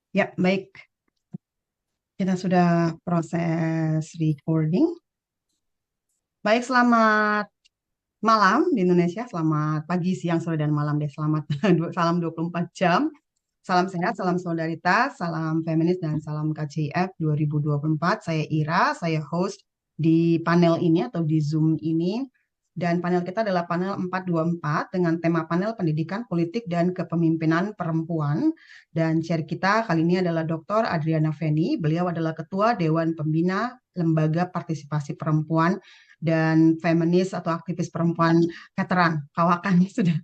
Ya, baik. Kita sudah proses recording. Baik, selamat malam di Indonesia. Selamat pagi, siang, sore, dan malam deh. Selamat salam 24 jam. Salam sehat, salam solidaritas, salam feminis, dan salam KCIF 2024. Saya Ira, saya host di panel ini atau di Zoom ini. Dan panel kita adalah panel 424 dengan tema panel pendidikan, politik, dan kepemimpinan perempuan. Dan chair kita kali ini adalah Dr. Adriana Feni. Beliau adalah Ketua Dewan Pembina Lembaga Partisipasi Perempuan dan Feminis atau Aktivis Perempuan Veteran. Kawakan sudah.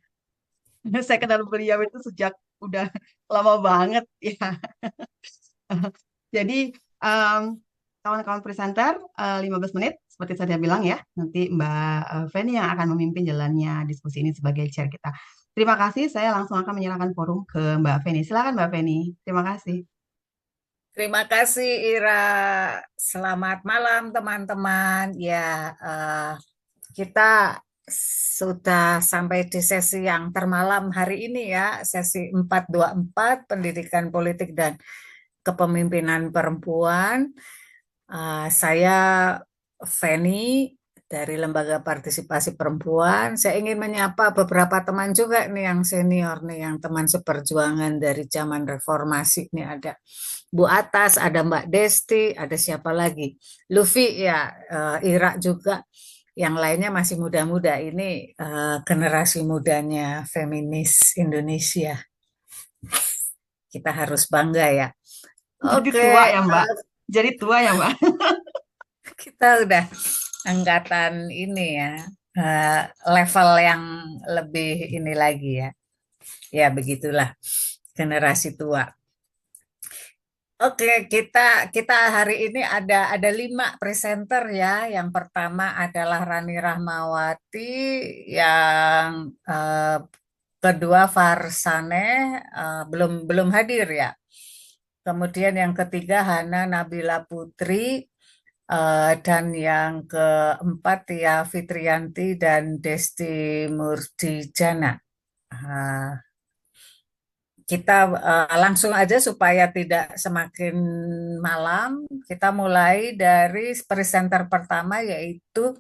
Saya kenal beliau itu sejak udah lama banget ya. Jadi em, kawan-kawan presenter 15 menit seperti saya bilang ya. Nanti Mbak Feni yang akan memimpin jalannya diskusi ini sebagai chair kita. Terima kasih. Saya langsung akan menyerahkan forum ke Mbak Feni. Silakan Mbak Feni. Terima kasih. Terima kasih Ira. Selamat malam teman-teman. Ya, kita sudah sampai di sesi yang termalam hari ini ya, sesi 424 Pendidikan Politik dan Kepemimpinan Perempuan. Saya Feni dari Lembaga Partisipasi Perempuan. Saya ingin menyapa beberapa teman juga nih yang senior nih, yang teman seperjuangan dari zaman reformasi. Nih ada Bu Atas, ada Mbak Desti, ada siapa lagi? Luffy ya, Ira juga. Yang lainnya masih muda-muda. Ini generasi mudanya feminis Indonesia. Kita harus bangga ya. Jadi Oke, tua ya Mbak. Jadi tua ya Mbak. kita udah angkatan ini ya, eh, level yang lebih ini lagi ya. Ya begitulah generasi tua. Oke, kita kita hari ini ada 5 presenter ya. Yang pertama adalah Rani Rahmawati, yang kedua Farsaneh belum belum hadir ya. Kemudian yang ketiga Hana Nabila Putri, dan yang keempat ya Fitriyanti dan Desti Murdijana. Kita langsung aja supaya tidak semakin malam. Kita mulai dari presenter pertama yaitu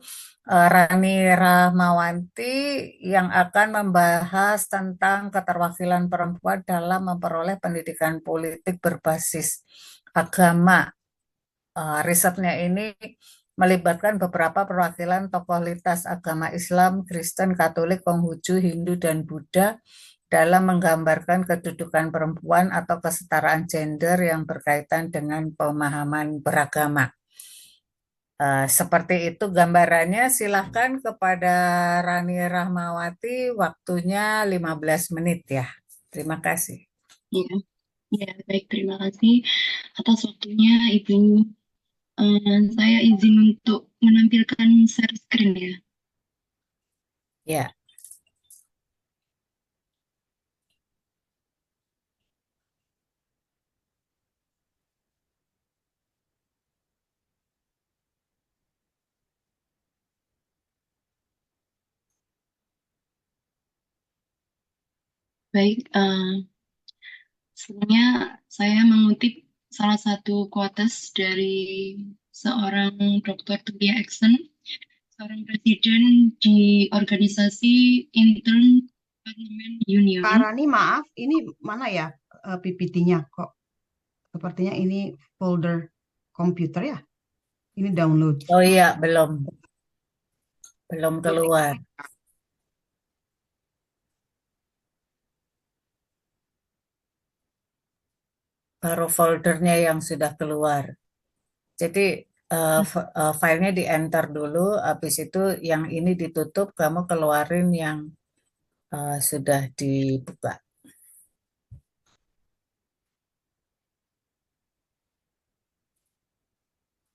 Rani Rahmawanti yang akan membahas tentang keterwakilan perempuan dalam memperoleh pendidikan politik berbasis agama. Risetnya ini melibatkan beberapa perwakilan tokoh lintas agama Islam, Kristen, Katolik, Konghucu, Hindu, dan Buddha dalam menggambarkan kedudukan perempuan atau kesetaraan gender yang berkaitan dengan pemahaman beragama. Seperti itu gambarannya. Silahkan kepada Rani Rahmawati, waktunya 15 menit ya. Terima kasih. Ya, ya, baik, terima kasih atas waktunya Ibu. Saya izin untuk menampilkan share screen ya. Ya. Baik, sebenarnya saya mengutip salah satu quotes dari seorang Dr. Tulia Exen, seorang presiden di organisasi Intern Parliament Union. Kak Rani, maaf, ini mana ya PPT-nya kok? Sepertinya ini folder komputer ya. Ini download. Oh iya, belum keluar. Baru foldernya yang sudah keluar. Jadi filenya di enter dulu, habis itu yang ini ditutup, kamu keluarin yang sudah dibuka.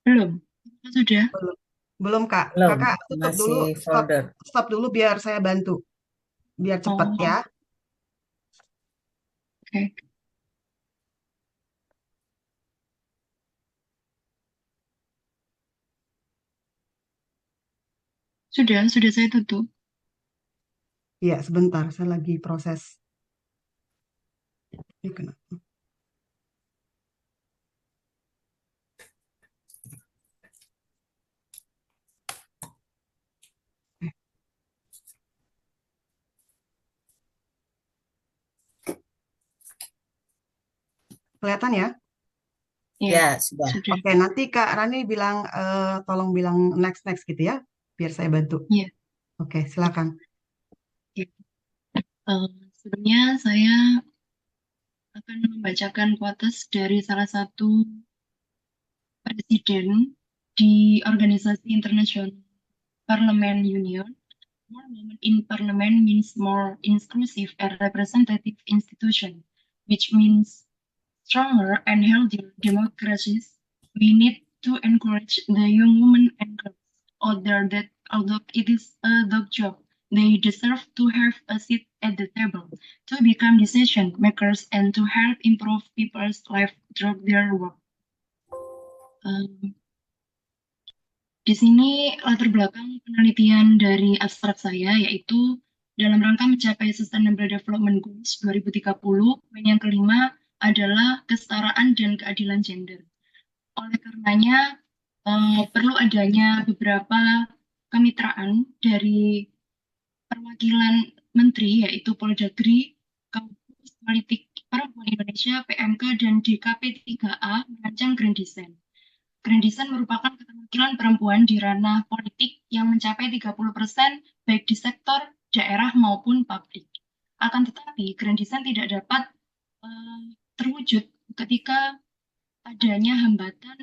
Belum, sudah. Belum, belum Kak. Belum, Kakak tutup dulu, masih stop, folder. stop dulu biar saya bantu, biar cepat Oh, ya. oke. Sudah saya tutup. Iya, sebentar, saya lagi proses. Ini kenapa? Kelihatan ya? Ya, Ya, sudah. sudah. Oke, nanti Kak Rani bilang, tolong bilang next gitu ya, biar saya bantu. Ya, Oke, silakan. ya. Sebelumnya saya akan membacakan quotes dari salah satu presiden di organisasi internasional Parliament Union. More women in parliament means more inclusive and representative institution, which means stronger and healthier democracies. We need to encourage the young women and girls, although it is a tough job, they deserve to have a seat at the table, to become decision makers, and to help improve people's life through their work. Di sini latar belakang penelitian dari abstrak saya yaitu dalam rangka mencapai Sustainable Development Goals 2030, poin yang kelima adalah kesetaraan dan keadilan gender. Oleh karenanya, perlu adanya beberapa kemitraan dari perwakilan menteri yaitu Poldagri, Kampus Politik Perempuan Indonesia, PMK, dan DKP3A merancang Grand Design. Grand Design merupakan keterwakilan perempuan di ranah politik yang mencapai 30% baik di sektor daerah maupun publik. Akan tetapi, Grand Design tidak dapat terwujud ketika adanya hambatan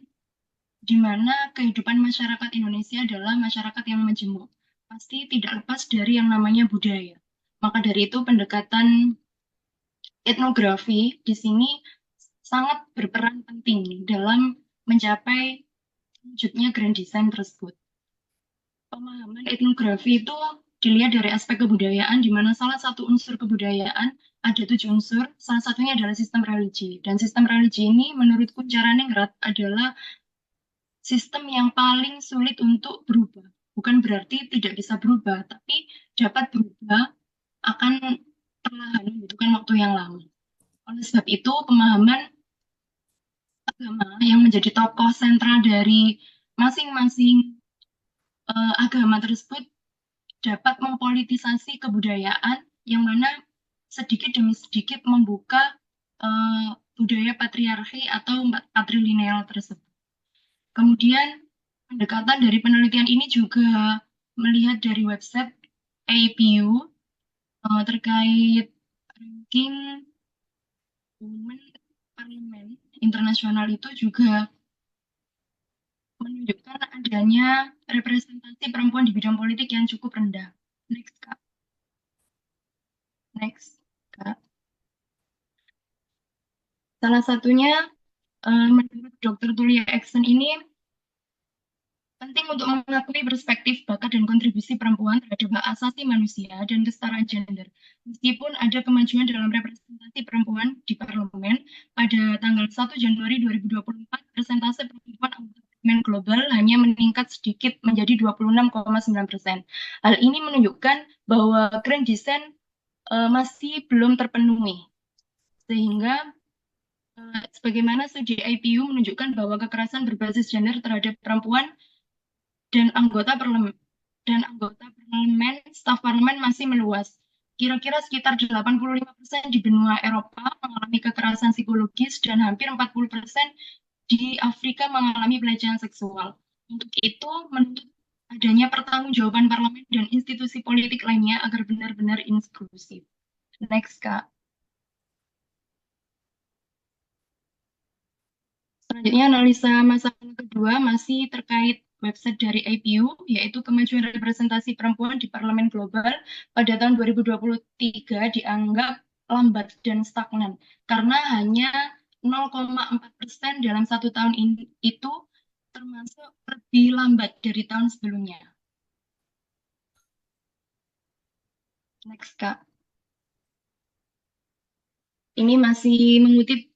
di mana kehidupan masyarakat Indonesia adalah masyarakat yang majemuk. Pasti tidak lepas dari yang namanya budaya. Maka dari itu pendekatan etnografi di sini sangat berperan penting dalam mencapai wujudnya Grand Design tersebut. Pemahaman etnografi itu dilihat dari aspek kebudayaan, di mana salah satu unsur kebudayaan ada 7 unsur, salah satunya adalah sistem religi. Dan sistem religi ini menurutku cara Ningrat adalah sistem yang paling sulit untuk berubah. Bukan berarti tidak bisa berubah, tapi dapat berubah akan perlahan membutuhkan waktu yang lama. Oleh sebab itu, pemahaman agama yang menjadi tokoh sentral dari masing-masing agama tersebut dapat mempolitisasi kebudayaan yang mana sedikit demi sedikit membuka budaya patriarki atau patrilineal tersebut. Kemudian pendekatan dari penelitian ini juga melihat dari website APU terkait ranking Women Parliament Internasional itu juga menunjukkan adanya representasi perempuan di bidang politik yang cukup rendah. Next, Kak. Next, Kak. Salah satunya, menurut Dr. Tulia Eksen ini, penting untuk mengakui perspektif, bakat, dan kontribusi perempuan terhadap hak asasi manusia dan kesetaraan gender. Meskipun ada kemajuan dalam representasi perempuan di parlemen, pada tanggal 1 Januari 2024, persentase perempuan anggota parlemen global hanya meningkat sedikit menjadi 26,9%. Hal ini menunjukkan bahwa Grand Design masih belum terpenuhi. Sehingga sebagaimana studi IPU menunjukkan bahwa kekerasan berbasis gender terhadap perempuan dan anggota parlemen staf parlemen masih meluas. Kira-kira sekitar 85% di benua Eropa mengalami kekerasan psikologis dan hampir 40% di Afrika mengalami pelecehan seksual. Untuk itu, menuntut adanya pertanggungjawaban parlemen dan institusi politik lainnya agar benar-benar inklusif. Next, Kak. Selanjutnya, analisa masalah kedua masih terkait website dari IPU, yaitu kemajuan representasi perempuan di parlemen global pada tahun 2023 dianggap lambat dan stagnan, karena hanya 0,4% dalam 1 tahun itu termasuk lebih lambat dari tahun sebelumnya. Next, Kak. Ini masih mengutip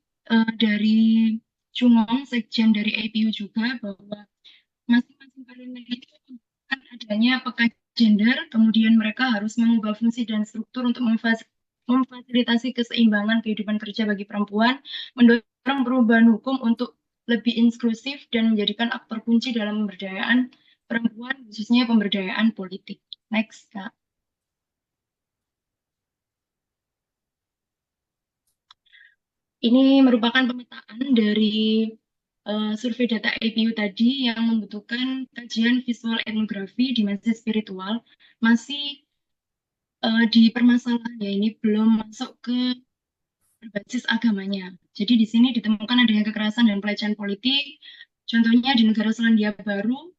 dari Chungong, sekjen dari IPU juga, bahwa masing-masing parlemen itu membutuhkan adanya peka gender, kemudian mereka harus mengubah fungsi dan struktur untuk memfasilitasi keseimbangan kehidupan kerja bagi perempuan, mendorong perubahan hukum untuk lebih inklusif, dan menjadikan aktor kunci dalam pemberdayaan perempuan, khususnya pemberdayaan politik. Next, Kak. Ini merupakan pemetaan dari survei data APU tadi yang membutuhkan kajian visual etnografi dimensi spiritual. Masih di permasalahannya ini belum masuk ke berbasis agamanya. Jadi di sini ditemukan adanya kekerasan dan pelecehan politik. Contohnya di negara Selandia Baru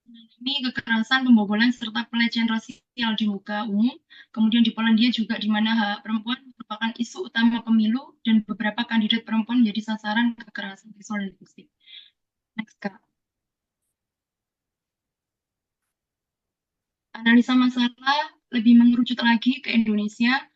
mengalami kekerasan, pembobolan, serta pelecehan rasial di muka umum. Kemudian di Polandia juga di mana hak perempuan merupakan isu utama pemilu dan beberapa kandidat perempuan menjadi sasaran kekerasan seksual dan fisik. Next, Kak. Analisa masalah lebih mengerucut lagi ke Indonesia.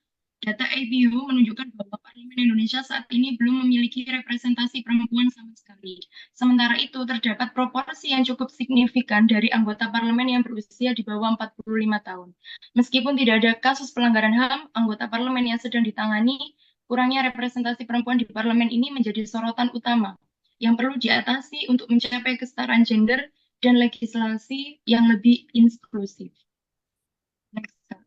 Data ABU menunjukkan bahwa Parlemen Indonesia saat ini belum memiliki representasi perempuan sama sekali. Sementara itu, terdapat proporsi yang cukup signifikan dari anggota parlemen yang berusia di bawah 45 tahun. Meskipun tidak ada kasus pelanggaran HAM, anggota parlemen yang sedang ditangani, kurangnya representasi perempuan di parlemen ini menjadi sorotan utama yang perlu diatasi untuk mencapai kesetaraan gender dan legislasi yang lebih inklusif. Next, Kak.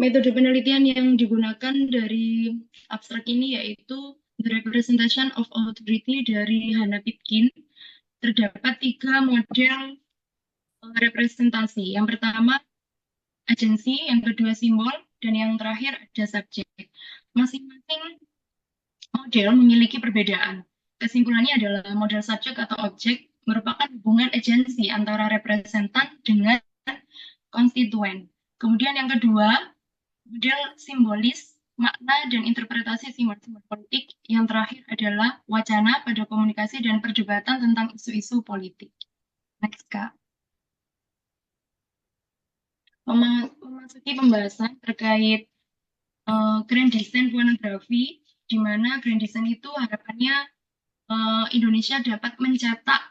Metode penelitian yang digunakan dari abstrak ini yaitu The Representation of Authority dari Hannah Pitkin. Terdapat 3 model representasi. Yang pertama agensi, yang kedua simbol, dan yang terakhir ada subjek. Masing-masing model memiliki perbedaan. Kesimpulannya adalah model subjek atau objek merupakan hubungan agensi antara representan dengan konstituen. Kemudian yang kedua, model simbolis, makna dan interpretasi simbol-simbol politik. Yang terakhir adalah wacana pada komunikasi dan perdebatan tentang isu-isu politik. Next, Kak. Memasuki pembahasan terkait grand design pornografi, di mana grand design itu harapannya Indonesia dapat mencetak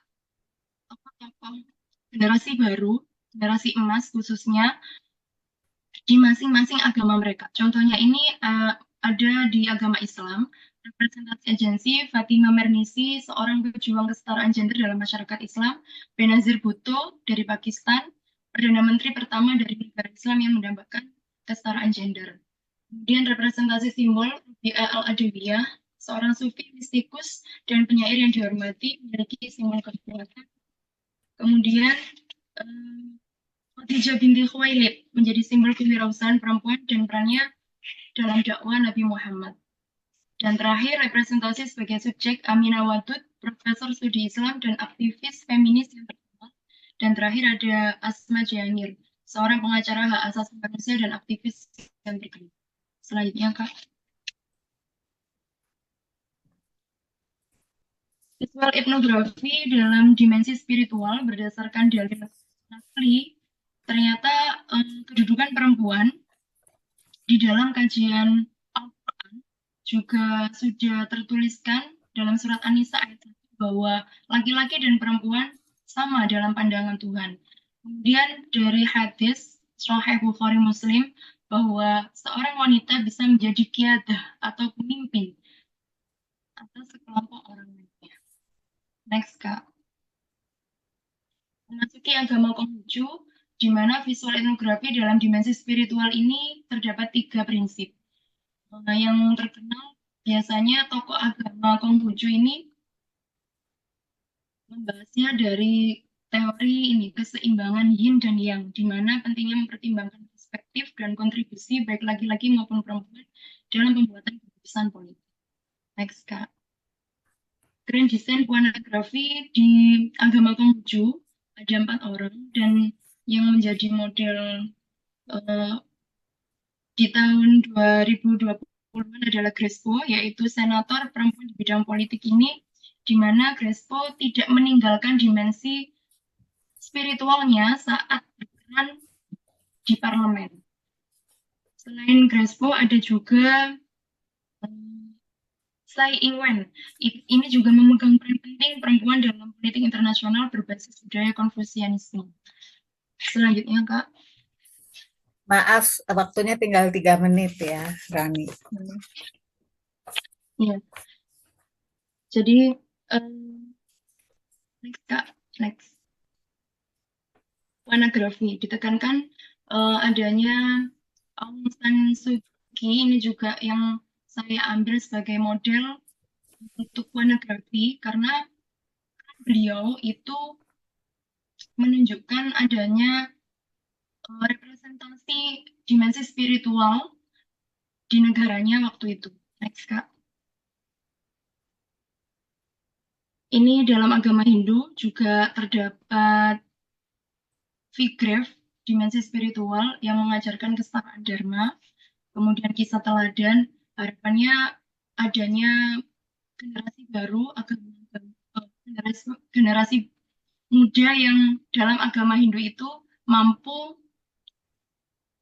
tokoh-tokoh generasi baru, generasi emas khususnya, di masing-masing agama mereka. Contohnya ini ada di agama Islam, representasi agensi Fatima Mernisi, seorang pejuang kesetaraan gender dalam masyarakat Islam, Benazir Bhutto dari Pakistan, Perdana Menteri pertama dari negara Islam yang mendambakan kesetaraan gender. Kemudian representasi simbol Rubi'ah Al-Adawiyah, seorang sufi mistikus dan penyair yang dihormati, memiliki simbol kekuatan. Kemudian Khadijah binti Khuwailid menjadi simbol kewirausahaan perempuan dan perannya dalam dakwah Nabi Muhammad. Dan terakhir, representasi sebagai subjek Aminah Wadud, profesor studi Islam dan aktivis feminis yang terkenal. Dan terakhir ada Asma Jahangir, seorang pengacara hak asasi manusia dan aktivis yang terkenal. Selanjutnya, Kak. Visual etnografi dalam dimensi spiritual berdasarkan dalil asli, ternyata kedudukan perempuan di dalam kajian Al-Quran juga sudah tertuliskan dalam surat An-Nisa ayat 1 bahwa laki-laki dan perempuan sama dalam pandangan Tuhan. Kemudian dari hadis Sahih Bukhari Muslim bahwa seorang wanita bisa menjadi qiyadah atau pemimpin atas sekelompok orang lainnya. Next, Kak. Memasuki agama Konghucu, di mana visual etnografi dalam dimensi spiritual ini terdapat 3 prinsip. Yang terkenal biasanya tokoh agama Konghucu ini membahasnya dari teori ini keseimbangan yin dan yang, di mana pentingnya mempertimbangkan perspektif dan kontribusi baik laki-laki maupun perempuan dalam pembuatan keputusan politik. Next, Kak. Grand design pornografi di agama Konghucu ada 4 orang dan yang menjadi model di tahun 2020 adalah Crespo, yaitu senator perempuan di bidang politik ini, di mana Crespo tidak meninggalkan dimensi spiritualnya saat berperan di parlemen. Selain Crespo ada juga Tsai Ing-wen. Ini juga memegang peran penting perempuan dalam politik internasional berbasis budaya Konfusianisme. Selanjutnya, Kak. Maaf, waktunya tinggal 3 menit ya, Rani. Ya. Jadi, next, Kak. Next. Pornografi ditekankan adanya Aung San Suu Kyi ini juga yang saya ambil sebagai model untuk wanagrafi karena beliau itu menunjukkan adanya representasi dimensi spiritual di negaranya waktu itu. Next, Kak. Ini dalam agama Hindu juga terdapat Vigraf, dimensi spiritual yang mengajarkan kesetaraan dharma, kemudian kisah teladan, harapannya adanya generasi baru, generasi muda yang dalam agama Hindu itu mampu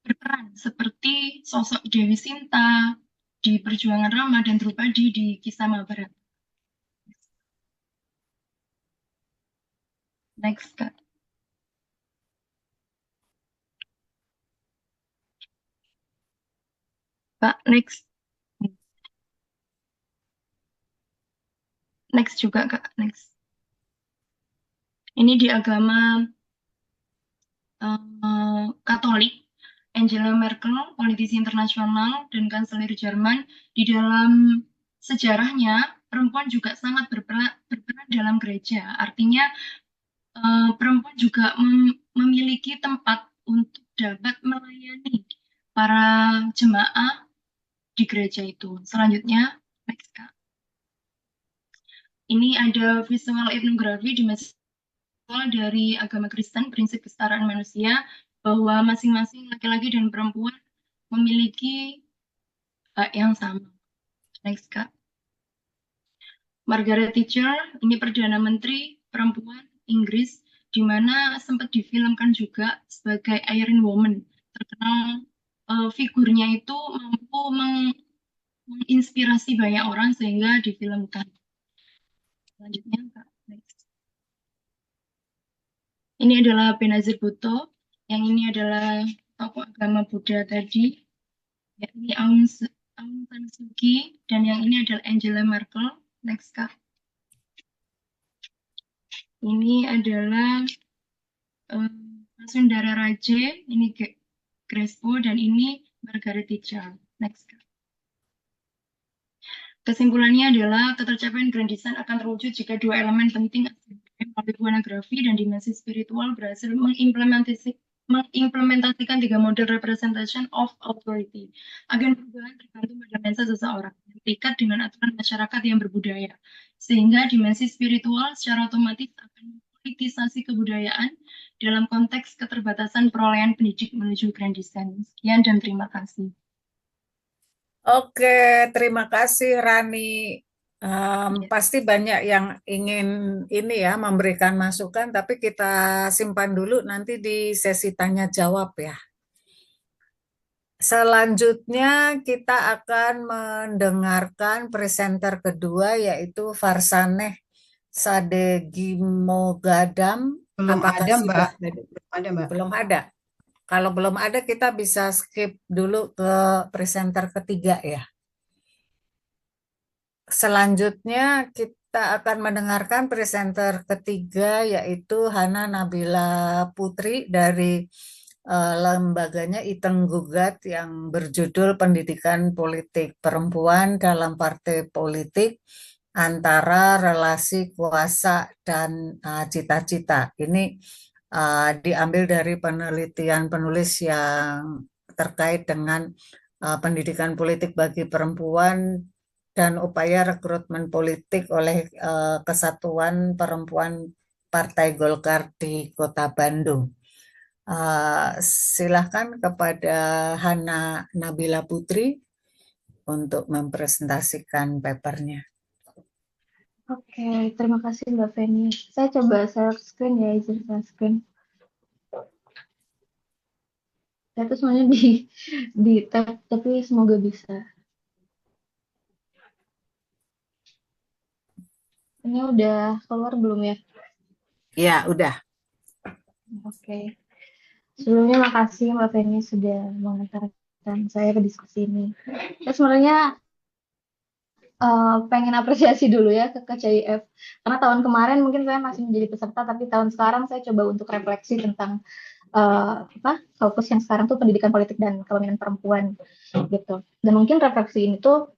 berperan seperti sosok Dewi Sinta di perjuangan Rama dan Drupadi di kisah Mahabharata. Next, Kak. Kak, next. Next juga, Kak. Next. Ini di agama Katolik, Angela Merkel, politisi internasional dan kanselir Jerman, di dalam sejarahnya perempuan juga sangat berperan dalam gereja. Artinya perempuan juga memiliki tempat untuk dapat melayani para jemaah di gereja itu. Selanjutnya, next, Kak. Ini ada visual etnografi di dari agama Kristen, prinsip kesetaraan manusia, bahwa masing-masing laki-laki dan perempuan memiliki hak yang sama. Next, Kak. Margaret Thatcher, ini Perdana Menteri perempuan Inggris, di mana sempat difilmkan juga sebagai Iron Woman. Terkenal figurnya itu mampu menginspirasi banyak orang sehingga difilmkan. Selanjutnya, Kak. Next. Ini adalah Benazir Bhutto, yang ini adalah tokoh agama Buddha tadi, yakni Aung San Suu Kyi, dan yang ini adalah Angela Merkel. Next, Kak. Ini adalah Sundara Raje, ini Crespo, dan ini Margaret Thatcher. Next, Kak. Kesimpulannya adalah ketercapaian Grand Design akan terwujud jika dua elemen penting melalui wanagrafi dan dimensi spiritual berhasil mengimplementasikan tiga model representation of authority. Agen perubahan tergantung pada lensa seseorang, yang terikat dengan aturan masyarakat yang berbudaya, sehingga dimensi spiritual secara otomatis akan mempolitisasi kebudayaan dalam konteks keterbatasan perolehan pendidik menuju Grand Design. Sekian dan terima kasih. Oke, terima kasih Rani. Pasti banyak yang ingin ini ya memberikan masukan, tapi kita simpan dulu nanti di sesi tanya jawab ya. Selanjutnya kita akan mendengarkan presenter kedua yaitu Farsaneh Sadegimogadam. Belum Apakah ada, sudah? Mbak. Ada, Mbak. Belum ada. Kalau belum ada kita bisa skip dulu ke presenter ketiga ya. Selanjutnya kita akan mendengarkan presenter ketiga yaitu Hana Nabila Putri dari lembaganya Iteng Gugat yang berjudul Pendidikan Politik Perempuan dalam Partai Politik antara Relasi Kuasa dan Cita-Cita. Ini diambil dari penelitian penulis yang terkait dengan pendidikan politik bagi perempuan dan upaya rekrutmen politik oleh Kesatuan Perempuan Partai Golkar di Kota Bandung. Silahkan kepada Hana Nabila Putri untuk mempresentasikan papernya. Oke, terima kasih Mbak Feni. Saya coba share screen ya, izin share screen. Saya tuh semuanya di tab, tapi semoga bisa. Ini udah keluar belum ya? Ya, udah. Oke. Sebelumnya makasih Mbak Feni sudah mengantarkan saya ke diskusi ini. Saya sebenarnya pengen apresiasi dulu ya ke KCIF. Karena tahun kemarin mungkin saya masih menjadi peserta, tapi tahun sekarang saya coba untuk refleksi tentang fokus yang sekarang tuh pendidikan politik dan kepemimpinan perempuan gitu. Dan mungkin refleksi ini tuh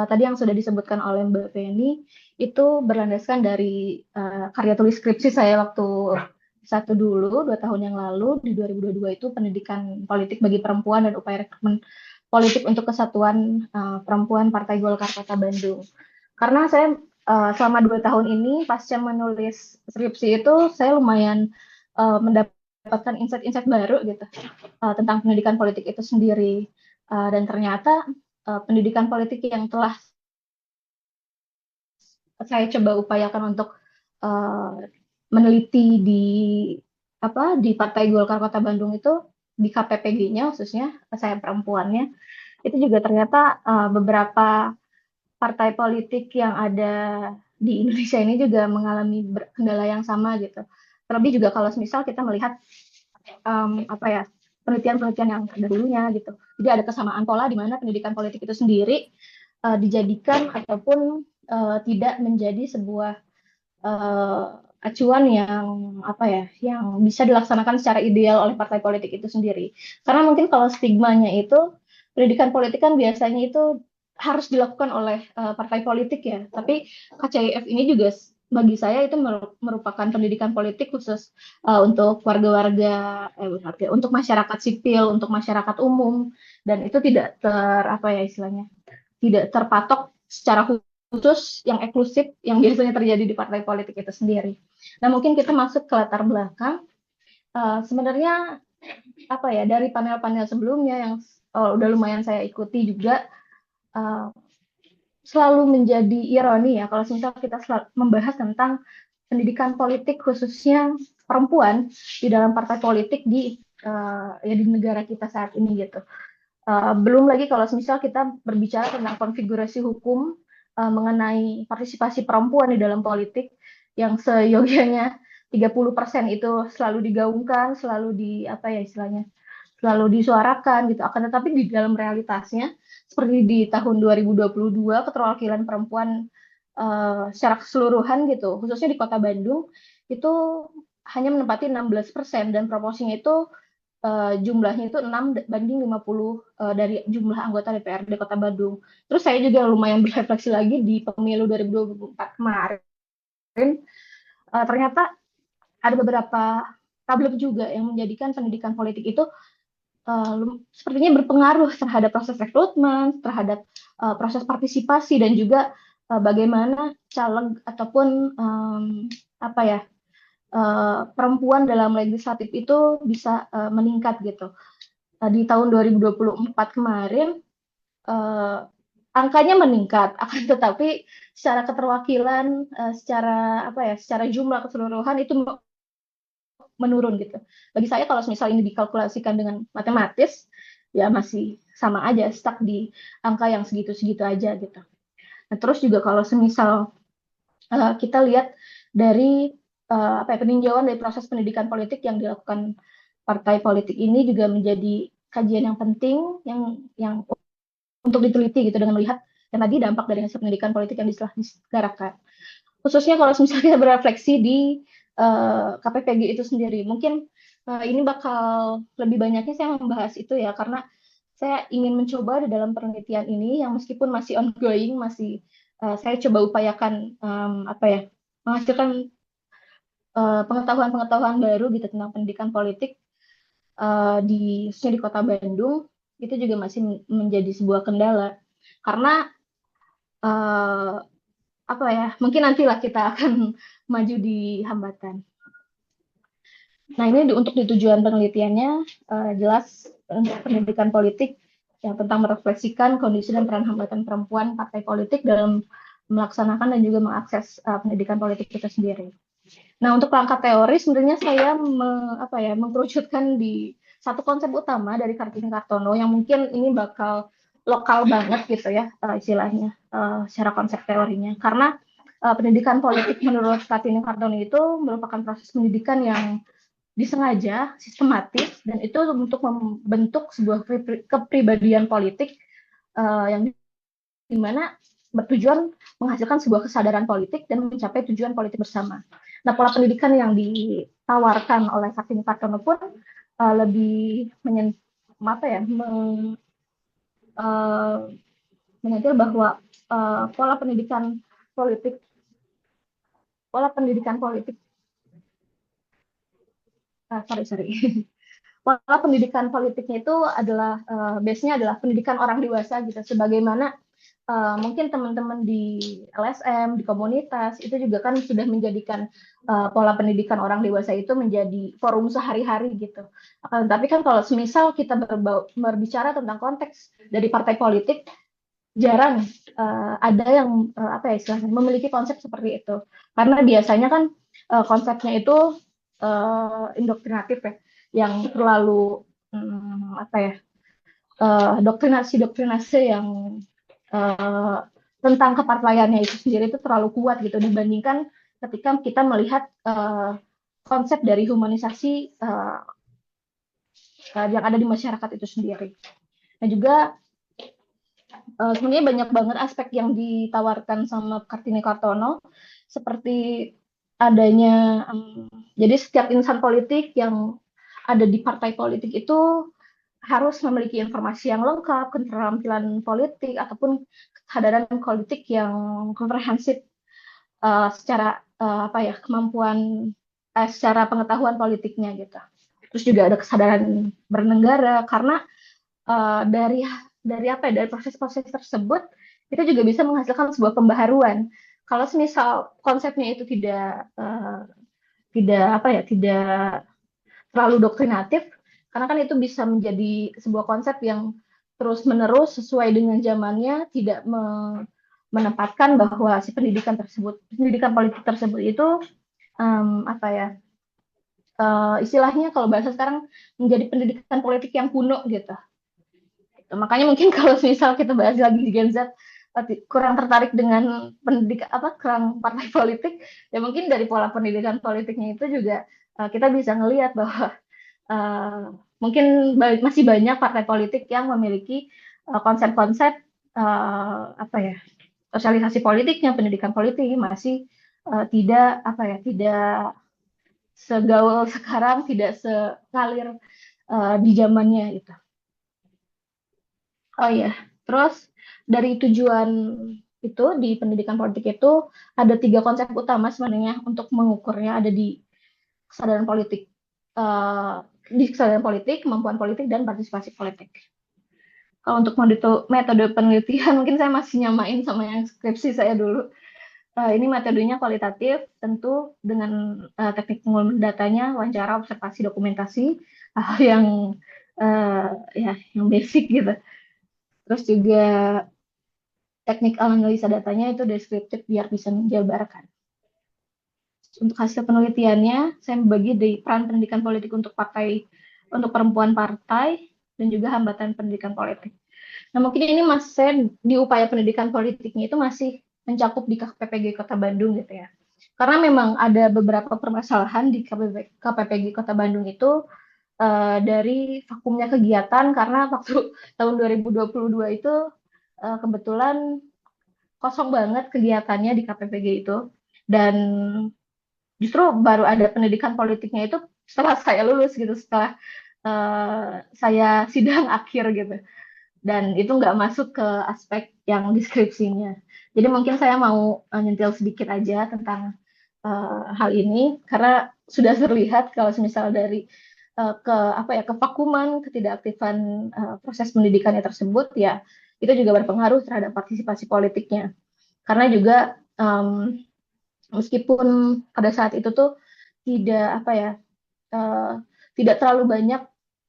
tadi yang sudah disebutkan oleh Mbak Feni itu berlandaskan dari karya tulis skripsi saya waktu satu dulu 2 tahun yang lalu di 2022 itu pendidikan politik bagi perempuan dan upaya rekrutmen politik untuk kesatuan perempuan Partai Golkar Kota Bandung. Karena saya selama 2 tahun ini pasca menulis skripsi itu saya lumayan mendapatkan insight-insight baru gitu tentang pendidikan politik itu sendiri. Dan ternyata pendidikan politik yang telah saya coba upayakan untuk meneliti di Partai Golkar Kota Bandung itu di KPPG-nya khususnya saya perempuannya itu juga ternyata beberapa partai politik yang ada di Indonesia ini juga mengalami kendala yang sama gitu. Terlebih juga kalau misal kita melihat penelitian-penelitian yang terdahulunya gitu. Jadi ada kesamaan pola di mana pendidikan politik itu sendiri dijadikan ataupun tidak menjadi sebuah acuan yang bisa dilaksanakan secara ideal oleh partai politik itu sendiri. Karena mungkin kalau stigmanya itu pendidikan politik kan biasanya itu harus dilakukan oleh partai politik ya. Tapi KCIF ini juga bagi saya itu merupakan pendidikan politik khusus untuk untuk masyarakat sipil, untuk masyarakat umum, dan itu tidak tidak terpatok secara khusus yang eksklusif yang biasanya terjadi di partai politik itu sendiri. Nah, mungkin kita masuk ke latar belakang. Sebenarnya dari panel-panel sebelumnya yang udah lumayan saya ikuti juga selalu menjadi ironi ya kalau misal kita membahas tentang pendidikan politik khususnya perempuan di dalam partai politik di negara kita saat ini gitu. Belum lagi kalau misal kita berbicara tentang konfigurasi hukum mengenai partisipasi perempuan di dalam politik yang seyogianya 30% itu selalu digaungkan, selalu selalu disuarakan gitu. Akan tetapi di dalam realitasnya seperti di tahun 2022 keterwakilan perempuan secara keseluruhan gitu, khususnya di Kota Bandung itu hanya menempati 16% dan proporsinya itu jumlahnya itu 6:50 dari jumlah anggota DPRD Kota Bandung. Terus saya juga lumayan berefleksi lagi di pemilu 2024 kemarin. Ternyata ada beberapa problem juga yang menjadikan pendidikan politik itu sepertinya berpengaruh terhadap proses rekrutmen, terhadap proses partisipasi dan juga bagaimana caleg ataupun perempuan dalam legislatif itu bisa meningkat gitu. Di tahun 2024 kemarin angkanya meningkat, akan tetapi secara keterwakilan, secara jumlah keseluruhan itu menurun gitu. Bagi saya kalau misal ini dikalkulasikan dengan matematis, ya masih sama aja, stuck di angka yang segitu-segitu aja gitu. Nah, terus juga kalau semisal kita lihat dari peninjauan dari proses pendidikan politik yang dilakukan partai politik ini juga menjadi kajian yang penting yang untuk diteliti gitu dengan melihat yang tadi dampak dari hasil pendidikan politik yang diselenggarakan. Khususnya kalau misalnya kita berefleksi di KPPG itu sendiri, mungkin ini bakal lebih banyaknya saya membahas itu ya karena saya ingin mencoba di dalam penelitian ini yang meskipun masih ongoing, saya coba upayakan menghasilkan pengetahuan-pengetahuan baru gitu tentang pendidikan politik khususnya di Kota Bandung itu juga masih menjadi sebuah kendala karena mungkin nantilah kita akan maju di hambatan. Nah ini untuk tujuan penelitiannya jelas untuk pendidikan politik yang tentang merefleksikan kondisi dan peran hambatan perempuan partai politik dalam melaksanakan dan juga mengakses pendidikan politik kita sendiri. Nah, untuk langkah teori sebenarnya saya mengkerucutkan di satu konsep utama dari Kartini Kartono yang mungkin ini bakal lokal banget gitu ya istilahnya secara konsep teorinya. Karena pendidikan politik menurut Kartini Kartono itu merupakan proses pendidikan yang disengaja, sistematis, dan itu untuk membentuk sebuah kepribadian politik yang dimana bertujuan menghasilkan sebuah kesadaran politik dan mencapai tujuan politik bersama. Nah, pola pendidikan yang ditawarkan oleh Kartini Kartono pun lebih apa ya, uh, menyentil bahwa pola pendidikan politik pola pendidikan politik sorry pola pendidikan politiknya itu adalah base-nya adalah pendidikan orang dewasa gitu, sebagaimana mungkin teman-teman di LSM, di komunitas, itu juga kan sudah menjadikan pola pendidikan orang dewasa itu menjadi forum sehari-hari gitu. Tapi kan kalau semisal kita berbicara tentang konteks dari partai politik, jarang ada yang apa ya istilahnya memiliki konsep seperti itu. Karena biasanya kan konsepnya itu indoktrinatif ya, yang terlalu apa ya, doktrinasi yang tentang kepartaiannya itu sendiri itu terlalu kuat gitu dibandingkan ketika kita melihat konsep dari humanisasi yang ada di masyarakat itu sendiri. Dan juga sebenarnya banyak banget aspek yang ditawarkan sama Kartini Kartono, seperti adanya jadi setiap insan politik yang ada di partai politik itu harus memiliki informasi yang lengkap, keterampilan politik ataupun kesadaran politik yang komprehensif secara apa ya, kemampuan secara pengetahuan politiknya gitu. Terus juga ada kesadaran bernegara, karena dari apa ya, dari proses-proses tersebut itu juga bisa menghasilkan sebuah pembaharuan. Kalau misal konsepnya itu tidak apa ya, tidak terlalu doktrinatif, karena kan itu bisa menjadi sebuah konsep yang terus-menerus sesuai dengan zamannya, tidak menempatkan bahwa si pendidikan politik tersebut itu apa ya, istilahnya kalau bahasa sekarang menjadi pendidikan politik yang kuno gitu. Makanya mungkin kalau misal kita bahas lagi di Gen Z kurang tertarik dengan pendidikan kurang partai politik, ya mungkin dari pola pendidikan politiknya itu juga kita bisa ngelihat bahwa mungkin masih banyak partai politik yang memiliki konsep-konsep apa ya, sosialisasi politiknya, pendidikan politik masih tidak apa ya, tidak segaul sekarang, tidak sekalir di zamannya itu. Oh iya, terus dari tujuan itu di pendidikan politik itu ada 3 konsep utama sebenarnya untuk mengukurnya, ada di kesadaran politik, kemampuan politik, dan partisipasi politik. Kalau untuk metode penelitian mungkin saya masih nyamain sama yang skripsi saya dulu. Ini metodenya kualitatif, tentu dengan teknik pengumpulan datanya, wawancara, observasi, dokumentasi, hal yang ya yang basic gitu. Terus juga teknik analisa datanya itu deskriptif biar bisa menjabarkan. Untuk hasil penelitiannya, saya membagi dari peran pendidikan politik untuk perempuan partai, dan juga hambatan pendidikan politik. Nah, mungkin ini saya di upaya pendidikan politiknya itu masih mencakup di KPPG Kota Bandung gitu ya. Karena memang ada beberapa permasalahan di KPPG Kota Bandung itu dari vakumnya kegiatan, karena waktu tahun 2022 itu kebetulan kosong banget kegiatannya di KPPG itu, dan justru baru ada pendidikan politiknya itu setelah saya lulus gitu, setelah saya sidang akhir gitu, dan itu nggak masuk ke aspek yang deskripsinya. Jadi mungkin saya mau nyentil sedikit aja tentang hal ini, karena sudah terlihat kalau misal dari kevakuman, ketidakaktifan proses pendidikannya tersebut, ya itu juga berpengaruh terhadap partisipasi politiknya. Karena juga meskipun pada saat itu tuh tidak terlalu banyak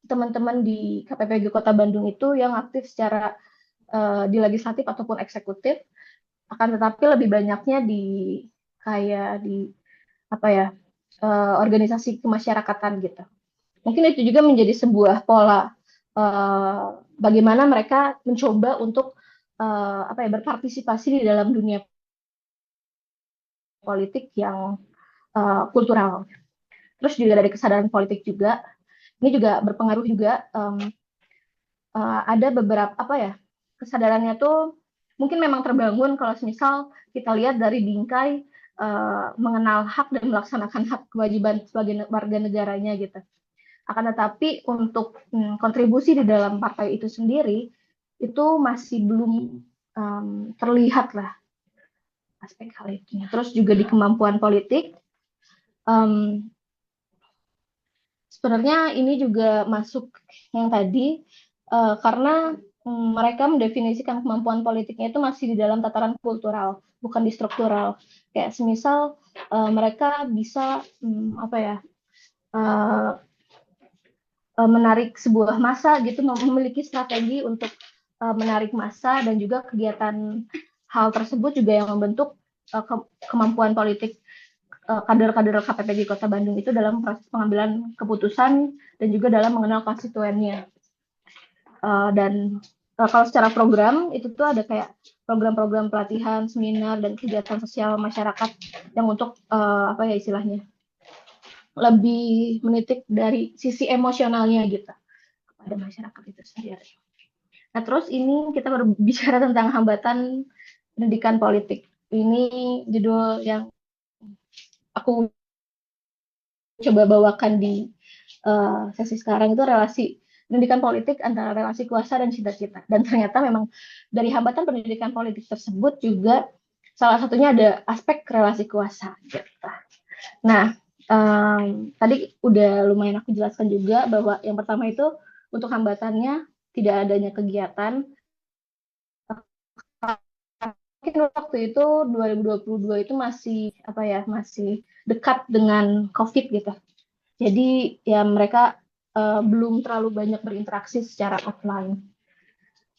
teman-teman di KPPG Kota Bandung itu yang aktif secara di legislatif ataupun eksekutif, akan tetapi lebih banyaknya di organisasi kemasyarakatan gitu. Mungkin itu juga menjadi sebuah pola bagaimana mereka mencoba untuk berpartisipasi di dalam dunia politik yang kultural. Terus juga dari kesadaran politik juga, ini juga berpengaruh juga, ada beberapa kesadarannya tuh mungkin memang terbangun kalau misal kita lihat dari bingkai mengenal hak dan melaksanakan hak kewajiban sebagai warga negaranya gitu. Akan tetapi untuk kontribusi di dalam partai itu sendiri itu masih belum terlihat lah aspek hal itu. Terus juga di kemampuan politik, sebenarnya ini juga masuk yang tadi karena mereka mendefinisikan kemampuan politiknya itu masih di dalam tataran kultural, bukan di struktural. Kayak semisal mereka bisa apa ya menarik sebuah massa gitu, memiliki strategi untuk menarik massa, dan juga kegiatan hal tersebut juga yang membentuk kemampuan politik kader-kader KPPG Kota Bandung itu dalam proses pengambilan keputusan dan juga dalam mengenal konstituennya. Dan kalau secara program itu tuh ada kayak program-program pelatihan, seminar, dan kegiatan sosial masyarakat yang untuk apa ya istilahnya lebih menitik dari sisi emosionalnya gitu kepada masyarakat itu sendiri. Nah, terus ini kita berbicara tentang hambatan pendidikan politik. Ini judul yang aku coba bawakan di sesi sekarang, itu relasi pendidikan politik antara relasi kuasa dan cita-cita. Dan ternyata memang dari hambatan pendidikan politik tersebut juga salah satunya ada aspek relasi kuasa. Gitu. Nah, tadi udah lumayan aku jelaskan juga bahwa yang pertama itu untuk hambatannya tidak adanya kegiatan. Mungkin waktu itu 2022 itu masih apa ya, masih dekat dengan COVID gitu. Jadi ya mereka belum terlalu banyak berinteraksi secara offline.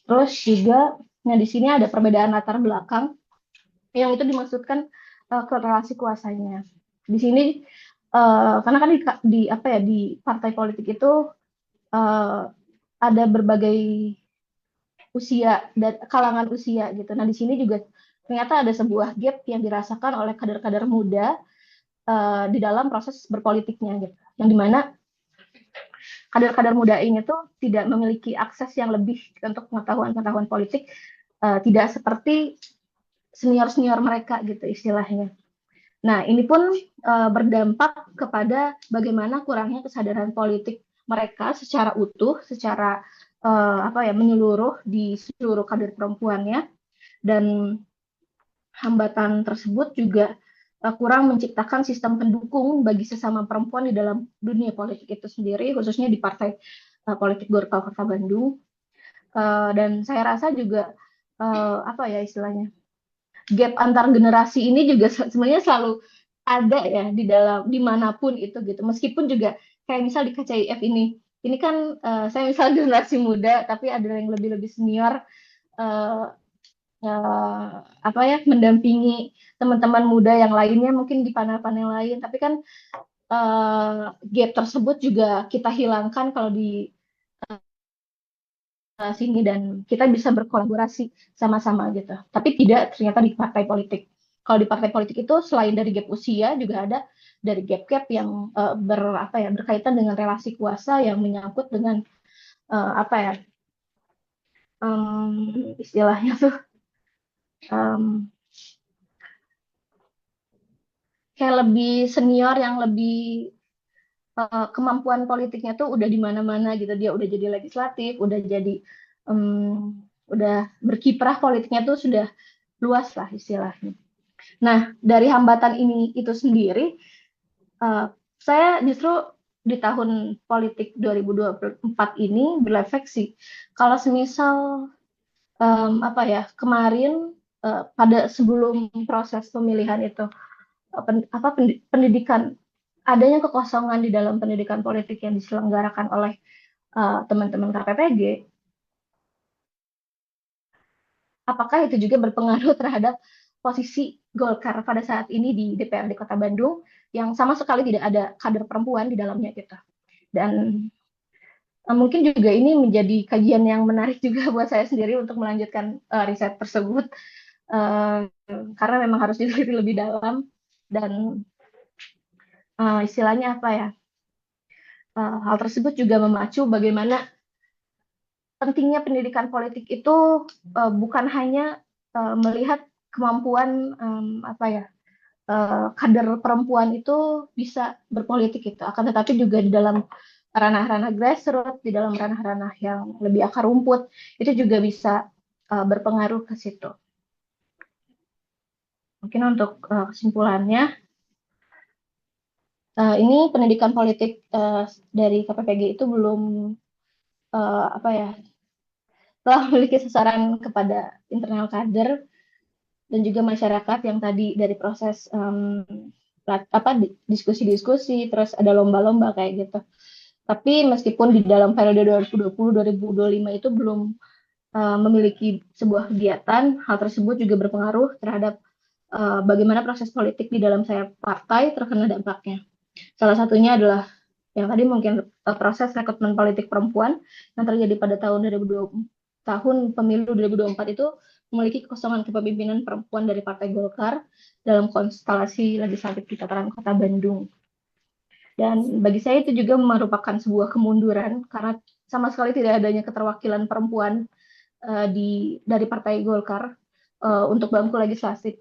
Terus juga, nah di sini ada perbedaan latar belakang yang itu dimaksudkan ke relasi kuasanya. Di sini karena kan di apa ya di partai politik itu ada berbagai usia dan kalangan usia gitu. Nah di sini juga ternyata ada sebuah gap yang dirasakan oleh kader-kader muda di dalam proses berpolitiknya gitu. Yang dimana kader-kader muda ini tuh tidak memiliki akses yang lebih untuk pengetahuan-pengetahuan politik, tidak seperti senior-senior mereka gitu istilahnya. Nah, ini pun berdampak kepada bagaimana kurangnya kesadaran politik mereka secara utuh, secara apa ya menyeluruh di seluruh kader perempuannya, dan hambatan tersebut juga kurang menciptakan sistem pendukung bagi sesama perempuan di dalam dunia politik itu sendiri, khususnya di Partai Politik Golkar Kota Bandung. Dan saya rasa juga apa ya istilahnya gap antar generasi ini juga sebenarnya selalu ada ya di dalam dimanapun itu gitu. Meskipun juga kayak misal di KCIF ini kan saya misal generasi muda tapi ada yang lebih senior apa ya mendampingi teman-teman muda yang lainnya mungkin di panel-panel lain, tapi kan gap tersebut juga kita hilangkan kalau di sini dan kita bisa berkolaborasi sama-sama gitu. Tapi tidak ternyata di partai politik. Kalau di partai politik itu selain dari gap usia juga ada dari gap-gap yang berkaitan dengan relasi kuasa yang menyangkut dengan apa ya istilahnya tuh kayak lebih senior yang lebih kemampuan politiknya tuh udah di mana-mana gitu. Dia udah jadi legislatif, udah jadi udah berkiprah politiknya tuh sudah luas lah istilahnya. Nah, dari hambatan ini itu sendiri, saya justru di tahun politik 2024 ini berefleksi kalau semisal apa ya kemarin pada sebelum proses pemilihan itu pendidikan adanya kekosongan di dalam pendidikan politik yang diselenggarakan oleh teman-teman KPPG, apakah itu juga berpengaruh terhadap posisi Golkar pada saat ini di DPRD Kota Bandung yang sama sekali tidak ada kader perempuan di dalamnya gitu. Dan mungkin juga ini menjadi kajian yang menarik juga buat saya sendiri untuk melanjutkan riset tersebut karena memang harus diteliti lebih dalam dan istilahnya apa ya hal tersebut juga memacu bagaimana pentingnya pendidikan politik itu bukan hanya melihat kemampuan apa ya kader perempuan itu bisa berpolitik itu, akan tetapi juga di dalam ranah-ranah grassroots, di dalam ranah-ranah yang lebih akar rumput, itu juga bisa berpengaruh ke situ. Mungkin untuk kesimpulannya, ini pendidikan politik dari KPPG itu belum apa ya, telah memiliki sasaran kepada internal kader dan juga masyarakat yang tadi dari proses diskusi-diskusi, terus ada lomba-lomba kayak gitu. Tapi meskipun di dalam periode 2020-2025 itu belum memiliki sebuah kegiatan, hal tersebut juga berpengaruh terhadap bagaimana proses politik di dalam saya partai terkena dampaknya. Salah satunya adalah yang tadi mungkin proses rekrutmen politik perempuan yang terjadi pada tahun 2020, tahun pemilu 2024 itu memiliki kekosongan kepemimpinan perempuan dari Partai Golkar dalam konstelasi legislatif di tataran Kota Bandung. Dan bagi saya itu juga merupakan sebuah kemunduran karena sama sekali tidak adanya keterwakilan perempuan dari Partai Golkar untuk bangku legislatif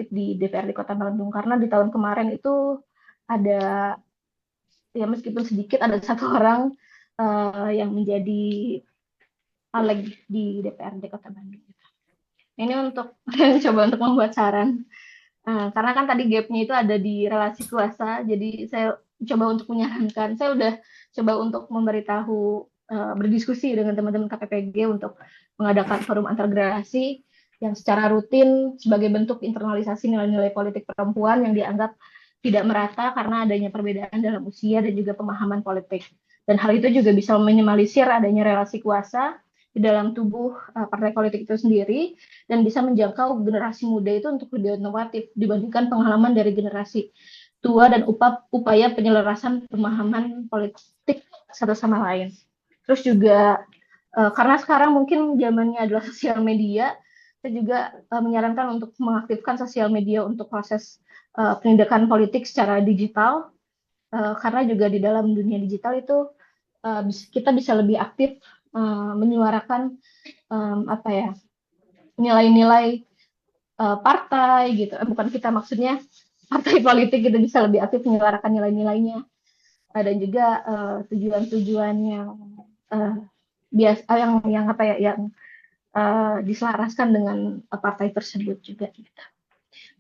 di DPRD Kota Bandung, karena di tahun kemarin itu ada, ya meskipun sedikit, ada satu orang yang menjadi caleg di DPRD Kota Bandung. Ini untuk coba untuk membuat saran. Karena kan tadi gapnya itu ada di relasi kuasa, jadi saya coba untuk menyarankan, saya udah coba untuk memberitahu, berdiskusi dengan teman-teman KPPG untuk mengadakan forum antar generasi yang secara rutin sebagai bentuk internalisasi nilai-nilai politik perempuan yang dianggap tidak merata karena adanya perbedaan dalam usia dan juga pemahaman politik. Dan hal itu juga bisa meminimalisir adanya relasi kuasa di dalam tubuh partai politik itu sendiri, dan bisa menjangkau generasi muda itu untuk lebih inovatif dibandingkan pengalaman dari generasi tua dan upaya penyelarasan pemahaman politik satu sama lain. Terus juga karena sekarang mungkin zamannya adalah sosial media, saya juga menyarankan untuk mengaktifkan sosial media untuk proses pendidikan politik secara digital, karena juga di dalam dunia digital itu kita bisa lebih aktif menyuarakan apa ya, nilai-nilai partai gitu, bukan kita, maksudnya partai politik gitu bisa lebih aktif menyuarakan nilai-nilainya, dan juga tujuan-tujuan yang biasa, yang apa ya, yang diselaraskan dengan partai tersebut juga gitu.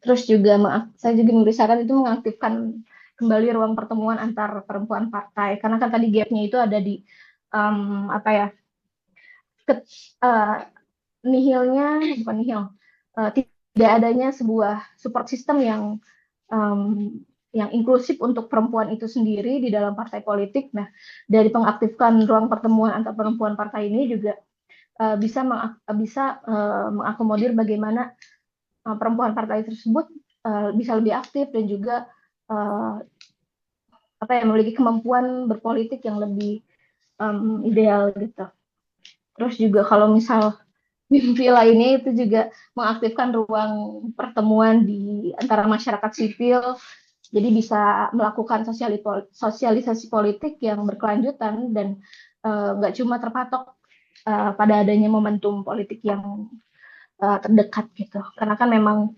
Terus juga saya juga memberi saran itu mengaktifkan kembali ruang pertemuan antar perempuan partai, karena kan tadi gapnya itu ada di apa ya, nihilnya, bukan nihil, tidak adanya sebuah support system yang inklusif untuk perempuan itu sendiri di dalam partai politik. Nah, dari pengaktifkan ruang pertemuan antar perempuan partai ini juga bisa mengakomodir bagaimana perempuan partai tersebut bisa lebih aktif dan juga apa ya, memiliki kemampuan berpolitik yang lebih ideal gitu. Terus juga kalau misal mimpi lainnya itu juga mengaktifkan ruang pertemuan di antara masyarakat sipil, jadi bisa melakukan sosialisasi politik yang berkelanjutan dan nggak cuma terpatok pada adanya momentum politik yang terdekat gitu. Karena kan memang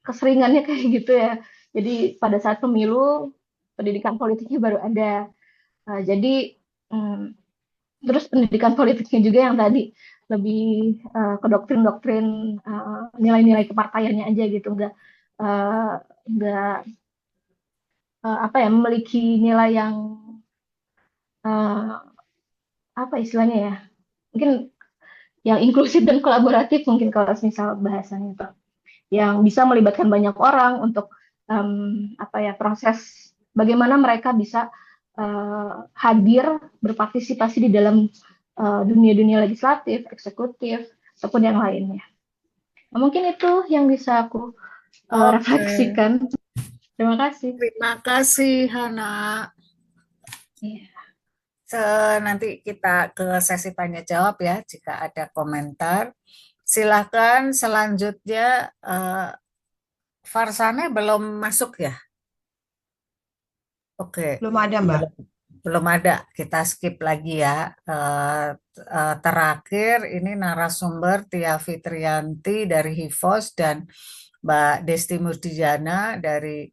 keseringannya kayak gitu ya. Jadi pada saat pemilu pendidikan politiknya baru ada. Jadi terus pendidikan politiknya juga yang tadi lebih ke doktrin-doktrin nilai-nilai kepartaiannya aja gitu, nggak apa ya, memiliki nilai yang apa istilahnya ya, mungkin yang inklusif dan kolaboratif, mungkin kalau misal bahasanya itu, yang bisa melibatkan banyak orang untuk apa ya, proses bagaimana mereka bisa hadir berpartisipasi di dalam dunia-dunia legislatif, eksekutif, ataupun yang lainnya. Nah, mungkin itu yang bisa aku refleksikan. Terima kasih. Terima kasih, Hana. Iya. Nanti kita ke sesi tanya jawab ya, jika ada komentar. Silakan selanjutnya, Farsane belum masuk ya? Oke. Belum ada, Mbak. Belum ada, kita skip lagi ya. Terakhir ini narasumber Tia Fitrianti dari HIVOS dan Mbak Desti Murdijana dari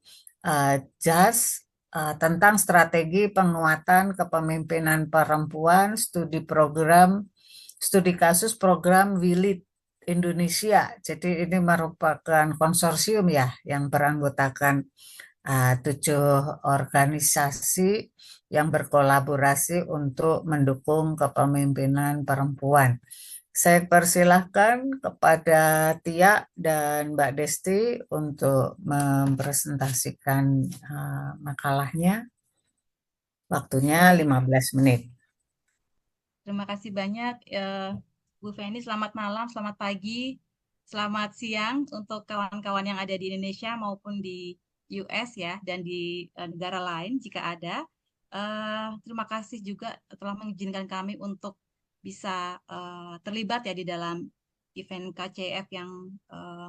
JAS, tentang strategi penguatan kepemimpinan perempuan, studi kasus program WILID Indonesia. Jadi ini merupakan konsorsium ya yang beranggotakan 7 organisasi yang berkolaborasi untuk mendukung kepemimpinan perempuan. Saya persilahkan kepada Tia dan Mbak Desti untuk mempresentasikan makalahnya. Waktunya 15 menit. Terima kasih banyak, Bu Feni. Selamat malam, selamat pagi, selamat siang untuk kawan-kawan yang ada di Indonesia maupun di US ya, dan di negara lain jika ada. Terima kasih juga telah mengizinkan kami untuk bisa terlibat ya di dalam event KCF yang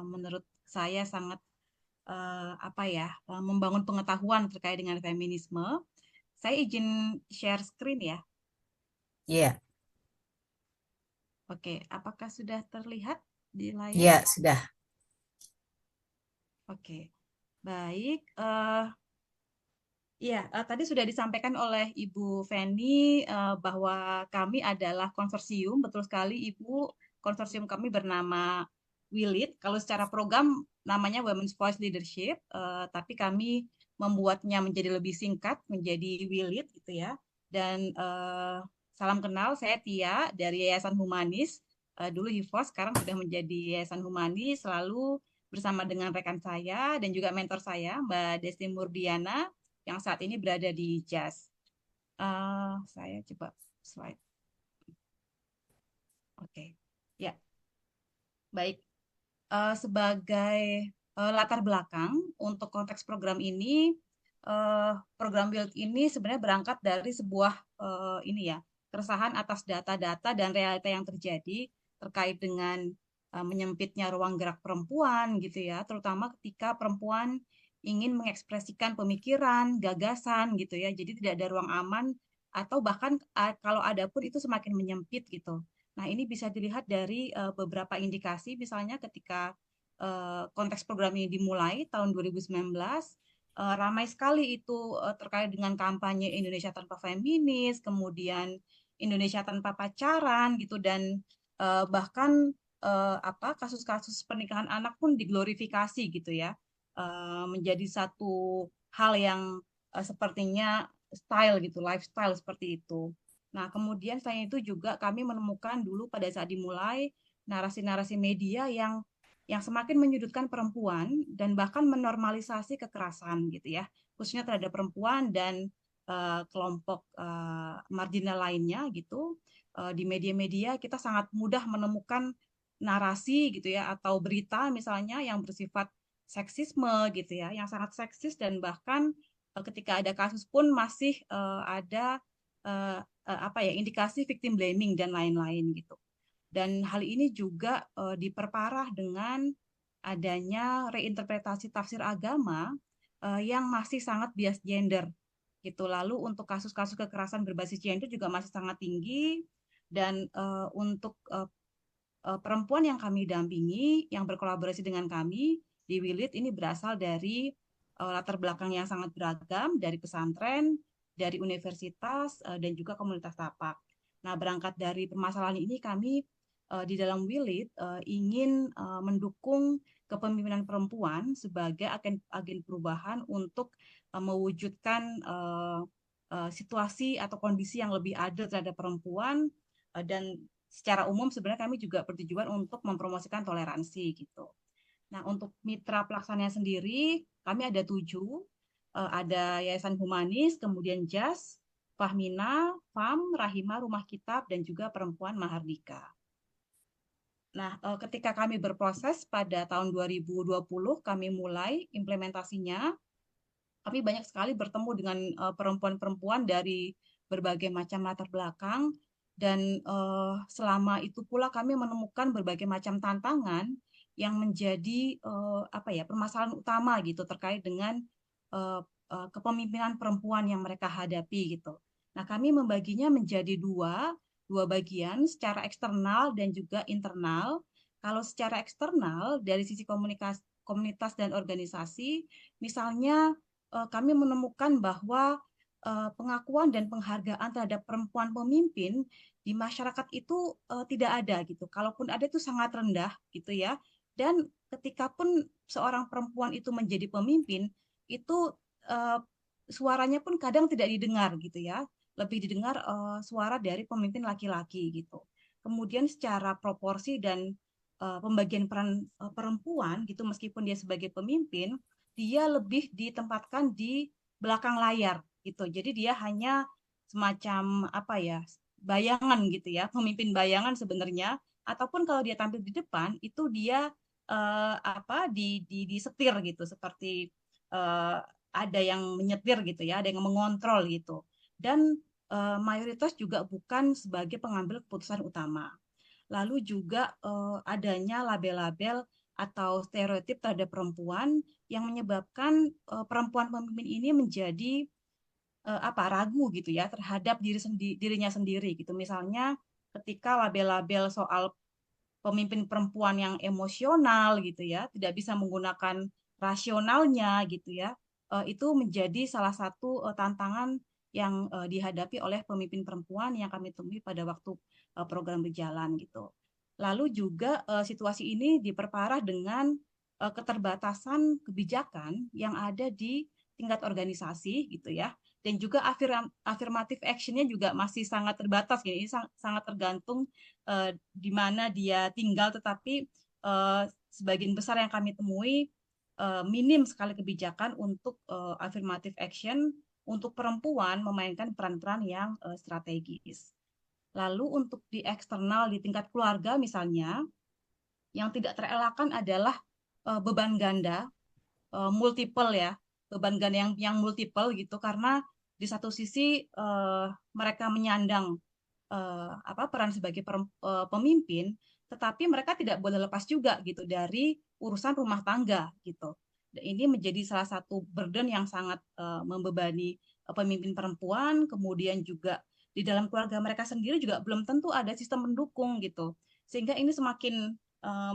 menurut saya sangat membangun pengetahuan terkait dengan feminisme. Saya izin share screen ya. Iya. Oke, apakah sudah terlihat di layar? Iya, sudah. Oke, baik. Tadi sudah disampaikan oleh Ibu Feni bahwa kami adalah konsorsium. Betul sekali, Ibu. Konsorsium kami bernama WILID. Kalau secara program namanya Women's Voice Leadership, tapi kami membuatnya menjadi lebih singkat, menjadi WILID gitu ya. Dan salam kenal, saya Tia dari Yayasan Humanis. Dulu HIVOS, sekarang sudah menjadi Yayasan Humanis, selalu bersama dengan rekan saya dan juga mentor saya, Mbak Desti Murdiana, yang saat ini berada di JAS. Saya coba slide. Oke, ya. Baik. Sebagai latar belakang untuk konteks program ini, program WILD ini sebenarnya berangkat dari sebuah keresahan atas data-data dan realita yang terjadi terkait dengan menyempitnya ruang gerak perempuan gitu ya, terutama ketika perempuan ingin mengekspresikan pemikiran, gagasan gitu ya. Jadi tidak ada ruang aman atau bahkan kalau ada pun itu semakin menyempit gitu. Nah, ini bisa dilihat dari beberapa indikasi, misalnya ketika konteks program ini dimulai tahun 2019, ramai sekali itu terkait dengan kampanye Indonesia tanpa feminis, kemudian Indonesia tanpa pacaran gitu, dan bahkan kasus-kasus pernikahan anak pun diglorifikasi gitu ya, menjadi satu hal yang sepertinya style gitu, lifestyle seperti itu. Nah, kemudian selain itu juga kami menemukan dulu pada saat dimulai narasi-narasi media yang semakin menyudutkan perempuan dan bahkan menormalisasi kekerasan gitu ya, khususnya terhadap perempuan dan kelompok marginal lainnya gitu. Di media-media kita sangat mudah menemukan narasi gitu ya, atau berita misalnya yang bersifat seksisme gitu ya, yang sangat seksis, dan bahkan ketika ada kasus pun masih ada indikasi victim blaming dan lain-lain gitu. Dan hal ini juga diperparah dengan adanya reinterpretasi tafsir agama yang masih sangat bias gender gitu. Lalu untuk kasus-kasus kekerasan berbasis gender juga masih sangat tinggi, dan untuk perempuan yang kami dampingi, yang berkolaborasi dengan kami di WILID ini berasal dari latar belakang yang sangat beragam, dari pesantren, dari universitas, dan juga komunitas tapak. Nah, berangkat dari permasalahan ini, kami di dalam WILID ingin mendukung kepemimpinan perempuan sebagai agen perubahan untuk mewujudkan situasi atau kondisi yang lebih adil terhadap perempuan, dan secara umum sebenarnya kami juga bertujuan untuk mempromosikan toleransi gitu. Nah, untuk mitra pelaksananya sendiri, kami ada 7. Ada Yayasan Humanis, kemudian JAS, Fahmina, FAM, Rahima, Rumah Kitab, dan juga Perempuan Mahardika. Nah, ketika kami berproses pada tahun 2020, kami mulai implementasinya. Kami banyak sekali bertemu dengan perempuan-perempuan dari berbagai macam latar belakang, dan selama itu pula kami menemukan berbagai macam tantangan yang menjadi permasalahan utama gitu terkait dengan kepemimpinan perempuan yang mereka hadapi gitu. Nah, kami membaginya menjadi dua bagian, secara eksternal dan juga internal. Kalau secara eksternal dari sisi komunitas dan organisasi, misalnya kami menemukan bahwa pengakuan dan penghargaan terhadap perempuan pemimpin di masyarakat itu tidak ada gitu. Kalaupun ada itu sangat rendah gitu ya. Dan ketika pun seorang perempuan itu menjadi pemimpin, itu uh, suaranya pun kadang tidak didengar gitu ya. Lebih didengar suara dari pemimpin laki-laki gitu. Kemudian secara proporsi dan pembagian peran perempuan gitu, meskipun dia sebagai pemimpin, dia lebih ditempatkan di belakang layar gitu. Jadi dia hanya semacam apa ya, bayangan gitu ya, pemimpin bayangan sebenarnya. Ataupun kalau dia tampil di depan, itu dia apa disetir gitu, seperti eh, ada yang menyetir gitu ya, ada yang mengontrol gitu. Dan mayoritas juga bukan sebagai pengambil keputusan utama. Lalu juga adanya label-label atau stereotip terhadap perempuan yang menyebabkan perempuan pemimpin ini menjadi apa ragu gitu ya terhadap dirinya sendiri gitu. Misalnya ketika label-label soal pemimpin perempuan yang emosional gitu ya, tidak bisa menggunakan rasionalnya gitu ya. Itu menjadi salah satu tantangan yang dihadapi oleh pemimpin perempuan yang kami temui pada waktu program berjalan gitu. Lalu juga situasi ini diperparah dengan keterbatasan kebijakan yang ada di tingkat organisasi gitu ya. Dan juga affirmative action-nya juga masih sangat terbatas. Ini sangat tergantung di mana dia tinggal, tetapi sebagian besar yang kami temui minim sekali kebijakan untuk affirmative action untuk perempuan memainkan peran-peran yang strategis. Lalu untuk di eksternal di tingkat keluarga misalnya, yang tidak terelakkan adalah beban ganda multiple ya, beban ganda yang multiple gitu, karena di satu sisi mereka menyandang apa peran sebagai pemimpin, tetapi mereka tidak boleh lepas juga gitu dari urusan rumah tangga gitu. Dan ini menjadi salah satu burden yang sangat membebani pemimpin perempuan. Kemudian juga di dalam keluarga mereka sendiri juga belum tentu ada sistem mendukung gitu, sehingga ini semakin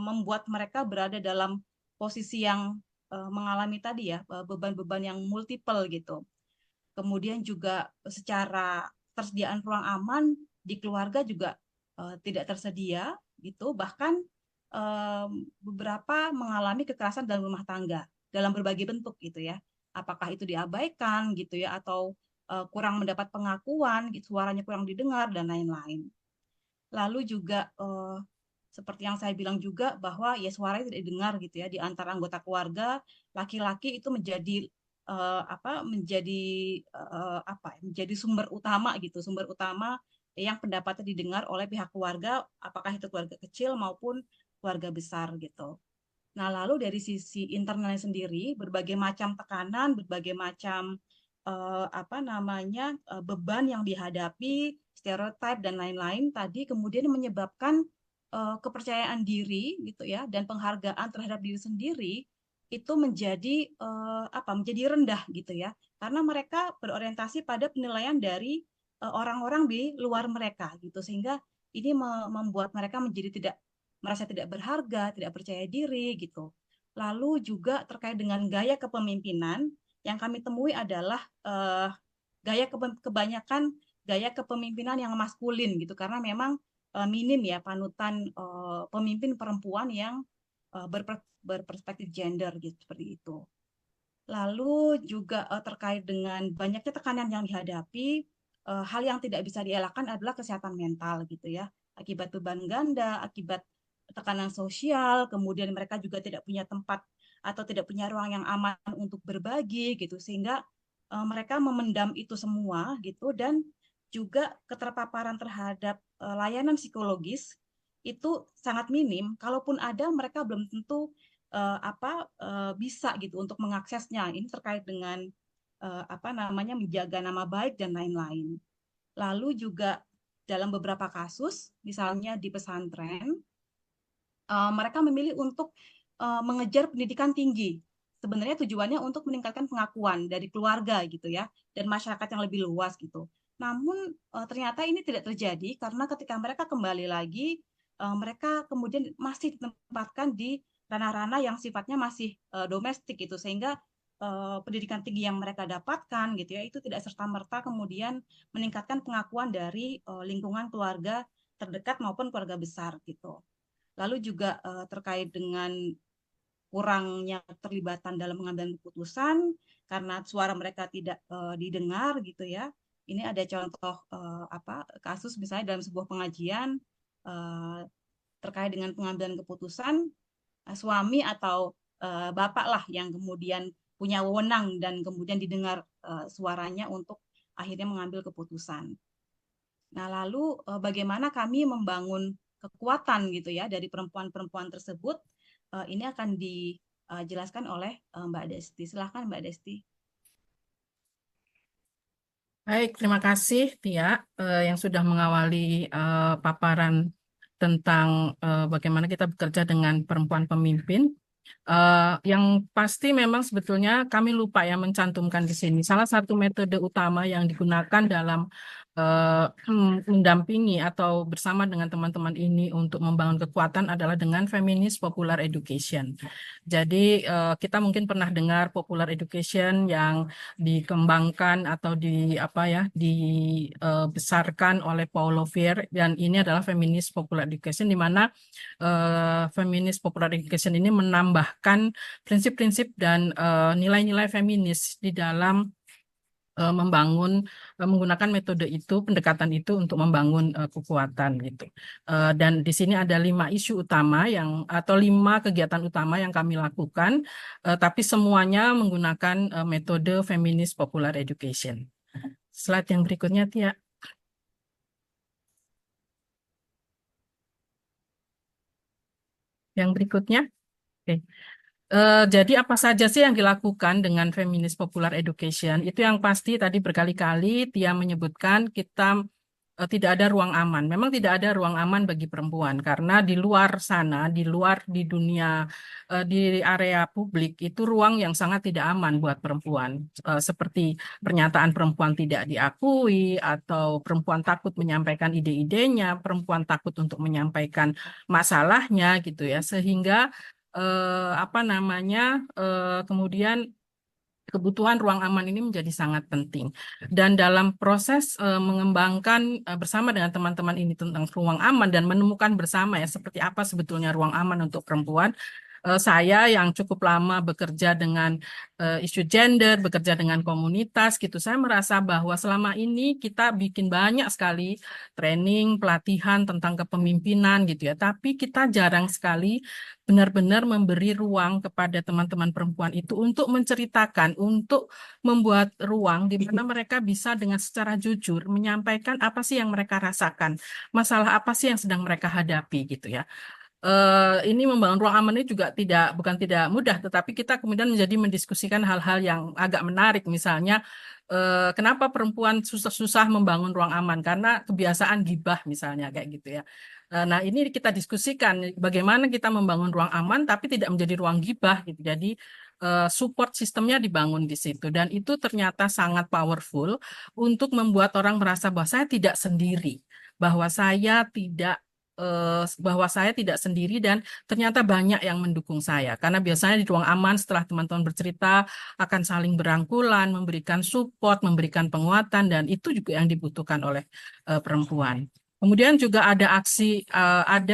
membuat mereka berada dalam posisi yang mengalami tadi ya beban-beban yang multiple gitu. Kemudian juga secara tersediaan ruang aman di keluarga juga tidak tersedia gitu, bahkan beberapa mengalami kekerasan dalam rumah tangga dalam berbagai bentuk gitu ya. Apakah itu diabaikan gitu ya, atau kurang mendapat pengakuan, gitu, suaranya kurang didengar dan lain-lain. Lalu juga seperti yang saya bilang juga bahwa ya suaranya tidak didengar gitu ya di antara anggota keluarga, laki-laki itu menjadi menjadi sumber utama gitu, sumber utama yang pendapatnya didengar oleh pihak keluarga, apakah itu keluarga kecil maupun keluarga besar gitu. Nah, lalu dari sisi internalnya sendiri, berbagai macam tekanan, berbagai macam beban yang dihadapi, stereotip dan lain-lain tadi kemudian menyebabkan kepercayaan diri gitu ya dan penghargaan terhadap diri sendiri itu menjadi rendah gitu ya. Karena mereka berorientasi pada penilaian dari orang-orang di luar mereka gitu, sehingga ini membuat mereka menjadi merasa tidak berharga, tidak percaya diri gitu. Lalu juga terkait dengan gaya kepemimpinan, yang kami temui adalah kebanyakan gaya kepemimpinan yang maskulin gitu, karena memang minim ya panutan pemimpin perempuan yang berperspektif gender gitu, seperti itu. Lalu juga terkait dengan banyaknya tekanan yang dihadapi, hal yang tidak bisa dielakkan adalah kesehatan mental gitu ya, akibat beban ganda, akibat tekanan sosial, kemudian mereka juga tidak punya tempat atau tidak punya ruang yang aman untuk berbagi gitu, sehingga mereka memendam itu semua gitu, dan juga keterpaparan terhadap layanan psikologis itu sangat minim. Kalaupun ada, mereka belum tentu bisa gitu untuk mengaksesnya. Ini terkait dengan menjaga nama baik dan lain-lain. Lalu juga dalam beberapa kasus, misalnya di pesantren, mereka memilih untuk mengejar pendidikan tinggi. Sebenarnya tujuannya untuk meningkatkan pengakuan dari keluarga gitu ya, dan masyarakat yang lebih luas gitu. Namun ternyata ini tidak terjadi karena ketika mereka kembali lagi, mereka kemudian masih ditempatkan di ranah-ranah yang sifatnya masih domestik gitu, sehingga pendidikan tinggi yang mereka dapatkan gitu ya, itu tidak serta-merta kemudian meningkatkan pengakuan dari lingkungan keluarga terdekat maupun keluarga besar gitu. Lalu juga terkait dengan kurangnya keterlibatan dalam pengambilan keputusan karena suara mereka tidak didengar gitu ya. Ini ada contoh kasus misalnya dalam sebuah pengajian terkait dengan pengambilan keputusan, suami atau bapak lah yang kemudian punya wewenang dan kemudian didengar suaranya untuk akhirnya mengambil keputusan. Nah, lalu bagaimana kami membangun kekuatan gitu ya dari perempuan-perempuan tersebut, ini akan dijelaskan oleh Mbak Desti. Silahkan Mbak Desti. Baik, terima kasih Tia yang sudah mengawali paparan tentang bagaimana kita bekerja dengan perempuan pemimpin. Yang pasti memang sebetulnya kami lupa ya mencantumkan di sini. Salah satu metode utama yang digunakan dalam mendampingi atau bersama dengan teman-teman ini untuk membangun kekuatan adalah dengan feminist popular education. Jadi kita mungkin pernah dengar popular education yang dikembangkan atau dibesarkan oleh Paulo Freire, dan ini adalah feminist popular education di mana feminist popular education ini menambahkan prinsip-prinsip dan nilai-nilai feminis di dalam menggunakan metode itu, pendekatan itu untuk membangun kekuatan gitu. Dan di sini ada 5 isu utama atau 5 kegiatan utama yang kami lakukan, tapi semuanya menggunakan metode feminist popular education. Slide yang berikutnya, Tia. Yang berikutnya. Oke. Jadi apa saja sih yang dilakukan dengan feminist popular education? Itu yang pasti tadi berkali-kali Tia menyebutkan kita tidak ada ruang aman. Memang tidak ada ruang aman bagi perempuan karena di luar sana, di dunia, di area publik itu ruang yang sangat tidak aman buat perempuan. Seperti pernyataan perempuan tidak diakui atau perempuan takut menyampaikan ide-idenya, perempuan takut untuk menyampaikan masalahnya gitu ya. Sehingga kemudian kebutuhan ruang aman ini menjadi sangat penting. Dan dalam proses mengembangkan bersama dengan teman-teman ini tentang ruang aman dan menemukan bersama ya seperti apa sebetulnya ruang aman untuk perempuan, saya yang cukup lama bekerja dengan isu gender, bekerja dengan komunitas gitu, saya merasa bahwa selama ini kita bikin banyak sekali training, pelatihan tentang kepemimpinan gitu ya, tapi kita jarang sekali benar-benar memberi ruang kepada teman-teman perempuan itu untuk menceritakan, untuk membuat ruang di mana mereka bisa dengan secara jujur menyampaikan apa sih yang mereka rasakan, masalah apa sih yang sedang mereka hadapi gitu ya. Ini membangun ruang aman ini juga bukan tidak mudah, tetapi kita kemudian menjadi mendiskusikan hal-hal yang agak menarik, misalnya kenapa perempuan susah-susah membangun ruang aman karena kebiasaan gibah misalnya kayak gitu ya. Nah ini kita diskusikan bagaimana kita membangun ruang aman tapi tidak menjadi ruang gibah gitu. Jadi support sistemnya dibangun di situ dan itu ternyata sangat powerful untuk membuat orang merasa bahwa saya tidak sendiri, bahwa saya tidak sendiri dan ternyata banyak yang mendukung saya. Karena biasanya di ruang aman setelah teman-teman bercerita akan saling berangkulan, memberikan support, memberikan penguatan dan itu juga yang dibutuhkan oleh perempuan. Kemudian juga ada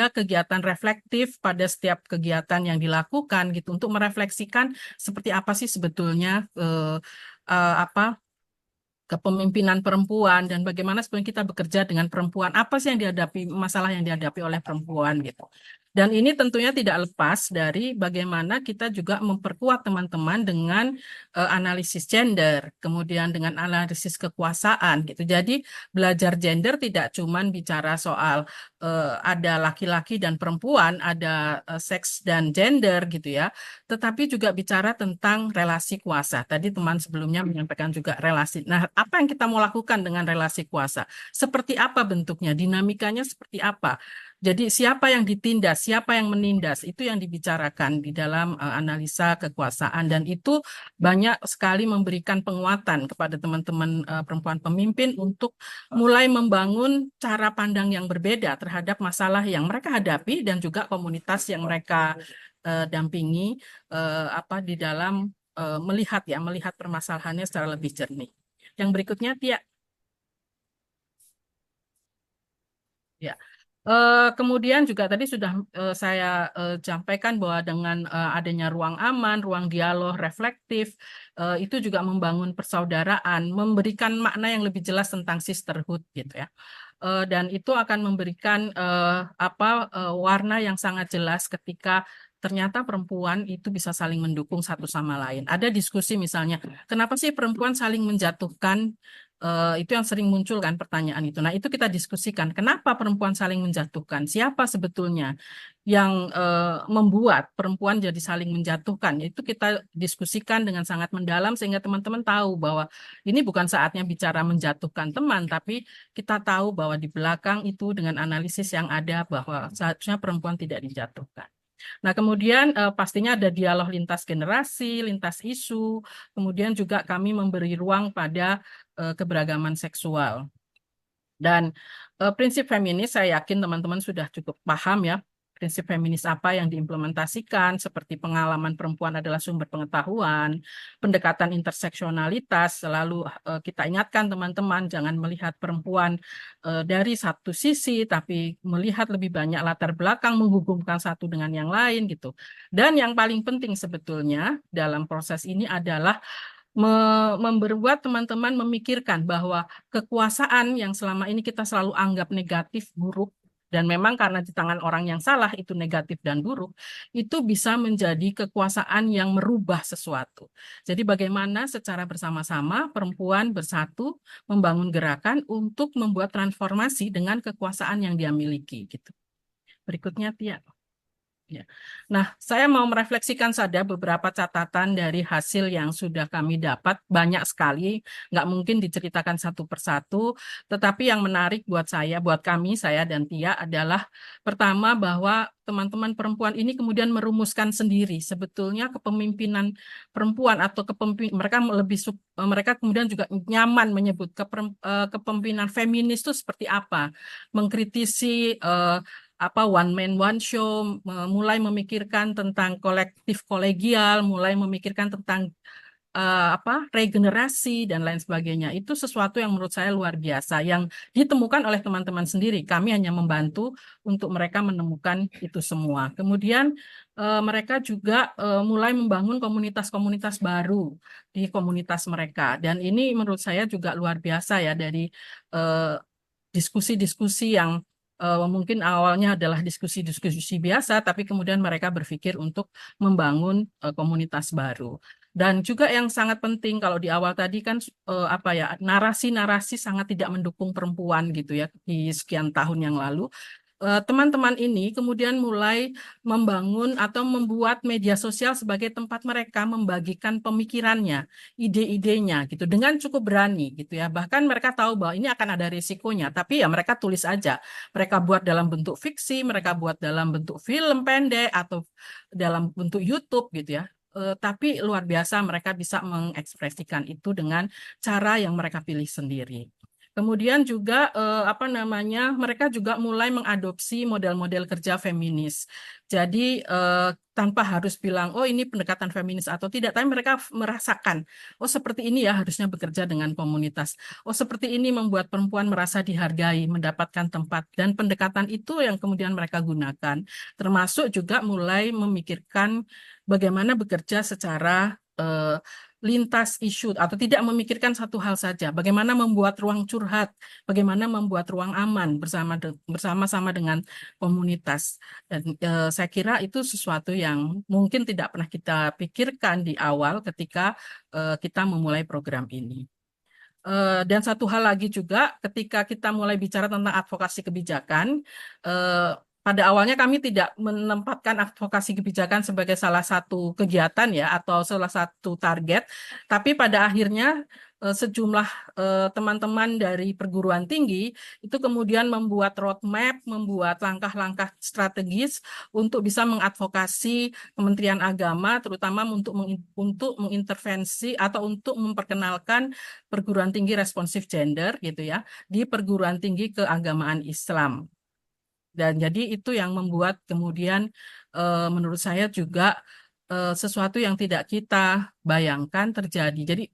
kegiatan reflektif pada setiap kegiatan yang dilakukan gitu untuk merefleksikan seperti apa sih sebetulnya kepemimpinan perempuan dan bagaimana sebenarnya kita bekerja dengan perempuan, apa sih yang masalah yang dihadapi oleh perempuan gitu. Dan ini tentunya tidak lepas dari bagaimana kita juga memperkuat teman-teman dengan analisis gender, kemudian dengan analisis kekuasaan gitu. Jadi belajar gender tidak cuma bicara soal ada laki-laki dan perempuan, ada seks dan gender gitu ya, tetapi juga bicara tentang relasi kuasa. Tadi teman sebelumnya menyampaikan juga relasi. Nah, apa yang kita mau lakukan dengan relasi kuasa? Seperti apa bentuknya? Dinamikanya seperti apa? Jadi siapa yang ditindas, siapa yang menindas, itu yang dibicarakan di dalam analisa kekuasaan. Dan itu banyak sekali memberikan penguatan kepada teman-teman perempuan pemimpin untuk mulai membangun cara pandang yang berbeda terhadap masalah yang mereka hadapi dan juga komunitas yang mereka dampingi di dalam melihat permasalahannya secara lebih jernih. Yang berikutnya, Tia. Ya. Kemudian juga tadi sudah saya sampaikan bahwa dengan adanya ruang aman, ruang dialog reflektif, itu juga membangun persaudaraan, memberikan makna yang lebih jelas tentang sisterhood gitu ya. Dan itu akan memberikan warna yang sangat jelas ketika ternyata perempuan itu bisa saling mendukung satu sama lain. Ada diskusi misalnya, kenapa sih perempuan saling menjatuhkan? Itu yang sering muncul kan pertanyaan itu. Nah, itu kita diskusikan. Kenapa perempuan saling menjatuhkan? Siapa sebetulnya yang membuat perempuan jadi saling menjatuhkan? Itu kita diskusikan dengan sangat mendalam sehingga teman-teman tahu bahwa ini bukan saatnya bicara menjatuhkan teman, tapi kita tahu bahwa di belakang itu dengan analisis yang ada bahwa seharusnya perempuan tidak dijatuhkan. Nah, kemudian pastinya ada dialog lintas generasi, lintas isu, kemudian juga kami memberi ruang pada keberagaman seksual. Dan prinsip feminis saya yakin teman-teman sudah cukup paham ya, prinsip feminis apa yang diimplementasikan, seperti pengalaman perempuan adalah sumber pengetahuan, pendekatan interseksionalitas, selalu kita ingatkan teman-teman jangan melihat perempuan dari satu sisi, tapi melihat lebih banyak latar belakang, menghubungkan satu dengan yang lain gitu. Dan yang paling penting sebetulnya dalam proses ini adalah membuat teman-teman memikirkan bahwa kekuasaan yang selama ini kita selalu anggap negatif, buruk, dan memang karena di tangan orang yang salah itu negatif dan buruk, itu bisa menjadi kekuasaan yang merubah sesuatu. Jadi bagaimana secara bersama-sama perempuan bersatu membangun gerakan untuk membuat transformasi dengan kekuasaan yang dia miliki gitu. Berikutnya, Tia. Ya. Nah, saya mau merefleksikan saja beberapa catatan dari hasil yang sudah kami dapat. Banyak sekali, nggak mungkin diceritakan satu persatu. Tetapi yang menarik buat saya, buat kami, saya dan Tia adalah pertama bahwa teman-teman perempuan ini kemudian merumuskan sendiri sebetulnya kepemimpinan perempuan atau mereka kemudian juga nyaman menyebut kepemimpinan feminis itu seperti apa, mengkritisi one man one show, mulai memikirkan tentang kolektif kolegial, mulai memikirkan tentang regenerasi dan lain sebagainya. Itu sesuatu yang menurut saya luar biasa yang ditemukan oleh teman-teman sendiri. Kami hanya membantu untuk mereka menemukan itu semua. Kemudian mereka juga mulai membangun komunitas-komunitas baru di komunitas mereka. Dan ini menurut saya juga luar biasa ya dari diskusi-diskusi yang mungkin awalnya adalah diskusi-diskusi biasa, tapi kemudian mereka berpikir untuk membangun komunitas baru. Dan juga yang sangat penting kalau di awal tadi kan narasi-narasi sangat tidak mendukung perempuan gitu ya di sekian tahun yang lalu. Teman-teman ini kemudian mulai membangun atau membuat media sosial sebagai tempat mereka membagikan pemikirannya, ide-idenya gitu dengan cukup berani gitu ya. Bahkan mereka tahu bahwa ini akan ada risikonya, tapi ya mereka tulis aja. Mereka buat dalam bentuk fiksi, mereka buat dalam bentuk film pendek atau dalam bentuk YouTube gitu ya. Tapi luar biasa mereka bisa mengekspresikan itu dengan cara yang mereka pilih sendiri. Kemudian juga mereka juga mulai mengadopsi model-model kerja feminis. Jadi tanpa harus bilang oh ini pendekatan feminis atau tidak, tapi mereka merasakan oh seperti ini ya harusnya bekerja dengan komunitas. Oh seperti ini membuat perempuan merasa dihargai, mendapatkan tempat, dan pendekatan itu yang kemudian mereka gunakan. Termasuk juga mulai memikirkan bagaimana bekerja secara lintas isu atau tidak memikirkan satu hal saja. Bagaimana membuat ruang curhat, bagaimana membuat ruang aman bersama-sama dengan komunitas. Dan saya kira itu sesuatu yang mungkin tidak pernah kita pikirkan di awal ketika kita memulai program ini. Dan satu hal lagi juga ketika kita mulai bicara tentang advokasi kebijakan, pada awalnya kami tidak menempatkan advokasi kebijakan sebagai salah satu kegiatan ya atau salah satu target, tapi pada akhirnya sejumlah teman-teman dari perguruan tinggi itu kemudian membuat roadmap, membuat langkah-langkah strategis untuk bisa mengadvokasi Kementerian Agama, terutama untuk mengintervensi atau untuk memperkenalkan perguruan tinggi responsif gender gitu ya di perguruan tinggi keagamaan Islam. Dan jadi itu yang membuat kemudian menurut saya juga sesuatu yang tidak kita bayangkan terjadi. Jadi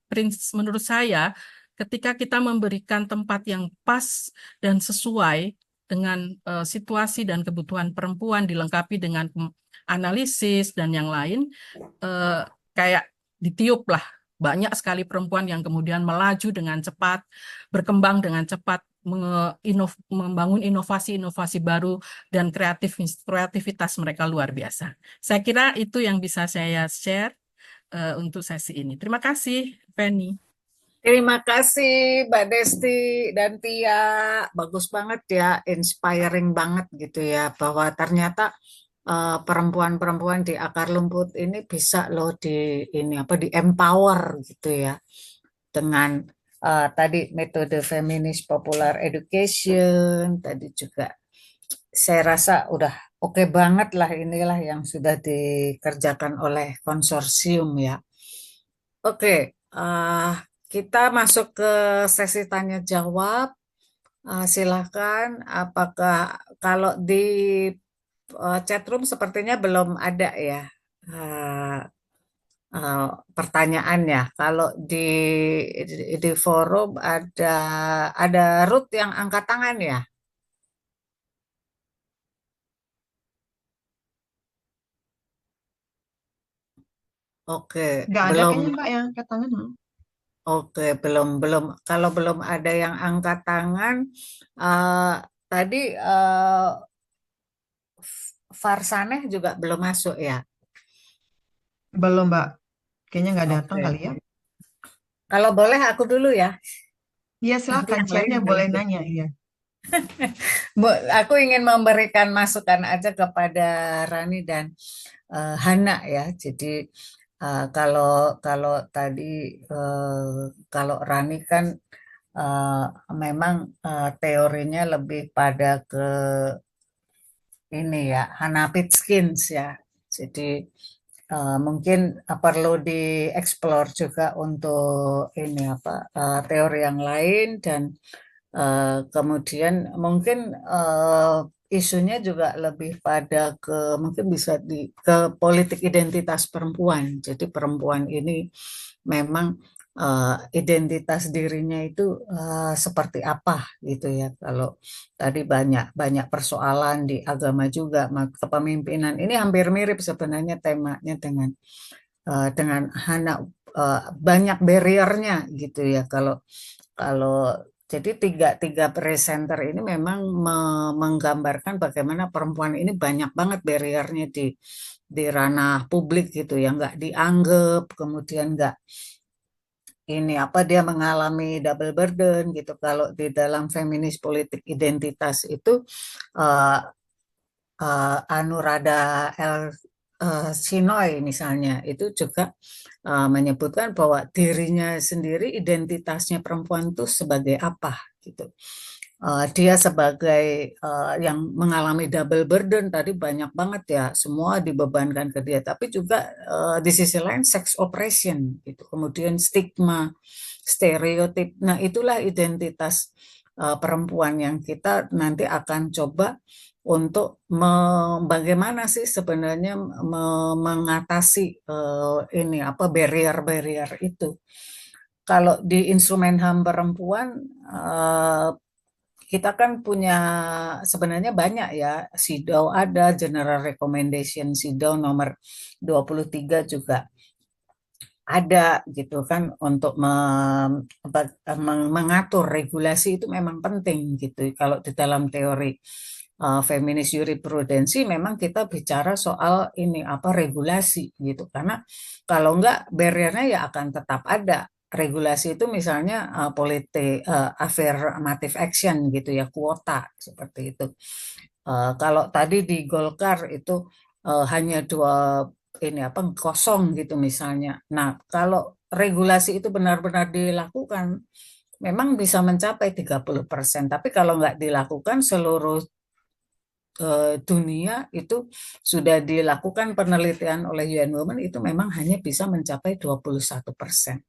menurut saya ketika kita memberikan tempat yang pas dan sesuai dengan situasi dan kebutuhan perempuan dilengkapi dengan analisis dan yang lain, kayak ditiup lah. Banyak sekali perempuan yang kemudian melaju dengan cepat, berkembang dengan cepat, membangun inovasi-inovasi baru, dan kreativitas mereka luar biasa. Saya kira itu yang bisa saya share untuk sesi ini. Terima kasih, Penny. Terima kasih Mbak Desti dan Tia, bagus banget ya, inspiring banget gitu ya, bahwa ternyata perempuan-perempuan di akar rumput ini bisa loh di empower gitu ya, dengan tadi metode feminis popular education, tadi juga saya rasa udah oke banget lah, inilah yang sudah dikerjakan oleh konsorsium ya. Oke, kita masuk ke sesi tanya jawab. Silakan, apakah kalau di chatroom sepertinya belum ada ya pertanyaannya. Kalau di forum ada Ruth yang angkat tangan ya. Oke, Nggak ada belum. kayaknya Mbak yang angkat tangan. Oke, belum. Kalau belum ada yang angkat tangan, tadi Farsaneh juga belum masuk ya. Belum Mbak, kayaknya nggak datang Oke. kali ya. Kalau boleh aku dulu ya. Iya Nanti silakan, yang lain chairnya boleh nanti. nanya. Iya. Aku ingin memberikan masukan aja kepada Rani dan Hana ya. Jadi kalau tadi kalau Rani kan memang teorinya lebih pada ke ini ya, Hannah Pitskins ya. Jadi mungkin perlu dieksplor juga untuk ini teori yang lain, dan kemudian mungkin isunya juga lebih pada ke mungkin bisa ke politik identitas perempuan. Jadi perempuan ini memang identitas dirinya itu seperti apa gitu ya. Kalau tadi banyak persoalan di agama juga, kepemimpinan ini hampir mirip sebenarnya temanya dengan Hana, banyak barriernya gitu ya. Kalau jadi tiga presenter ini memang menggambarkan bagaimana perempuan ini banyak banget barriernya di ranah publik gitu ya, nggak dianggap, kemudian nggak dia mengalami double burden gitu. Kalau di dalam feminis politik identitas itu Anurada Shinoy misalnya itu juga menyebutkan bahwa dirinya sendiri, identitasnya perempuan itu sebagai apa gitu. Dia sebagai yang mengalami double burden, tadi banyak banget ya, semua dibebankan ke dia, tapi juga di sisi lain sex oppression gitu, kemudian stigma, stereotip. Nah, itulah identitas perempuan yang kita nanti akan coba untuk bagaimana sih sebenarnya mengatasi barrier-barrier itu. Kalau di instrumen HAM perempuan kita kan punya sebenarnya banyak ya, SIDAW ada, General Recommendation SIDAW nomor 23 juga ada gitu kan, untuk mengatur regulasi itu memang penting gitu. Kalau di dalam teori feminis jurisprudensi memang kita bicara soal regulasi gitu, karena kalau enggak barriernya ya akan tetap ada. Regulasi itu misalnya politik affirmative action gitu ya, kuota seperti itu. Kalau tadi di Golkar itu hanya dua kosong gitu misalnya. Nah, kalau regulasi itu benar-benar dilakukan, memang bisa mencapai 30%. Tapi kalau nggak dilakukan, seluruh dunia itu sudah dilakukan penelitian oleh UN Women, itu memang hanya bisa mencapai 21%.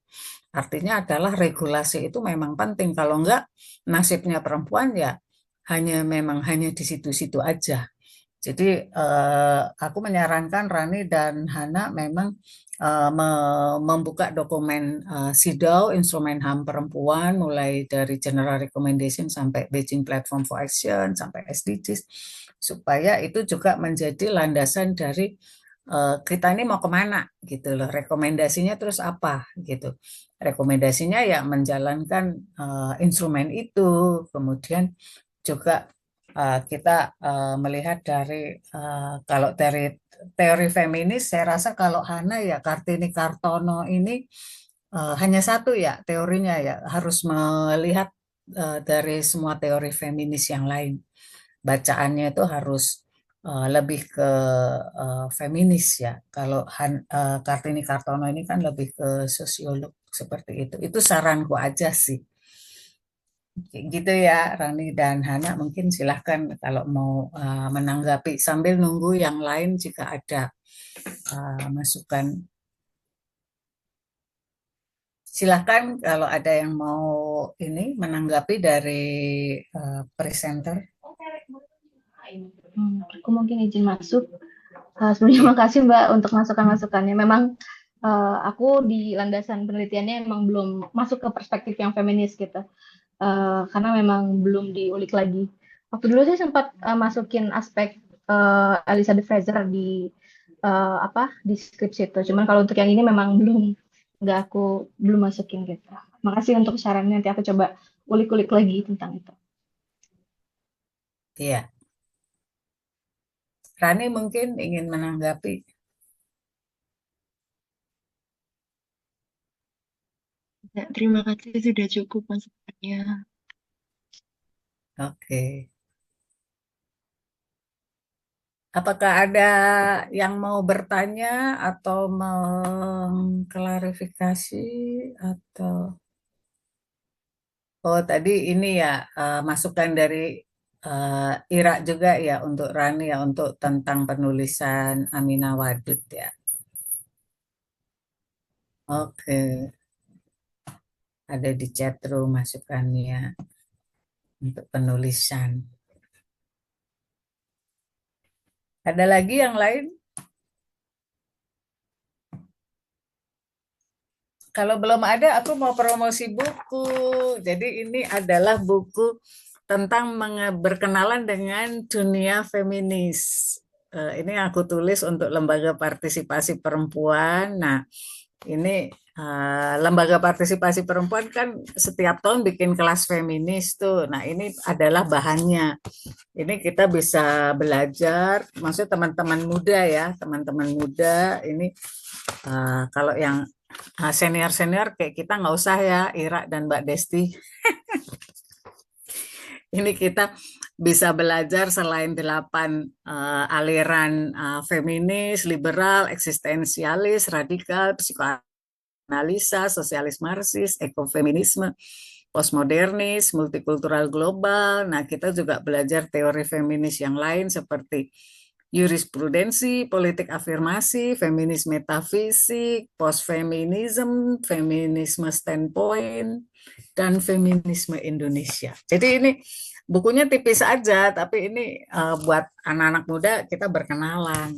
Artinya adalah regulasi itu memang penting. Kalau enggak, nasibnya perempuan ya memang hanya di situ-situ aja. Jadi aku menyarankan Rani dan Hana memang membuka dokumen CIDAW, Instrumen HAM Perempuan, mulai dari General Recommendation sampai Beijing Platform for Action, sampai SDGs, supaya itu juga menjadi landasan dari kita ini mau kemana gitu loh, rekomendasinya terus apa gitu. Rekomendasinya ya menjalankan instrumen itu, kemudian juga kita melihat dari kalau dari teori feminis, saya rasa kalau Hana ya Kartini Kartono ini hanya satu ya teorinya ya, harus melihat dari semua teori feminis yang lain. Bacaannya itu harus lebih ke feminis ya. Kalau Kartini Kartono ini kan lebih ke sosiolog seperti itu. Itu saranku aja sih. Gitu ya, Rani dan Hana, mungkin silahkan kalau mau menanggapi sambil nunggu yang lain jika ada masukan. Silahkan kalau ada yang mau ini menanggapi dari presenter. Aku mungkin izin masuk. Sebelumnya makasih Mbak untuk masukan-masukannya. Memang aku di landasan penelitiannya emang belum masuk ke perspektif yang feminis gitu. Karena memang belum diulik lagi. Waktu dulu saya sempat masukin aspek Elizabeth Fraser di di skripsi itu. Cuman kalau untuk yang ini memang aku belum masukin gitu. Makasih untuk sarannya, nanti aku coba ulik-ulik lagi tentang itu. Iya. Rani mungkin ingin menanggapi. Ya, terima kasih sudah cukup masukannya. Oke. Apakah ada yang mau bertanya atau mengklarifikasi atau tadi ini ya masukan dari Ira juga ya untuk Rani ya untuk tentang penulisan Aminah Wadud ya. Oke. Ada di chat room masukannya untuk penulisan. Ada lagi yang lain? Kalau belum ada, aku mau promosi buku. Jadi ini adalah buku tentang berkenalan dengan dunia feminis. Ini aku tulis untuk Lembaga Partisipasi Perempuan. Nah, ini Lembaga Partisipasi Perempuan kan setiap tahun bikin kelas feminis tuh. Nah, ini adalah bahannya. Ini kita bisa belajar, maksudnya teman-teman muda ya, teman-teman muda ini kalau yang senior-senior kayak kita nggak usah ya, Ira dan Mbak Desti. Ini kita bisa belajar selain 8 aliran feminis, liberal, eksistensialis, radikal, psikoanalisa, sosialis marxis, ekofeminisme, postmodernis, multikultural global. Nah, kita juga belajar teori feminis yang lain seperti jurisprudensi, politik afirmasi, feminis metafisik, postfeminism, feminisme standpoint, dan feminisme Indonesia. Jadi ini bukunya tipis aja, tapi ini buat anak-anak muda kita berkenalan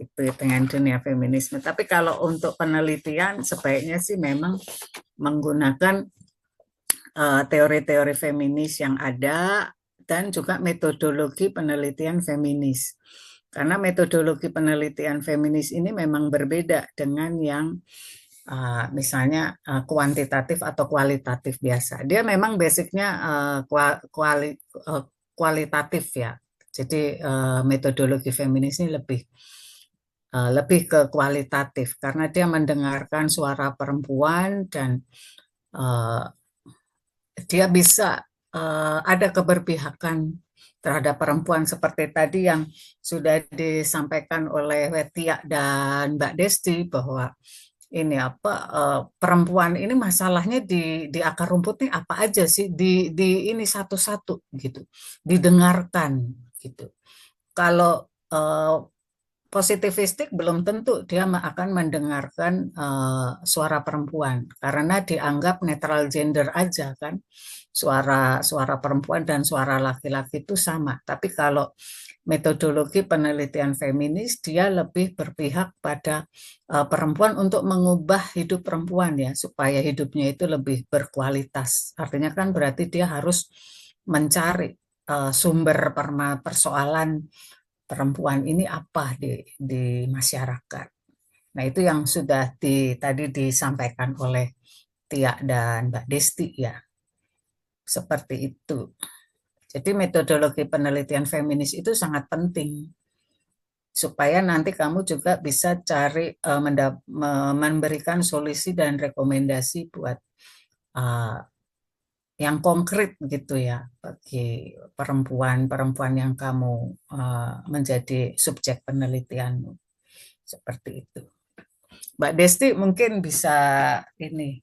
gitu dengan dunia feminisme. Tapi kalau untuk penelitian sebaiknya sih memang menggunakan teori-teori feminis yang ada dan juga metodologi penelitian feminis. Karena metodologi penelitian feminis ini memang berbeda dengan yang misalnya kuantitatif atau kualitatif biasa. Dia memang basicnya kualitatif ya. Jadi metodologi feminis ini lebih ke kualitatif karena dia mendengarkan suara perempuan dan dia bisa ada keberpihakan terhadap perempuan seperti tadi yang sudah disampaikan oleh Wetia dan Mbak Desti bahwa ini perempuan ini masalahnya di akar rumput nih apa aja sih di ini satu-satu gitu didengarkan gitu. Kalau positivistik belum tentu dia akan mendengarkan suara perempuan karena dianggap netral gender aja kan, suara perempuan dan suara laki-laki itu sama. Tapi kalau metodologi penelitian feminis dia lebih berpihak pada perempuan untuk mengubah hidup perempuan ya, supaya hidupnya itu lebih berkualitas. Artinya kan berarti dia harus mencari sumber persoalan perempuan ini apa di masyarakat. Nah, itu yang sudah tadi disampaikan oleh Tia dan Mbak Desti ya. Seperti itu. Jadi metodologi penelitian feminis itu sangat penting supaya nanti kamu juga bisa cari memberikan solusi dan rekomendasi buat yang konkret gitu ya bagi perempuan-perempuan yang kamu menjadi subjek penelitianmu. Seperti itu. Mbak Desti mungkin bisa ini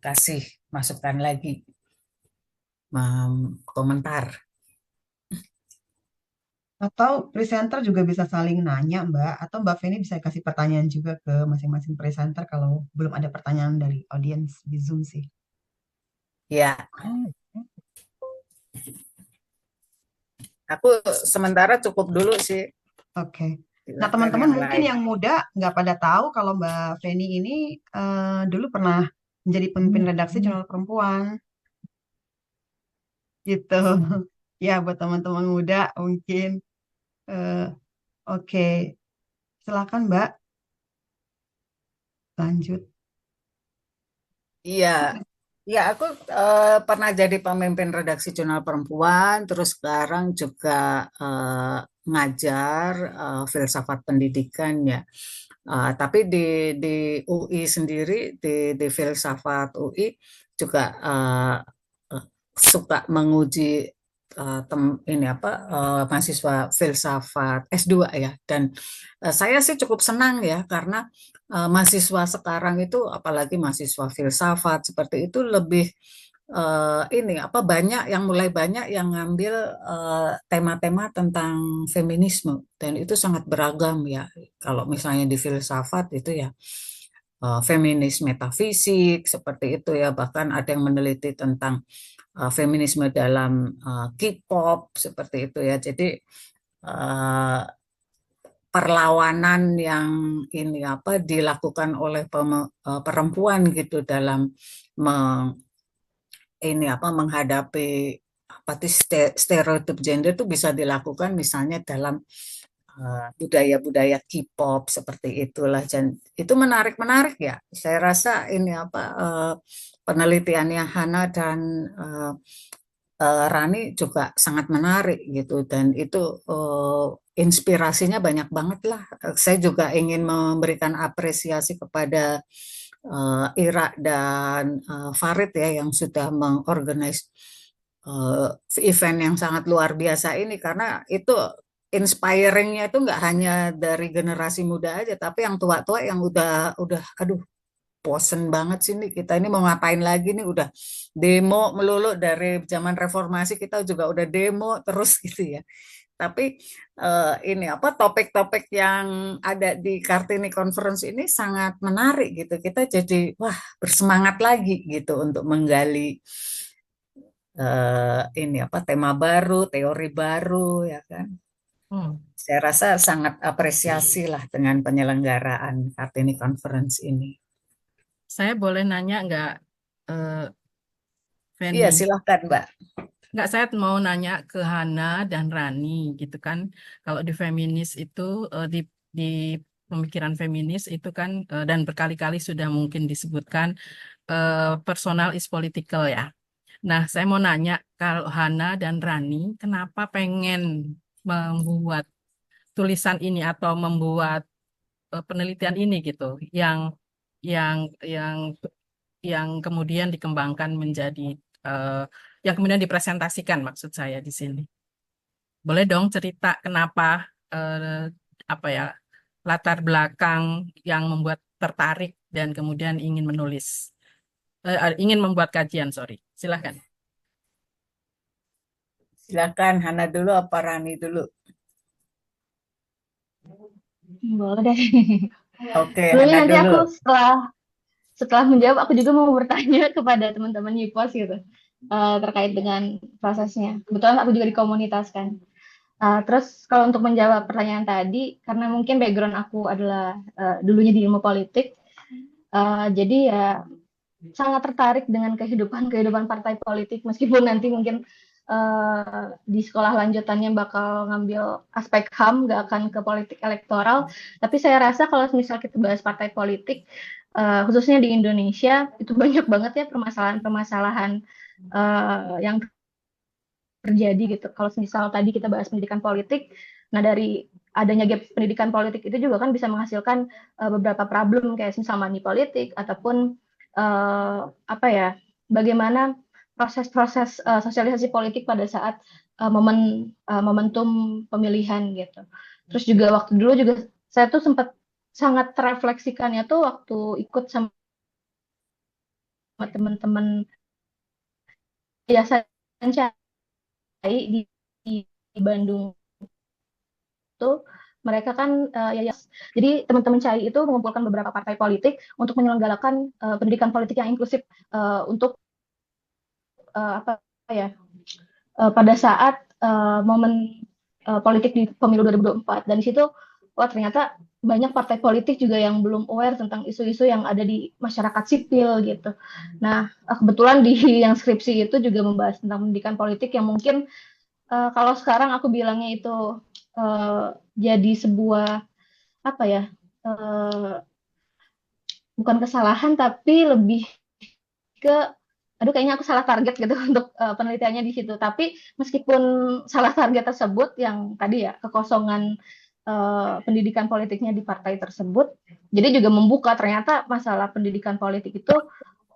kasih masukan lagi, komentar. Atau presenter juga bisa saling nanya, Mbak. Atau Mbak Feni bisa kasih pertanyaan juga ke masing-masing presenter kalau belum ada pertanyaan dari audiens di Zoom sih. Ya, aku sementara cukup dulu sih. Oke. Nah, Silakan teman-teman yang mungkin lain. yang muda nggak pada tahu kalau Mbak Feni ini dulu pernah menjadi pemimpin redaksi Jurnal Perempuan. Gitu. Ya, buat teman-teman muda mungkin. Oke. Silakan Mbak, lanjut. Iya, ya aku pernah jadi pemimpin redaksi Jurnal Perempuan, terus sekarang juga ngajar filsafat pendidikan ya. Tapi di UI sendiri, di filsafat UI juga suka menguji ini apa mahasiswa filsafat S2 ya. Dan saya sih cukup senang ya karena mahasiswa sekarang itu apalagi mahasiswa filsafat seperti itu lebih ini apa mulai banyak yang ngambil tema-tema tentang feminisme dan itu sangat beragam ya. Kalau misalnya di filsafat itu ya feminis metafisik seperti itu ya, bahkan ada yang meneliti tentang feminisme dalam K-pop seperti itu ya. Jadi perlawanan yang ini apa dilakukan oleh perempuan gitu dalam ini apa menghadapi apa stereotip gender itu bisa dilakukan misalnya dalam budaya-budaya K-pop seperti itulah. Dan itu menarik ya. Saya rasa ini apa penelitiannya Hana dan Rani juga sangat menarik gitu dan itu inspirasinya banyak banget lah. Saya juga ingin memberikan apresiasi kepada Ira dan Farid ya yang sudah mengorganize event yang sangat luar biasa ini karena itu inspiringnya itu nggak hanya dari generasi muda aja tapi yang tua-tua yang udah aduh bosen banget sih nih kita ini mau ngapain lagi nih udah demo melulu dari zaman reformasi kita juga udah demo terus gitu ya. Tapi ini apa topik-topik yang ada di Kartini Conference ini sangat menarik gitu. Kita jadi wah bersemangat lagi gitu untuk menggali ini apa tema baru, teori baru ya kan. Saya rasa sangat apresiasi lah dengan penyelenggaraan Kartini Conference ini. Saya boleh nanya nggak, Feni? Iya, silahkan Mbak. Nggak, saya mau nanya ke Hana dan Rani gitu kan. Kalau di feminis itu, di pemikiran feminis itu kan, dan berkali-kali sudah mungkin disebutkan, personal is political ya. Nah, saya mau nanya, kalau Hana dan Rani, kenapa pengen membuat tulisan ini atau membuat penelitian ini gitu, yang yang yang kemudian dikembangkan menjadi yang kemudian dipresentasikan maksud saya di sini. Boleh dong cerita kenapa apa ya latar belakang yang membuat tertarik dan kemudian ingin menulis, ingin membuat kajian, sorry. Silahkan. Silakan Hana dulu apa Rani dulu? Boleh deh. Oke, Sebelumnya Hana nanti dulu. aku setelah menjawab aku juga mau bertanya kepada teman-teman YPOS gitu terkait dengan prosesnya. Kebetulan aku juga dikomunitaskan. Terus kalau untuk menjawab pertanyaan tadi, karena mungkin background aku adalah dulunya di ilmu politik, jadi ya sangat tertarik dengan kehidupan partai politik, meskipun nanti mungkin di sekolah lanjutannya bakal ngambil aspek HAM, nggak akan ke politik elektoral. Tapi saya rasa kalau misal kita bahas partai politik, khususnya di Indonesia, itu banyak banget ya permasalahan-permasalahan yang terjadi gitu. Kalau misal tadi kita bahas pendidikan politik, nah dari adanya gap pendidikan politik itu juga kan bisa menghasilkan beberapa problem kayak misal money politik ataupun apa ya, bagaimana proses-proses sosialisasi politik pada saat momentum pemilihan gitu. Terus juga waktu dulu juga saya tuh sempat sangat terefleksikannya tuh waktu ikut sama teman-teman yayasan CAI di Bandung itu. Mereka kan jadi teman-teman CAI itu mengumpulkan beberapa partai politik untuk menyelenggarakan pendidikan politik yang inklusif untuk apa ya, pada saat momen politik di pemilu 2024. Dan di situ, wah ternyata banyak partai politik juga yang belum aware tentang isu-isu yang ada di masyarakat sipil gitu. Nah, kebetulan di yang skripsi itu juga membahas tentang pendidikan politik yang mungkin kalau sekarang aku bilangnya itu jadi sebuah apa ya, bukan kesalahan tapi lebih ke aduh kayaknya aku salah target gitu untuk penelitiannya di situ. Tapi meskipun salah target tersebut yang tadi ya kekosongan pendidikan politiknya di partai tersebut, jadi juga membuka ternyata masalah pendidikan politik itu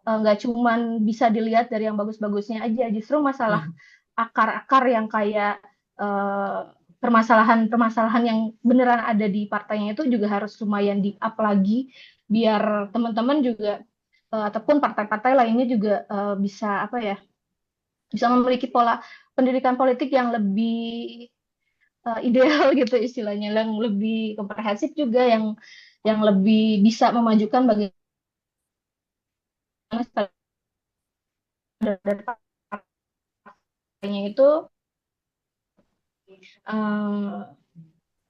nggak cuman bisa dilihat dari yang bagus-bagusnya aja, justru masalah akar-akar yang kayak permasalahan-permasalahan yang beneran ada di partainya itu juga harus lumayan di-up lagi biar teman-teman juga ataupun partai-partai lainnya juga bisa apa ya, bisa memiliki pola pendidikan politik yang lebih ideal gitu istilahnya, yang lebih komprehensif juga, yang lebih bisa memajukan bagaimana standar partainya itu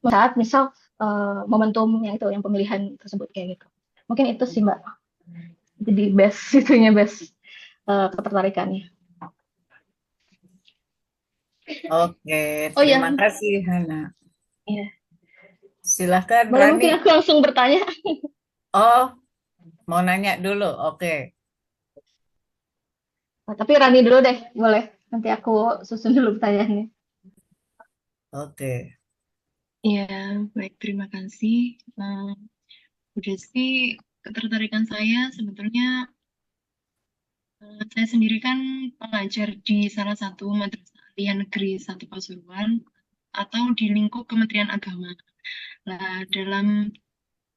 saat misal momentum yang itu yang pemilihan tersebut kayak gitu. Mungkin itu sih Mbak. Jadi best itunya best ketertarikannya. Oke, Oh ya, terima kasih Hana. iya. Silahkan Boleh Rani. mungkin aku langsung bertanya. Oh, mau nanya dulu. Oke. Tapi Rani dulu deh, boleh. Nanti aku susun dulu pertanyaannya. Oke. Ya, baik, terima kasih. Udah sih, ketertarikan saya sebetulnya, saya sendiri kan pengajar di salah satu madrasah aliyah negeri 1 Pasuruan atau di lingkup Kementerian Agama. Nah, dalam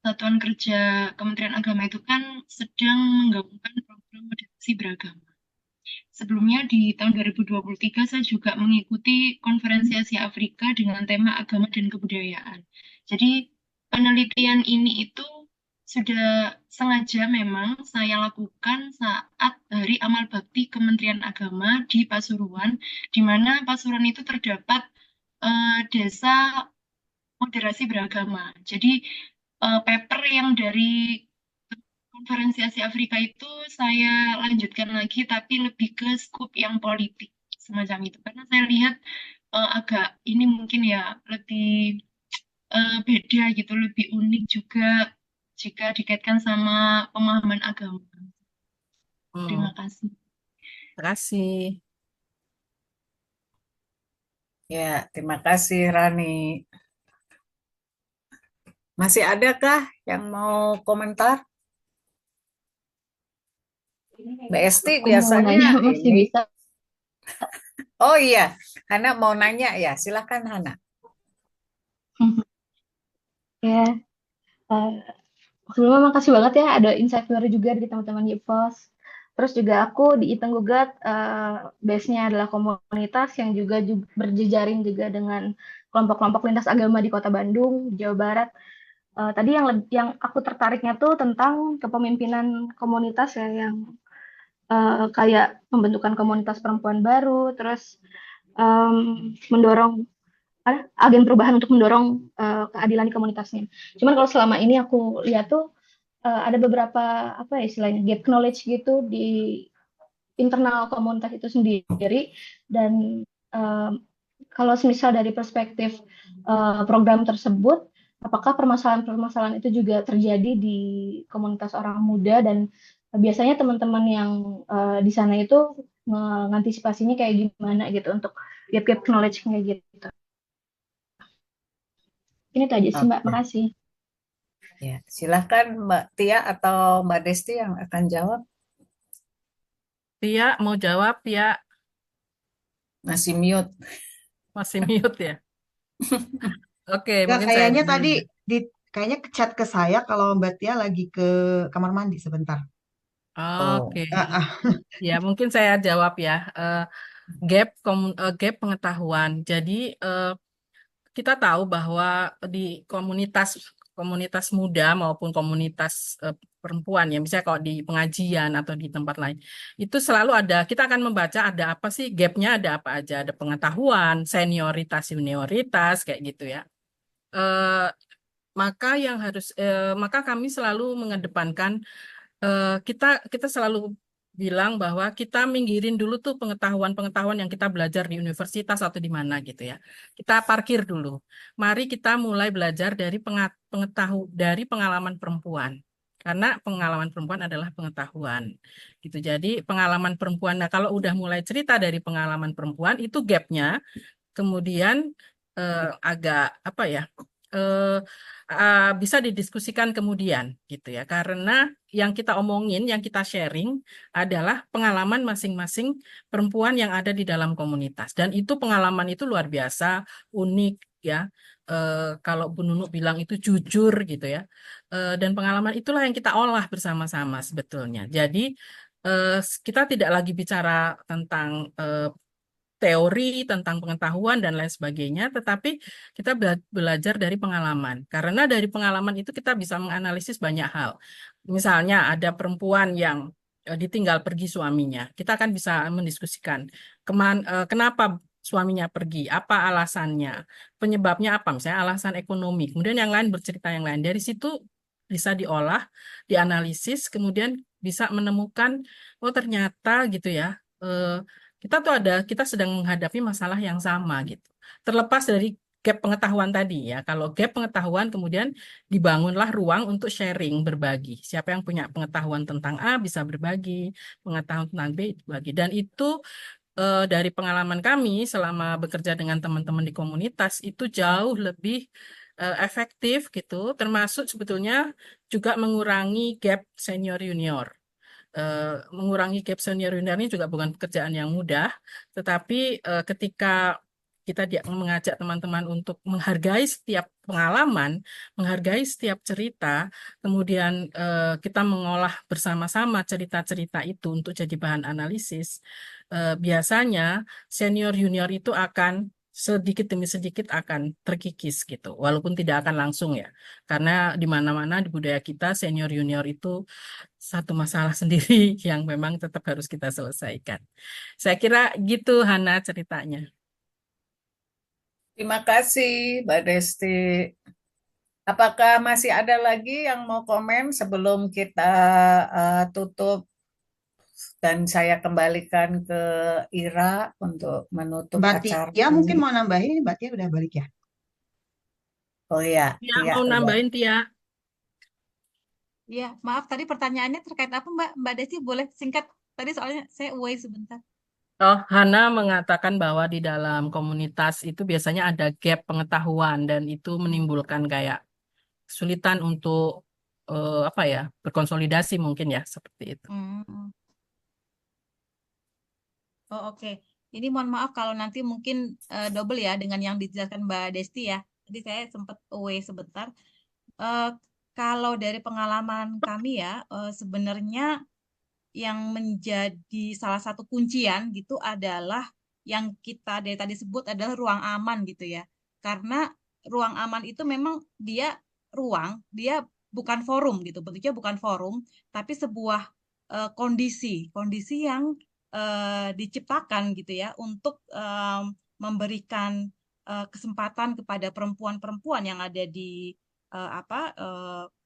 satuan kerja Kementerian Agama itu kan sedang menggabungkan program moderasi beragama. Sebelumnya di tahun 2023 saya juga mengikuti konferensi Asia Afrika dengan tema agama dan kebudayaan. Jadi penelitian ini itu sudah sengaja memang saya lakukan saat Hari Amal Bakti Kementerian Agama di Pasuruan, di mana Pasuruan itu terdapat desa moderasi beragama. Jadi paper yang dari konferensi Asia Afrika itu saya lanjutkan lagi, tapi lebih ke skup yang politik semacam itu. Karena saya lihat agak ini mungkin ya lebih beda gitu, lebih unik juga jika dikaitkan sama pemahaman agama. Terima kasih. Terima kasih. Ya, terima kasih Rani. Masih adakah yang mau komentar? Mbak Esti Aku mau biasanya nanya masih ini. bisa. Oh iya, Hana mau nanya ya. Silakan Hana. Ya, sebelumnya makasih banget ya ada insight baru juga dari teman-teman Yipos. Terus juga aku di Iteng Gugat base-nya adalah komunitas yang juga berjejaring juga dengan kelompok-kelompok lintas agama di Kota Bandung, Jawa Barat. Tadi yang aku tertariknya tuh tentang kepemimpinan komunitas ya, yang kayak pembentukan komunitas perempuan baru, terus mendorong agen perubahan untuk mendorong keadilan di komunitasnya. Cuman kalau selama ini aku lihat tuh ada beberapa apa ya istilahnya gap knowledge gitu di internal komunitas itu sendiri, dan kalau misal dari perspektif program tersebut, apakah permasalahan-permasalahan itu juga terjadi di komunitas orang muda, dan biasanya teman-teman yang di sana itu mengantisipasinya kayak gimana gitu untuk gap-gap knowledge kayak gitu. Ini tuh aja sih Mbak, Oke. makasih. Ya, silahkan Mbak Tia atau Mbak Desti yang akan jawab. Tia mau jawab, Tia Masih mute. masih mute ya. Oke, Nggak, mungkin saya kayaknya dulu. tadi kayaknya chat ke saya kalau Mbak Tia lagi ke kamar mandi sebentar. Oh, Oke, Ah, ah. ya mungkin saya jawab ya. Gap pengetahuan. Jadi kita tahu bahwa di komunitas komunitas muda maupun komunitas perempuan ya, misalnya kalau di pengajian atau di tempat lain, itu selalu ada, kita akan membaca ada apa sih gapnya, ada apa aja, ada pengetahuan, senioritas, junioritas, kayak gitu ya. Eh, maka kami selalu mengedepankan kita kita selalu bilang bahwa kita minggirin dulu tuh pengetahuan-pengetahuan yang kita belajar di universitas atau di mana gitu ya. Kita parkir dulu. Mari kita mulai belajar dari dari pengalaman perempuan. Karena pengalaman perempuan adalah pengetahuan. Gitu. Jadi pengalaman perempuan. Nah, kalau udah mulai cerita dari pengalaman perempuan itu gapnya kemudian agak apa ya? eh, bisa didiskusikan kemudian gitu ya karena yang kita omongin yang kita sharing adalah pengalaman masing-masing perempuan yang ada di dalam komunitas dan itu pengalaman itu luar biasa unik ya. Kalau Bu Nunu bilang itu jujur gitu ya. Dan pengalaman itulah yang kita olah bersama-sama sebetulnya jadi eh, kita tidak lagi bicara tentang teori tentang pengetahuan dan lain sebagainya, tetapi kita belajar dari pengalaman. Karena dari pengalaman itu kita bisa menganalisis banyak hal. Misalnya ada perempuan yang ditinggal pergi suaminya, kita akan bisa mendiskusikan kenapa suaminya pergi, apa alasannya, penyebabnya apa, misalnya alasan ekonomi. Kemudian yang lain bercerita yang lain. Dari situ bisa diolah, dianalisis, kemudian bisa menemukan, oh ternyata gitu ya. Kita sedang menghadapi masalah yang sama gitu. Terlepas dari gap pengetahuan tadi ya. Kalau gap pengetahuan kemudian dibangunlah ruang untuk sharing, berbagi. Siapa yang punya pengetahuan tentang A bisa berbagi, pengetahuan tentang B berbagi. Dan itu dari pengalaman kami selama bekerja dengan teman-teman di komunitas itu jauh lebih efektif gitu, termasuk sebetulnya juga mengurangi gap senior junior. Mengurangi gap senior junior ini juga bukan pekerjaan yang mudah, tetapi ketika kita mengajak teman-teman untuk menghargai setiap pengalaman, menghargai setiap cerita, kemudian kita mengolah bersama-sama cerita-cerita itu untuk jadi bahan analisis, biasanya senior junior itu akan sedikit demi sedikit akan terkikis gitu, walaupun tidak akan langsung ya, karena di mana-mana di budaya kita senior junior itu satu masalah sendiri yang memang tetap harus kita selesaikan. Saya kira gitu Hana ceritanya. terima kasih Mbak Desti. Apakah masih ada lagi yang mau komen sebelum kita tutup dan saya kembalikan ke Ira untuk menutup Mbak acara Tia ini? mungkin mau nambahin, Mbak Tia udah balik ya. Oh ya, Ya, Tia mau udah. nambahin Tia. Iya, maaf tadi pertanyaannya terkait apa Mbak? Mbak Desi boleh singkat? Tadi soalnya saya away sebentar. Oh, Hana mengatakan bahwa di dalam komunitas itu biasanya ada gap pengetahuan dan itu menimbulkan kayak kesulitan untuk apa ya berkonsolidasi mungkin ya seperti itu. Hmm. Oh oke. Ini mohon maaf kalau nanti mungkin double ya dengan yang dijelaskan Mbak Desti ya. Tadi saya sempat away sebentar. Eh, Kalau dari pengalaman kami ya, sebenarnya yang menjadi salah satu kuncian gitu adalah yang kita dari tadi sebut adalah ruang aman gitu ya. Karena ruang aman itu memang dia bukan forum gitu, bentuknya bukan forum, tapi sebuah kondisi yang diciptakan gitu ya untuk memberikan kesempatan kepada perempuan-perempuan yang ada di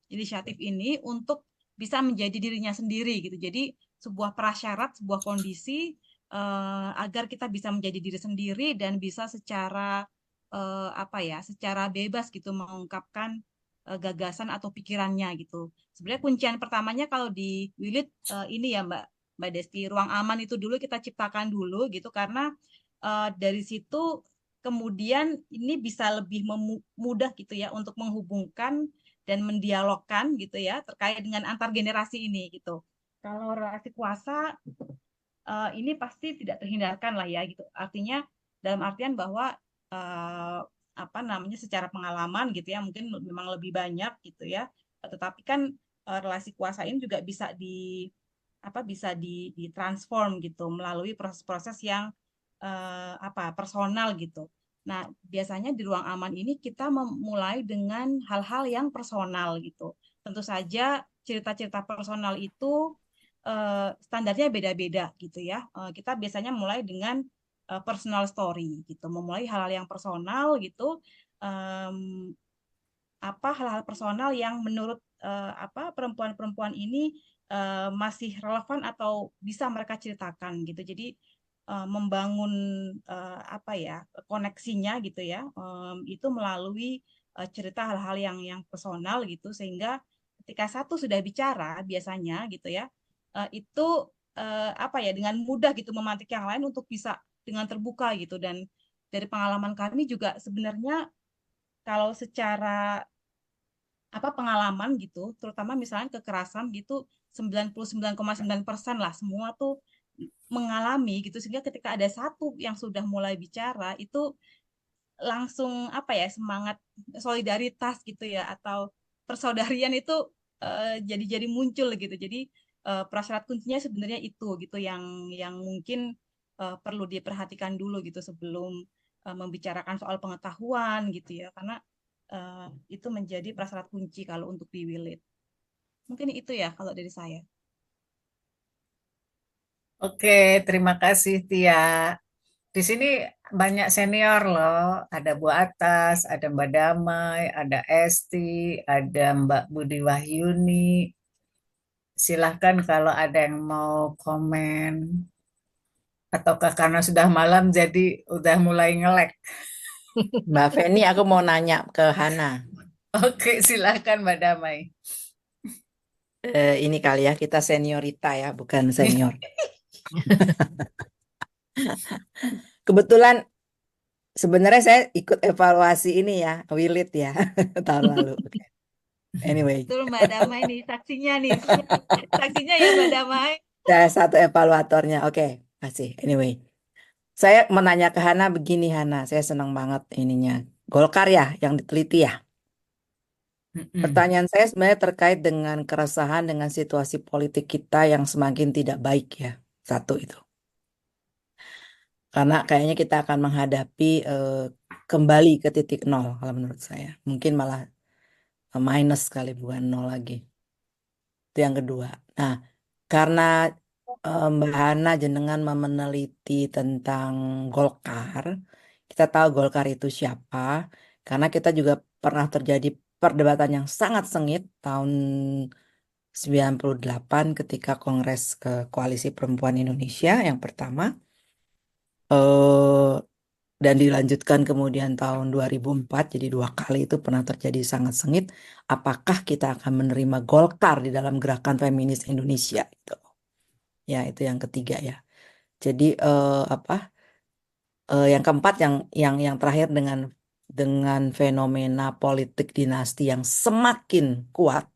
inisiatif ini untuk bisa menjadi dirinya sendiri gitu. Jadi sebuah prasyarat, sebuah kondisi agar kita bisa menjadi diri sendiri dan bisa secara secara bebas gitu mengungkapkan gagasan atau pikirannya gitu. Sebenarnya kuncian pertamanya kalau di Wilit ini ya Mbak Desti, ruang aman itu dulu kita ciptakan dulu gitu karena dari situ kemudian ini bisa lebih mudah gitu ya untuk menghubungkan dan mendialogkan gitu ya terkait dengan antar generasi ini gitu. Kalau relasi kuasa ini pasti tidak terhindarkan lah ya gitu. Artinya dalam artian bahwa secara pengalaman gitu ya mungkin memang lebih banyak gitu ya. Tetapi kan relasi kuasa ini juga bisa ditransform gitu melalui proses-proses yang personal gitu. Nah, biasanya di ruang aman ini kita memulai dengan hal-hal yang personal gitu. Tentu saja cerita-cerita personal itu standarnya beda-beda gitu ya. Kita biasanya mulai dengan personal story gitu, memulai hal-hal yang personal gitu. Hal-hal personal yang menurut perempuan-perempuan ini masih relevan atau bisa mereka ceritakan gitu. Jadi membangun koneksinya gitu ya. Itu melalui cerita hal-hal yang personal gitu sehingga ketika satu sudah bicara biasanya gitu ya itu dengan mudah gitu memantik yang lain untuk bisa dengan terbuka gitu. Dan dari pengalaman kami juga sebenarnya kalau secara pengalaman gitu, terutama misalnya kekerasan gitu 99,9% lah semua tuh mengalami gitu sehingga ketika ada satu yang sudah mulai bicara itu langsung semangat solidaritas gitu ya atau persaudarian itu jadi muncul gitu. Jadi prasyarat kuncinya sebenarnya itu gitu yang mungkin perlu diperhatikan dulu gitu sebelum membicarakan soal pengetahuan gitu ya karena itu menjadi prasyarat kunci kalau untuk di Wilit. Mungkin itu ya kalau dari saya. Oke, terima kasih Tia. Di sini banyak senior loh, ada Bu Atas, ada Mbak Damai, ada Esti, ada Mbak Budi Wahyuni. Silahkan kalau ada yang mau komen. Ataukah karena sudah malam jadi udah mulai ngelek? Mbak Feni, aku mau nanya ke Hana. Oke, silahkan Mbak Damai. Ini kali ya, kita seniorita ya, bukan senior. Kebetulan sebenarnya saya ikut evaluasi ini ya, Wilit ya, tahun lalu. Oke. Anyway, Betul Mbak Damai nih, saksinya nih. Saksinya ya Mbak Damai. saya satu evaluatornya. Oke, kasih. Anyway, saya menanya ke Hana begini, Hana, saya senang banget ininya. Golkar ya, yang diteliti ya. Pertanyaan saya sebenarnya terkait dengan keresahan dengan situasi politik kita yang semakin tidak baik ya. Satu itu. Karena kayaknya kita akan menghadapi kembali ke titik nol kalau menurut saya. Mungkin malah minus kali bukan nol lagi. Itu yang kedua. Nah, karena Mbak Hana jenengan meneliti tentang Golkar, kita tahu Golkar itu siapa. Karena kita juga pernah terjadi perdebatan yang sangat sengit tahun 98 ketika Kongres Koalisi Perempuan Indonesia yang pertama. Dan dilanjutkan kemudian tahun 2004, jadi 2 kali itu pernah terjadi sangat sengit. Apakah kita akan menerima Golkar di dalam gerakan feminis Indonesia itu? Ya, itu yang ketiga ya. Jadi yang keempat yang terakhir dengan fenomena politik dinasti yang semakin kuat.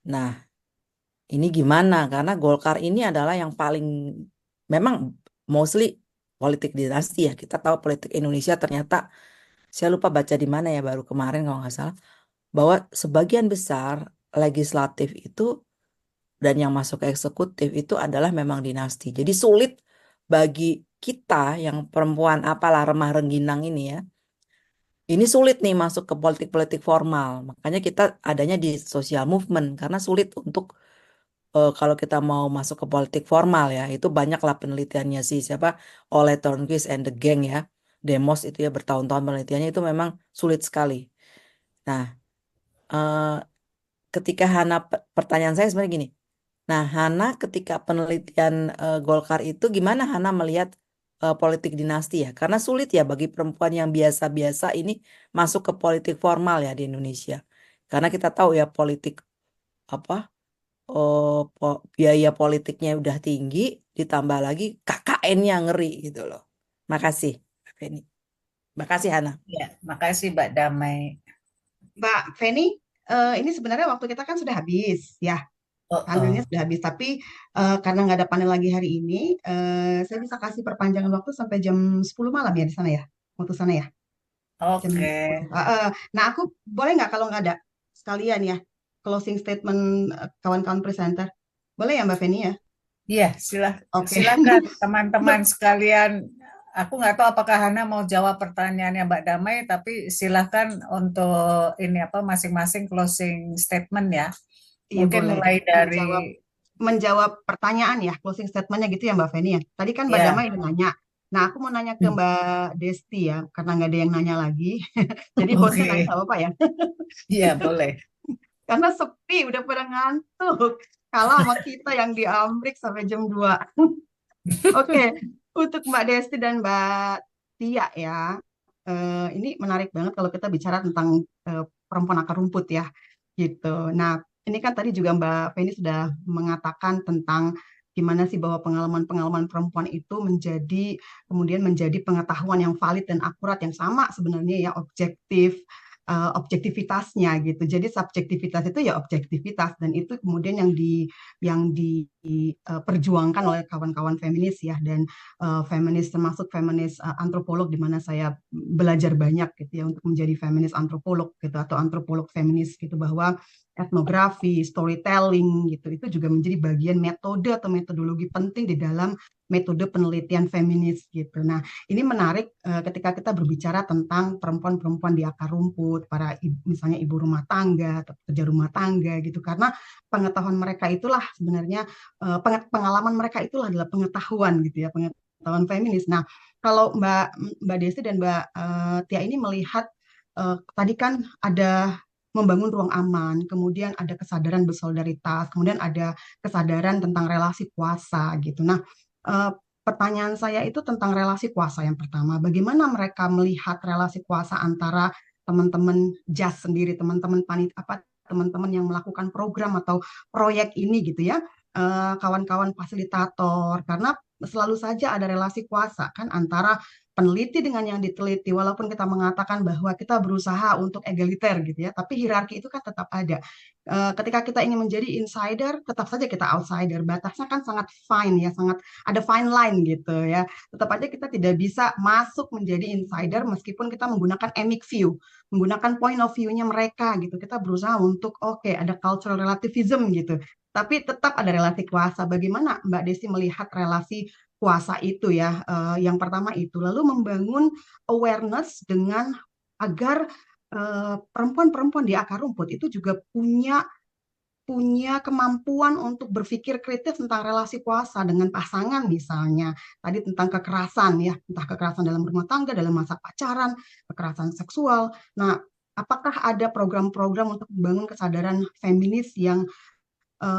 Nah, ini gimana? Karena Golkar ini adalah yang paling memang mostly politik dinasti ya. Kita tahu politik Indonesia ternyata saya lupa baca di mana ya baru kemarin kalau nggak salah bahwa sebagian besar legislatif itu dan yang masuk ke eksekutif itu adalah memang dinasti. Jadi sulit bagi kita yang perempuan apalah remah rengginang ini ya. Ini sulit nih masuk ke politik-politik formal. Makanya kita adanya di social movement karena sulit untuk kalau kita mau masuk ke politik formal ya, itu banyaklah penelitiannya sih siapa Ole Thornquist and the Gang ya, Demos itu ya bertahun-tahun penelitiannya itu memang sulit sekali. Nah, eh, ketika Hana, pertanyaan saya sebenarnya gini. Nah, Hana ketika penelitian Golkar itu gimana Hana melihat politik dinasti ya? Karena sulit ya bagi perempuan yang biasa-biasa ini masuk ke politik formal ya di Indonesia. Karena kita tahu ya politik apa biaya politiknya udah tinggi, ditambah lagi KKN-nya ngeri gitu loh. Makasih, Mbak Feni. Makasih Hana. Ya, makasih Mbak Damai. Mbak Feni, ini sebenarnya waktu kita kan sudah habis ya. Oh, Panelnya sudah habis, tapi karena nggak ada panel lagi hari ini, saya bisa kasih perpanjangan waktu sampai jam 10 malam ya di sana ya, waktu sana ya, jam oke. 10. Nah, aku boleh nggak kalau nggak ada sekalian ya, closing statement kawan-kawan presenter? Boleh ya Mbak Feni ya? Iya, Oke. silakan teman-teman sekalian. Aku nggak tahu apakah Hana mau jawab pertanyaannya Mbak Damai, tapi silakan untuk ini apa masing-masing closing statement ya. Iya Mungkin boleh. mulai dari Menjawab pertanyaan ya, closing statementnya gitu ya Mbak Feni ya. Tadi kan Mbak ya, Damai udah nanya. Nah, aku mau nanya ke Mbak Desti ya, karena nggak ada yang nanya lagi. Jadi hostnya nanya oke. nggak apa-apa ya. Iya, boleh. Karena sepi, udah pada ngantuk. Kalah sama kita yang di Amrik sampai jam 2. Oke, untuk Mbak Desti dan Mbak Tia ya, ini menarik banget kalau kita bicara tentang perempuan akar rumput ya, gitu. Nah, ini kan tadi juga Mbak Feni sudah mengatakan tentang gimana sih bahwa pengalaman-pengalaman perempuan itu kemudian menjadi pengetahuan yang valid dan akurat yang sama sebenarnya ya, objektivitasnya gitu. Jadi subjektivitas itu ya objektivitas dan itu kemudian yang diperjuangkan oleh kawan-kawan feminis ya dan feminis termasuk feminis antropolog di mana saya belajar banyak gitu ya untuk menjadi feminis antropolog gitu atau antropolog feminis gitu bahwa etnografi, storytelling gitu itu juga menjadi bagian metode atau metodologi penting di dalam metode penelitian feminis gitu. Nah, ini menarik ketika kita berbicara tentang perempuan-perempuan di akar rumput, misalnya ibu rumah tangga atau pekerja rumah tangga gitu karena pengetahuan mereka itulah sebenarnya pengalaman mereka itulah adalah pengetahuan gitu ya, pengetahuan feminis. Nah, kalau Mbak Desi dan Mbak Tia ini melihat tadi kan ada membangun ruang aman, kemudian ada kesadaran bersolidaritas, kemudian ada kesadaran tentang relasi kuasa gitu. Nah, pertanyaan saya itu tentang relasi kuasa yang pertama. Bagaimana mereka melihat relasi kuasa antara teman-teman JAS sendiri, teman-teman yang melakukan program atau proyek ini gitu ya, kawan-kawan fasilitator, karena selalu saja ada relasi kuasa kan antara peneliti dengan yang diteliti, walaupun kita mengatakan bahwa kita berusaha untuk egaliter gitu ya, tapi hierarki itu kan tetap ada. Ketika kita ingin menjadi insider, tetap saja kita outsider. Batasnya kan sangat fine ya, sangat ada fine line gitu ya. Tetap aja kita tidak bisa masuk menjadi insider meskipun kita menggunakan emic view, menggunakan point of view-nya mereka gitu. Kita berusaha untuk oke, ada cultural relativism gitu. Tapi tetap ada relasi kuasa. Bagaimana Mbak Desi melihat relasi kuasa itu ya? Yang pertama itu, lalu membangun awareness dengan agar perempuan-perempuan di akar rumput itu juga punya kemampuan untuk berpikir kritis tentang relasi kuasa dengan pasangan misalnya. Tadi tentang kekerasan ya, entah kekerasan dalam rumah tangga, dalam masa pacaran, kekerasan seksual. Nah, apakah ada program-program untuk membangun kesadaran feminis yang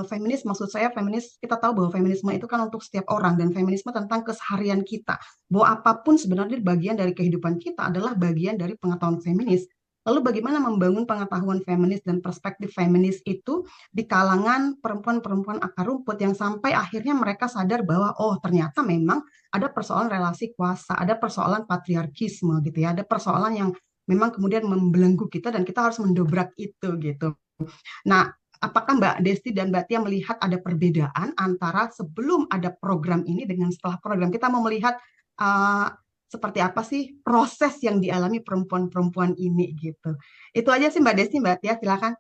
feminis maksud saya feminis kita tahu bahwa feminisme itu kan untuk setiap orang dan feminisme tentang keseharian kita bahwa apapun sebenarnya bagian dari kehidupan kita adalah bagian dari pengetahuan feminis. Lalu bagaimana membangun pengetahuan feminis dan perspektif feminis itu di kalangan perempuan-perempuan akar rumput yang sampai akhirnya mereka sadar bahwa oh ternyata memang ada persoalan relasi kuasa, ada persoalan patriarkisme gitu ya, ada persoalan yang memang kemudian membelenggu kita dan kita harus mendobrak itu gitu. Nah, apakah Mbak Desti dan Mbak Tia melihat ada perbedaan antara sebelum ada program ini dengan setelah program? Kita mau melihat seperti apa sih proses yang dialami perempuan-perempuan ini gitu. Itu aja sih Mbak Desti, Mbak Tia, silakan.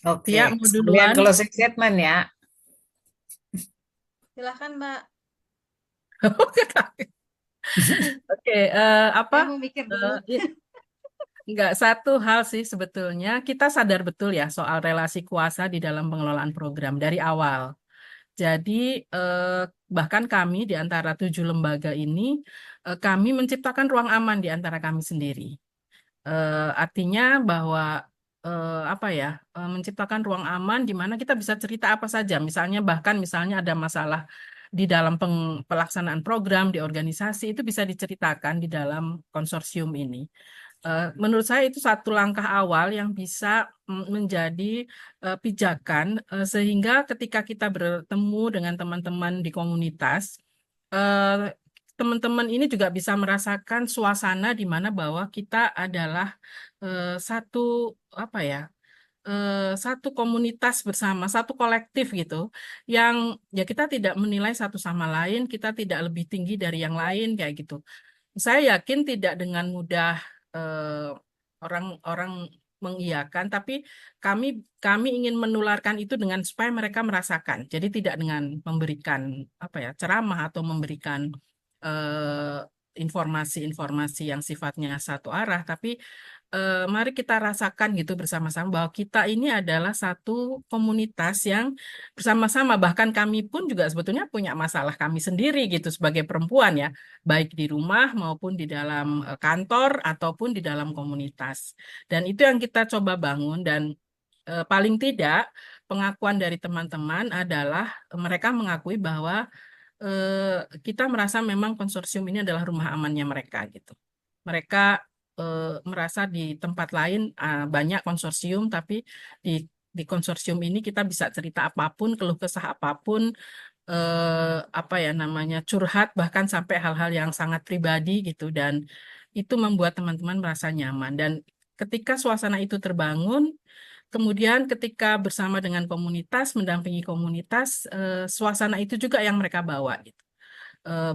Oke, Tia mau sekalian duluan. closing statement ya. Silakan Mbak. Oke, Saya mau mikir dulu. Enggak, satu hal sih sebetulnya kita sadar betul ya soal relasi kuasa di dalam pengelolaan program dari awal. Jadi bahkan kami di antara 7 lembaga ini kami menciptakan ruang aman di antara kami sendiri. Artinya bahwa apa ya, menciptakan ruang aman di mana kita bisa cerita apa saja. Misalnya ada masalah di dalam pelaksanaan program di organisasi, itu bisa diceritakan di dalam konsorsium ini. Menurut saya itu satu langkah awal yang bisa menjadi pijakan sehingga ketika kita bertemu dengan teman-teman di komunitas, eh, teman-teman ini juga bisa merasakan suasana di mana bahwa kita adalah satu apa ya, satu komunitas bersama, satu kolektif gitu, yang ya kita tidak menilai satu sama lain, kita tidak lebih tinggi dari yang lain kayak gitu. Saya yakin tidak dengan mudah orang-orang mengiyakan, tapi kami ingin menularkan itu dengan supaya mereka merasakan. Jadi tidak dengan memberikan apa ya ceramah atau memberikan eh, informasi-informasi yang sifatnya satu arah, tapi mari kita rasakan gitu bersama-sama bahwa kita ini adalah satu komunitas yang bersama-sama, bahkan kami pun juga sebetulnya punya masalah kami sendiri gitu sebagai perempuan ya, baik di rumah maupun di dalam kantor ataupun di dalam komunitas. Dan itu yang kita coba bangun dan paling tidak pengakuan dari teman-teman adalah mereka mengakui bahwa kita merasa memang konsorsium ini adalah rumah amannya mereka gitu. Mereka merasa di tempat lain banyak konsorsium, tapi di konsorsium ini kita bisa cerita apapun, keluh kesah apapun, apa ya namanya curhat bahkan sampai hal-hal yang sangat pribadi gitu, dan itu membuat teman-teman merasa nyaman. Dan ketika suasana itu terbangun, kemudian ketika bersama dengan komunitas, mendampingi komunitas, suasana itu juga yang mereka bawa gitu.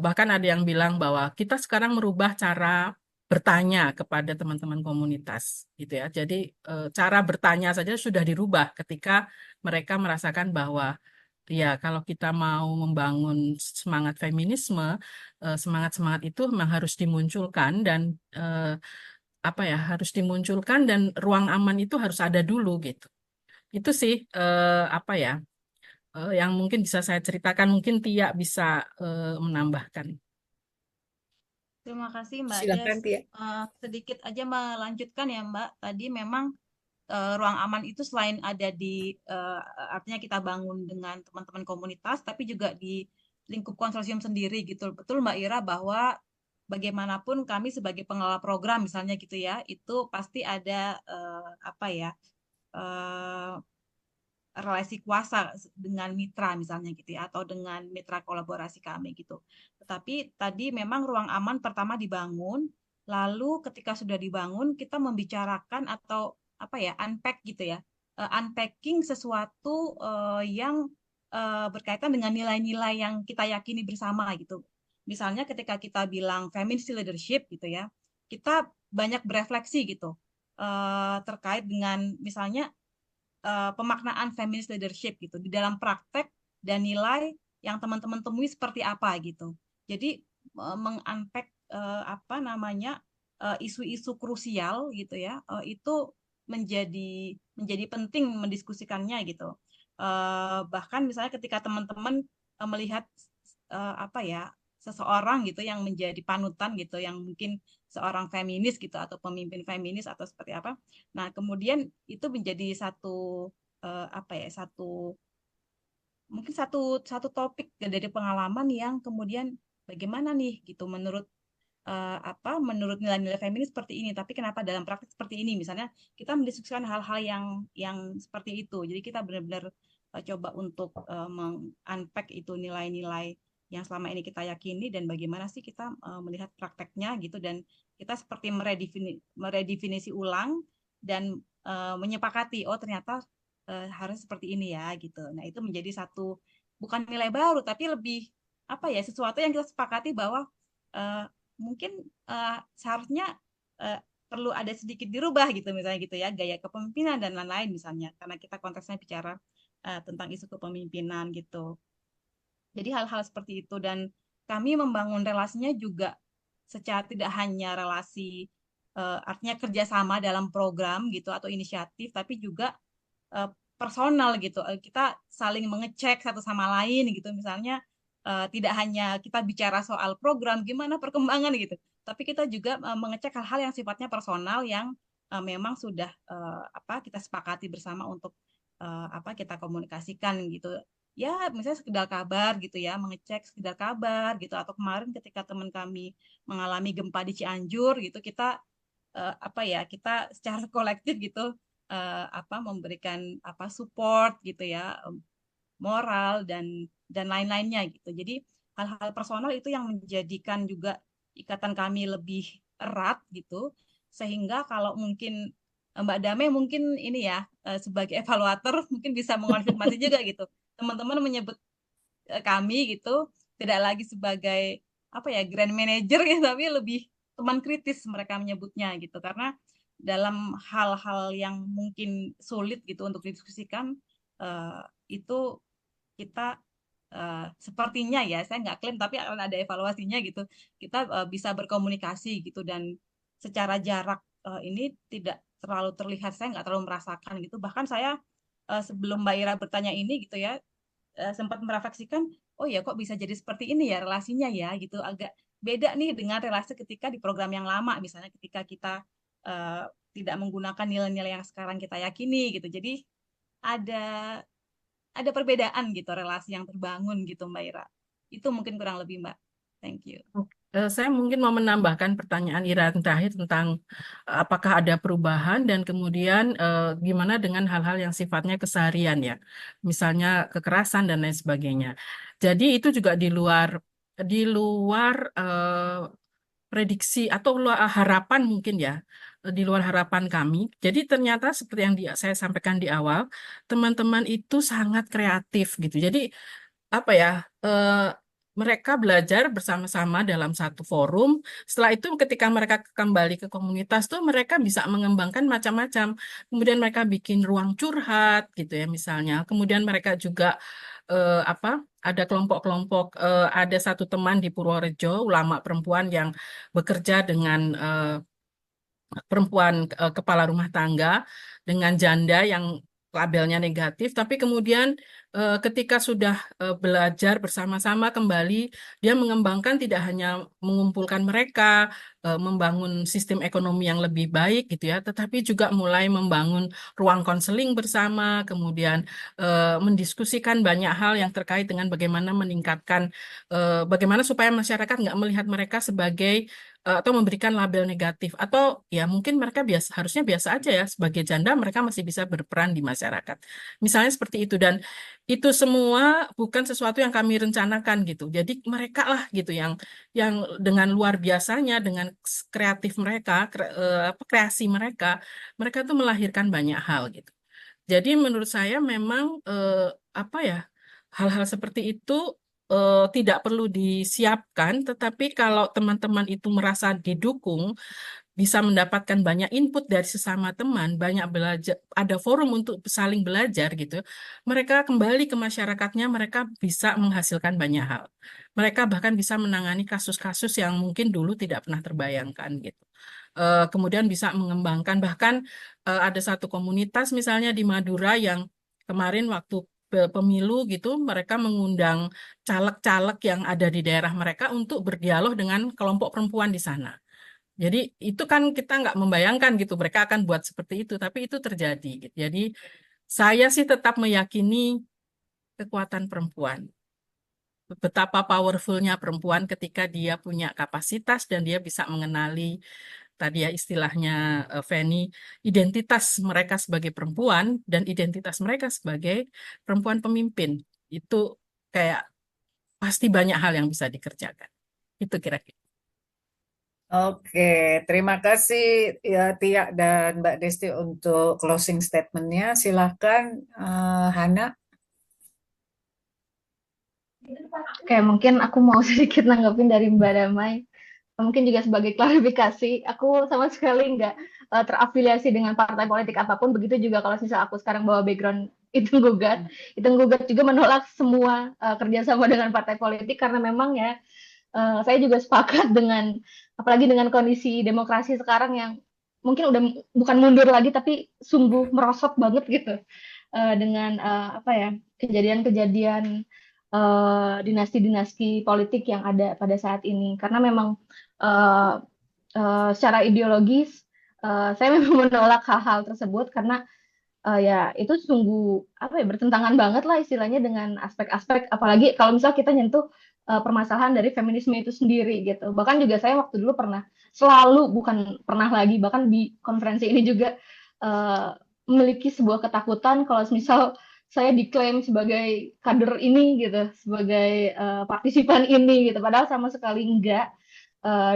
Bahkan ada yang bilang bahwa kita sekarang merubah cara bertanya kepada teman-teman komunitas gitu ya. Jadi cara bertanya saja sudah dirubah ketika mereka merasakan bahwa ya kalau kita mau membangun semangat feminisme, semangat-semangat itu memang harus dimunculkan dan apa ya harus dimunculkan dan ruang aman itu harus ada dulu gitu. Itu sih apa ya yang mungkin bisa saya ceritakan. Mungkin Tia bisa menambahkan. Terima kasih Mbak Silakan, Des. Tia. Sedikit aja melanjutkan ya Mbak. Tadi memang ruang aman itu selain ada di artinya kita bangun dengan teman-teman komunitas, tapi juga di lingkup konsorsium sendiri gitu. Betul Mbak Ira bahwa bagaimanapun kami sebagai pengelola program misalnya gitu ya, itu pasti ada apa ya relasi kuasa dengan mitra misalnya gitu ya, atau dengan mitra kolaborasi kami gitu. Tetapi tadi memang ruang aman pertama dibangun, lalu ketika sudah dibangun kita membicarakan atau apa ya unpack gitu ya, unpacking sesuatu yang berkaitan dengan nilai-nilai yang kita yakini bersama gitu. Misalnya ketika kita bilang feminist leadership gitu ya, kita banyak berefleksi gitu terkait dengan misalnya pemaknaan feminist leadership gitu di dalam praktek dan nilai yang teman-teman temui seperti apa gitu. Jadi mengunpack apa namanya isu-isu krusial gitu ya, itu menjadi penting mendiskusikannya gitu. Bahkan misalnya ketika teman-teman melihat apa ya seseorang gitu yang menjadi panutan gitu, yang mungkin seorang feminis gitu atau pemimpin feminis atau seperti apa. Nah, kemudian itu menjadi satu apa ya mungkin satu topik dari pengalaman yang kemudian bagaimana nih gitu menurut apa menurut nilai-nilai feminis seperti ini, tapi kenapa dalam praktik seperti ini, misalnya kita mendiskusikan hal-hal yang seperti itu. Jadi kita benar-benar coba untuk meng-unpack itu nilai-nilai yang selama ini kita yakini dan bagaimana sih kita melihat prakteknya gitu, dan kita seperti meredefinisi ulang dan menyepakati oh ternyata harus seperti ini ya gitu. Nah, itu menjadi satu bukan nilai baru tapi lebih apa ya sesuatu yang kita sepakati bahwa mungkin seharusnya perlu ada sedikit dirubah gitu misalnya gitu ya, gaya kepemimpinan dan lain-lain misalnya, karena kita konteksnya bicara tentang isu kepemimpinan gitu. Jadi hal-hal seperti itu, dan kami membangun relasinya juga secara tidak hanya relasi artinya kerjasama dalam program gitu atau inisiatif, tapi juga personal gitu. Kita saling mengecek satu sama lain gitu, misalnya tidak hanya kita bicara soal program gimana perkembangan gitu, tapi kita juga mengecek hal-hal yang sifatnya personal yang memang sudah kita sepakati bersama untuk kita komunikasikan gitu. Ya, misalnya sekedar kabar gitu ya, mengecek sekedar kabar gitu. Atau kemarin ketika teman kami mengalami gempa di Cianjur gitu, kita kita secara kolektif gitu memberikan support gitu ya, moral dan lain-lainnya gitu. Jadi hal-hal personal itu yang menjadikan juga ikatan kami lebih erat gitu, sehingga kalau mungkin Mbak Damai mungkin ini ya sebagai evaluator mungkin bisa mengonfirmasi juga gitu. Teman-teman menyebut kami gitu tidak lagi sebagai grand manager ya, tapi lebih teman kritis mereka menyebutnya gitu, karena dalam hal-hal yang mungkin sulit gitu untuk didiskusikan itu kita sepertinya ya, saya nggak klaim tapi akan ada evaluasinya gitu, kita bisa berkomunikasi gitu, dan secara jarak ini tidak terlalu terlihat, saya nggak terlalu merasakan gitu. Bahkan saya sebelum Mbak Ira bertanya ini gitu ya, sempat merefleksikan, oh ya kok bisa jadi seperti ini ya relasinya ya gitu, agak beda nih dengan relasi ketika di program yang lama, misalnya ketika kita tidak menggunakan nilai-nilai yang sekarang kita yakini gitu. Jadi ada perbedaan gitu relasi yang terbangun gitu Mbak Ira. Itu mungkin kurang lebih Mbak. Thank you. Saya mungkin mau menambahkan pertanyaan Ira yang terakhir tentang apakah ada perubahan dan kemudian gimana dengan hal-hal yang sifatnya keseharian ya, misalnya kekerasan dan lain sebagainya. Jadi itu juga di luar prediksi atau harapan mungkin ya, di luar harapan kami. Jadi ternyata seperti yang saya sampaikan di awal, teman-teman itu sangat kreatif gitu. Jadi mereka belajar bersama-sama dalam satu forum. Setelah itu ketika mereka kembali ke komunitas tuh mereka bisa mengembangkan macam-macam. Kemudian mereka bikin ruang curhat gitu ya misalnya. Kemudian mereka juga ada kelompok-kelompok, ada satu teman di Purworejo, ulama perempuan yang bekerja dengan perempuan kepala rumah tangga dengan janda yang labelnya negatif, tapi kemudian ketika sudah belajar bersama-sama kembali, dia mengembangkan tidak hanya mengumpulkan mereka, membangun sistem ekonomi yang lebih baik gitu ya, tetapi juga mulai membangun ruang konseling bersama, kemudian mendiskusikan banyak hal yang terkait dengan bagaimana meningkatkan, bagaimana supaya masyarakat nggak melihat mereka sebagai atau memberikan label negatif, atau ya mungkin mereka harusnya biasa aja ya, sebagai janda mereka masih bisa berperan di masyarakat. Misalnya seperti itu, dan itu semua bukan sesuatu yang kami rencanakan gitu. Jadi mereka lah gitu yang dengan luar biasanya, dengan kreatif mereka, kreasi mereka, mereka tuh melahirkan banyak hal gitu. Jadi menurut saya memang hal-hal seperti itu tidak perlu disiapkan, tetapi kalau teman-teman itu merasa didukung, bisa mendapatkan banyak input dari sesama teman, banyak belajar, ada forum untuk saling belajar gitu, mereka kembali ke masyarakatnya, mereka bisa menghasilkan banyak hal. Mereka bahkan bisa menangani kasus-kasus yang mungkin dulu tidak pernah terbayangkan gitu. Kemudian bisa mengembangkan, bahkan ada satu komunitas misalnya di Madura yang kemarin waktu pemilu gitu, mereka mengundang caleg-caleg yang ada di daerah mereka untuk berdialog dengan kelompok perempuan di sana. Jadi itu kan kita nggak membayangkan gitu mereka akan buat seperti itu, tapi itu terjadi gitu. Jadi saya sih tetap meyakini kekuatan perempuan. Betapa powerfulnya perempuan ketika dia punya kapasitas dan dia bisa mengenali tadi ya istilahnya Feni, identitas mereka sebagai perempuan dan identitas mereka sebagai perempuan pemimpin. Itu kayak pasti banyak hal yang bisa dikerjakan. Itu kira-kira. Oke, terima kasih ya Tia dan Mbak Desti untuk closing statement-nya. Silahkan Hana. Oke, mungkin aku mau sedikit nanggepin dari Mbak Damai. Mungkin juga sebagai klarifikasi, aku sama sekali nggak terafiliasi dengan partai politik apapun. Begitu juga kalau misal aku sekarang bawa background Hitung Gugat juga menolak semua kerjasama dengan partai politik, karena memang ya saya juga sepakat dengan, apalagi dengan kondisi demokrasi sekarang yang mungkin udah bukan mundur lagi tapi sungguh merosot banget gitu, dengan kejadian-kejadian dinasti-dinasti politik yang ada pada saat ini. Karena memang eh, secara ideologis saya memang menolak hal-hal tersebut karena ya itu sungguh apa ya bertentangan banget lah istilahnya dengan aspek-aspek apalagi kalau misal kita nyentuh permasalahan dari feminisme itu sendiri gitu. Bahkan juga saya waktu dulu pernah selalu bukan pernah lagi bahkan di konferensi ini juga eh, memiliki sebuah ketakutan kalau misal saya diklaim sebagai kader ini gitu, sebagai partisipan ini gitu. Padahal sama sekali enggak.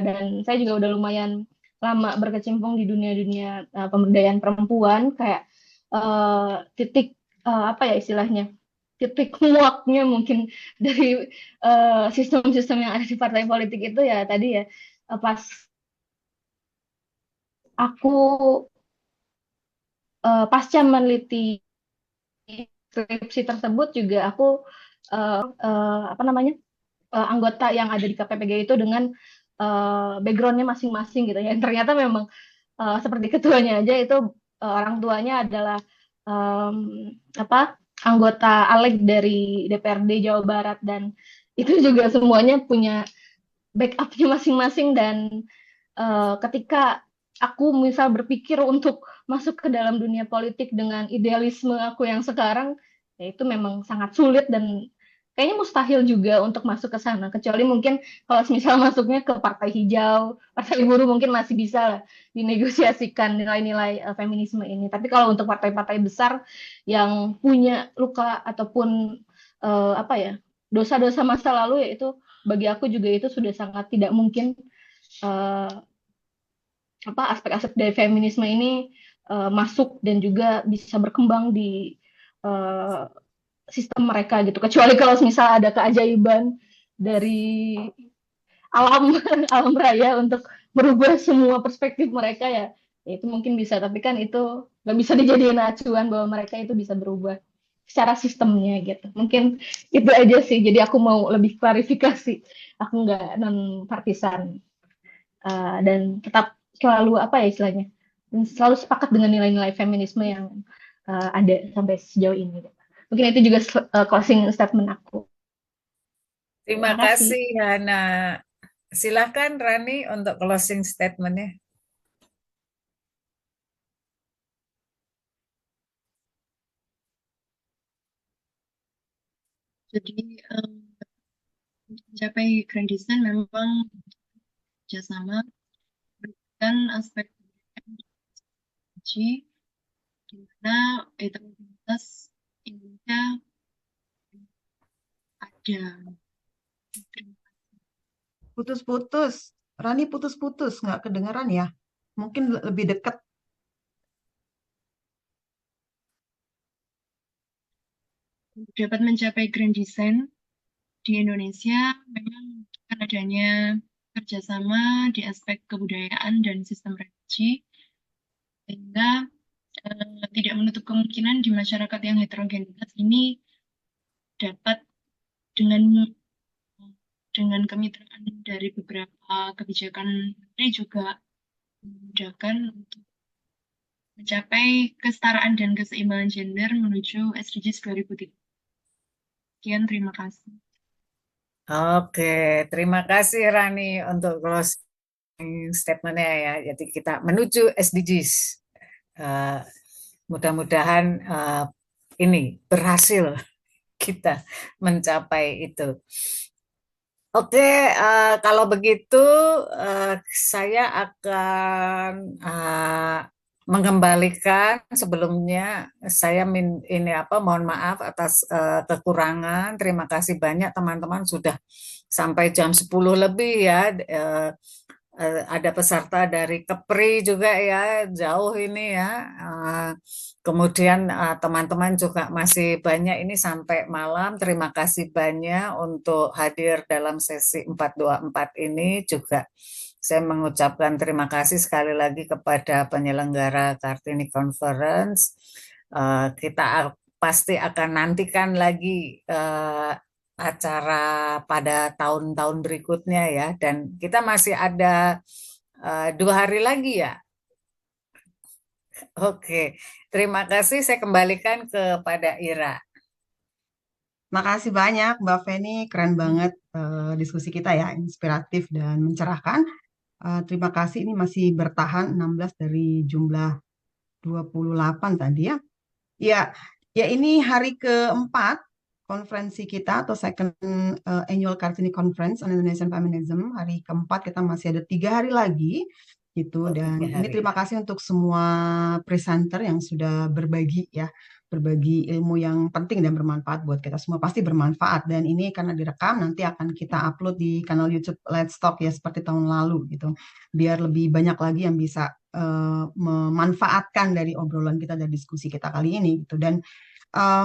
Dan saya juga udah lumayan lama berkecimpung di dunia-dunia pemberdayaan perempuan kayak titik apa ya istilahnya titik muaknya mungkin dari sistem-sistem yang ada di partai politik itu ya tadi ya pas aku pasca meneliti skripsi tersebut juga aku apa namanya anggota yang ada di KPPG itu dengan backgroundnya masing-masing gitu ya. Ternyata memang seperti ketuanya aja itu orang tuanya adalah em, apa anggota ALEG dari DPRD Jawa Barat dan itu juga semuanya punya backupnya masing-masing dan ketika aku misal berpikir untuk masuk ke dalam dunia politik dengan idealisme aku yang sekarang, ya itu memang sangat sulit dan kayaknya mustahil juga untuk masuk ke sana. Kecuali mungkin kalau misal masuknya ke Partai Hijau, Partai Buruh mungkin masih bisa lah dinegosiasikan nilai-nilai feminisme ini. Tapi kalau untuk partai-partai besar yang punya luka ataupun apa ya dosa-dosa masa lalu, ya itu bagi aku juga itu sudah sangat tidak mungkin eh, apa aspek-aspek dari feminisme ini masuk dan juga bisa berkembang di eh, sistem mereka gitu. Kecuali kalau misal ada keajaiban dari alam alam raya untuk merubah semua perspektif mereka ya, ya itu mungkin bisa. Tapi kan itu nggak bisa dijadiin acuan bahwa mereka itu bisa berubah secara sistemnya gitu. Mungkin itu aja sih. Jadi aku mau lebih klarifikasi. Aku nggak non partisan dan tetap selalu apa ya istilahnya dan selalu sepakat dengan nilai-nilai feminisme yang ada sampai sejauh ini. Mungkin itu juga closing statement aku. Terima Terima kasih. kasih, Hana. Silakan Rani untuk closing statement-nya. Jadi mencapai grand design memang kerjasama dan aspek teknologi di mana integritas Indonesia ada. Putus-putus. Rani putus-putus, nggak kedengeran ya? Mungkin lebih dekat. Dapat mencapai grand design di Indonesia memang membutuhkan adanya kerjasama di aspek kebudayaan dan sistem religi sehingga tidak menutup kemungkinan di masyarakat yang heterogenitas ini dapat dengan kemitraan dari beberapa kebijakan menteri juga memudahkan untuk mencapai kesetaraan dan keseimbangan gender menuju SDGs 2030. Sekian, terima kasih. Oke, terima kasih Rani untuk closing statement-nya ya. Jadi kita menuju SDGs. Mudah-mudahan ini berhasil kita mencapai itu. Oke, kalau begitu saya akan mengembalikan sebelumnya saya mohon maaf atas kekurangan. Terima kasih banyak teman-teman sudah sampai jam 10 lebih ya. Ada peserta dari Kepri juga ya, jauh ini ya. Kemudian teman-teman juga masih banyak ini sampai malam. Terima kasih banyak untuk hadir dalam sesi 424 ini juga. Saya mengucapkan terima kasih sekali lagi kepada penyelenggara Kartini Conference. Kita pasti akan nantikan lagi acara pada tahun-tahun berikutnya ya. Dan kita masih ada 2 hari lagi ya. Oke, terima kasih. Saya kembalikan kepada Ira. Makasih banyak Mbak Feni, keren banget diskusi kita ya, inspiratif dan mencerahkan. Terima kasih, ini masih bertahan 16 dari jumlah 28 tadi ya. Ya, ya ini hari keempat konferensi kita atau second annual Kartini Conference on Indonesian Feminism. Hari keempat kita masih ada 3 hari lagi gitu. Oh, Dan 3 ini hari. terima kasih untuk semua presenter yang sudah berbagi ya, berbagi ilmu yang penting dan bermanfaat buat kita semua. Pasti bermanfaat, dan ini karena direkam nanti akan kita upload di kanal YouTube Let's Talk ya, seperti tahun lalu gitu. Biar lebih banyak lagi yang bisa memanfaatkan dari obrolan kita dan diskusi kita kali ini gitu. Dan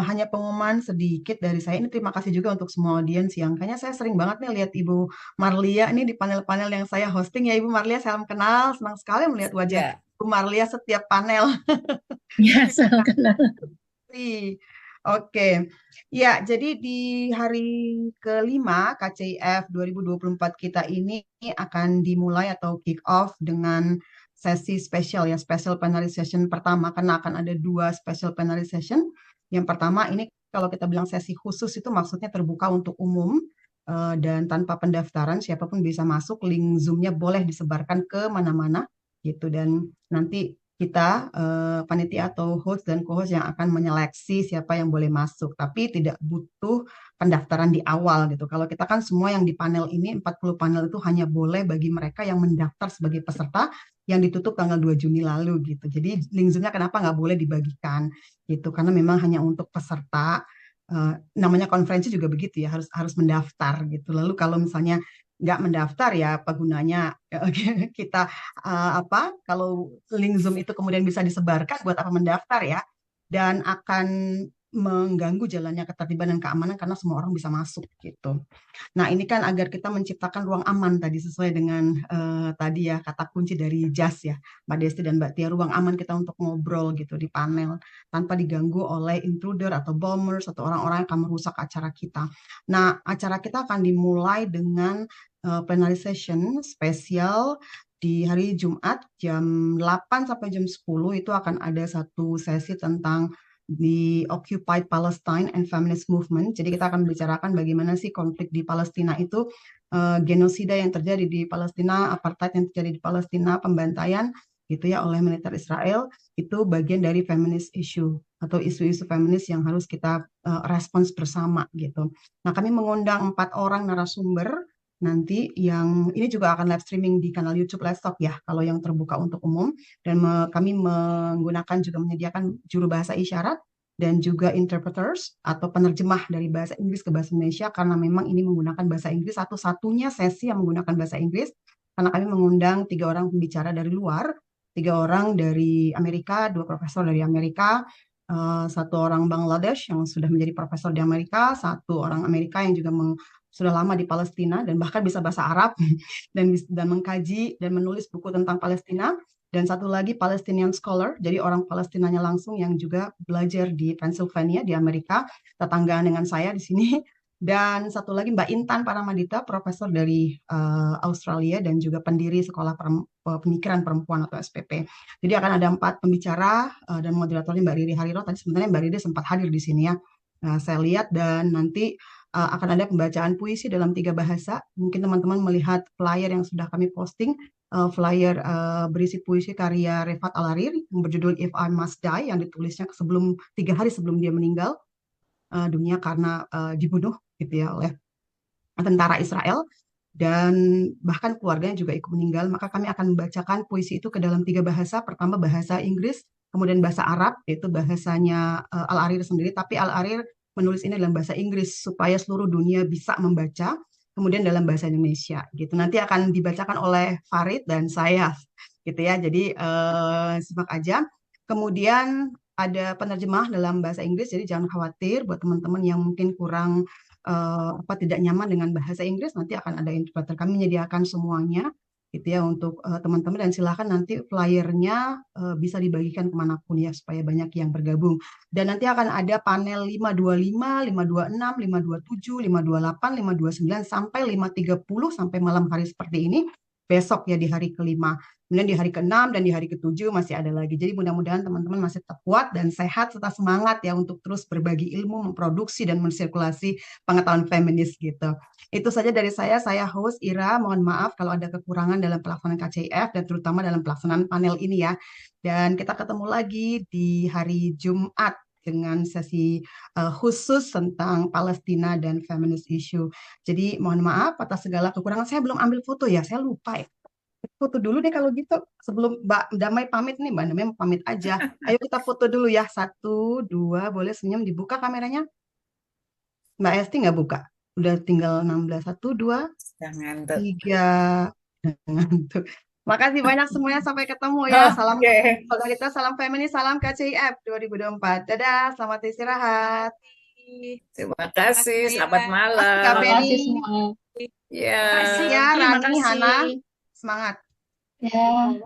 hanya pengumuman sedikit dari saya, ini terima kasih juga untuk semua audiens yang kayaknya saya sering banget nih lihat Ibu Marlia nih di panel-panel yang saya hosting ya. Ibu Marlia, salam kenal, senang sekali melihat wajah Ya, Ibu Marlia setiap panel. Ya, salam kenal. Oke, ya jadi di hari kelima KCIF 2024 kita ini akan dimulai atau kick off dengan sesi spesial ya, special plenary session pertama, karena akan ada 2 special plenary session. Yang pertama ini kalau kita bilang sesi khusus itu maksudnya terbuka untuk umum dan tanpa pendaftaran, siapapun bisa masuk, link Zoom-nya boleh disebarkan ke mana-mana gitu, dan nanti kita panitia atau host dan co-host yang akan menyeleksi siapa yang boleh masuk, tapi tidak butuh pendaftaran di awal gitu. Kalau kita kan semua yang di panel ini 40 panel itu hanya boleh bagi mereka yang mendaftar sebagai peserta yang ditutup tanggal 2 Juni lalu gitu. Jadi link Zoom-nya kenapa nggak boleh dibagikan gitu, karena memang hanya untuk peserta. Namanya konferensi juga begitu ya, harus mendaftar gitu. Lalu kalau misalnya nggak mendaftar ya apa gunanya kita kalau link Zoom itu kemudian bisa disebarkan, buat apa mendaftar ya, dan akan mengganggu jalannya ketertiban dan keamanan karena semua orang bisa masuk gitu. Nah, ini kan agar kita menciptakan ruang aman tadi, sesuai dengan tadi ya kata kunci dari JAS ya, Mbak Desti dan Mbak Tia, ruang aman kita untuk ngobrol gitu di panel tanpa diganggu oleh intruder atau bombers atau orang-orang yang akan merusak acara kita. Nah, acara kita akan dimulai dengan plenary session spesial di hari Jumat jam 8 sampai jam 10. Itu akan ada satu sesi tentang di Occupied Palestine and Feminist Movement. Jadi kita akan bicarakan bagaimana sih konflik di Palestina itu, genosida yang terjadi di Palestina, apartheid yang terjadi di Palestina, pembantaian gitu ya oleh militer Israel, itu bagian dari feminist issue atau isu-isu feminis yang harus kita respons bersama gitu. Nah, kami mengundang 4 orang narasumber nanti, yang ini juga akan live streaming di kanal YouTube Let's Talk ya, kalau yang terbuka untuk umum. Dan kami menggunakan juga menyediakan juru bahasa isyarat dan juga interpreters atau penerjemah dari bahasa Inggris ke bahasa Indonesia, karena memang ini menggunakan bahasa Inggris, satu-satunya sesi yang menggunakan bahasa Inggris, karena kami mengundang 3 orang pembicara dari luar, 3 orang dari Amerika, 2 profesor dari Amerika, 1 orang Bangladesh yang sudah menjadi profesor di Amerika, 1 orang Amerika yang juga sudah lama di Palestina dan bahkan bisa bahasa Arab dan mengkaji dan menulis buku tentang Palestina, dan 1 lagi Palestinian scholar, jadi orang Palestinanya langsung yang juga belajar di Pennsylvania di Amerika, tetanggaan dengan saya di sini. Dan 1 lagi Mbak Intan Paramadita, profesor dari Australia dan juga pendiri Sekolah Pemikiran Perempuan atau SPP. Jadi akan ada 4 pembicara dan moderatornya Mbak Riri Hariro. Tadi sebenarnya Mbak Riri sempat hadir di sini ya. Saya lihat, dan nanti akan ada pembacaan puisi dalam 3 bahasa. Mungkin teman-teman melihat flyer yang sudah kami posting, flyer berisi puisi karya Refat Alarir yang berjudul If I Must Die, yang ditulisnya 3 hari sebelum dia meninggal dunia karena dibunuh gitu ya oleh tentara Israel, dan bahkan keluarganya juga ikut meninggal. Maka kami akan membacakan puisi itu ke dalam 3 bahasa. Pertama bahasa Inggris, kemudian bahasa Arab, yaitu bahasanya Al-Arir sendiri, tapi Al-Arir menulis ini dalam bahasa Inggris supaya seluruh dunia bisa membaca, kemudian dalam bahasa Indonesia gitu. Nanti akan dibacakan oleh Farid dan saya gitu ya. Jadi simak aja. Kemudian ada penerjemah dalam bahasa Inggris, jadi jangan khawatir buat teman-teman yang mungkin kurang tidak nyaman dengan bahasa Inggris, nanti akan ada interpreter. Kami menyediakan semuanya gitu ya untuk teman-teman, dan silakan nanti flyernya bisa dibagikan kemanapun ya supaya banyak yang bergabung. Dan nanti akan ada panel 525, 526, 527, 528, 529 sampai 530 sampai malam hari seperti ini besok ya di hari kelima. Kemudian di hari ke-6 dan di hari ke-7 masih ada lagi. Jadi mudah-mudahan teman-teman masih tetap kuat dan sehat serta semangat ya untuk terus berbagi ilmu, memproduksi dan mensirkulasi pengetahuan feminis gitu. Itu saja dari saya host Ira. Mohon maaf kalau ada kekurangan dalam pelaksanaan KCIF dan terutama dalam pelaksanaan panel ini ya. Dan kita ketemu lagi di hari Jumat dengan sesi khusus tentang Palestina dan feminist issue. Jadi mohon maaf atas segala kekurangan. Saya belum ambil foto ya, saya lupa ya. Foto dulu deh kalau gitu. Sebelum Mbak Damai pamit nih, Mbak Damai mau pamit aja. Ayo kita foto dulu ya. 1, 2, boleh senyum dibuka kameranya. Mbak Esti nggak buka. Udah tinggal 16. 1, 2, Jangan tuh. 3. Tuh. Makasih banyak semuanya. Sampai ketemu ya. Salam Oke. solidaritas, salam feminis, salam KCIF 2024. Dadah, selamat istirahat. Terima kasih. Mbak Selamat Ira. Kak malam. Terima kasih Beni, semua. Ya. makasih ya Terima Rani, Hana, kasih. semangat. Ya.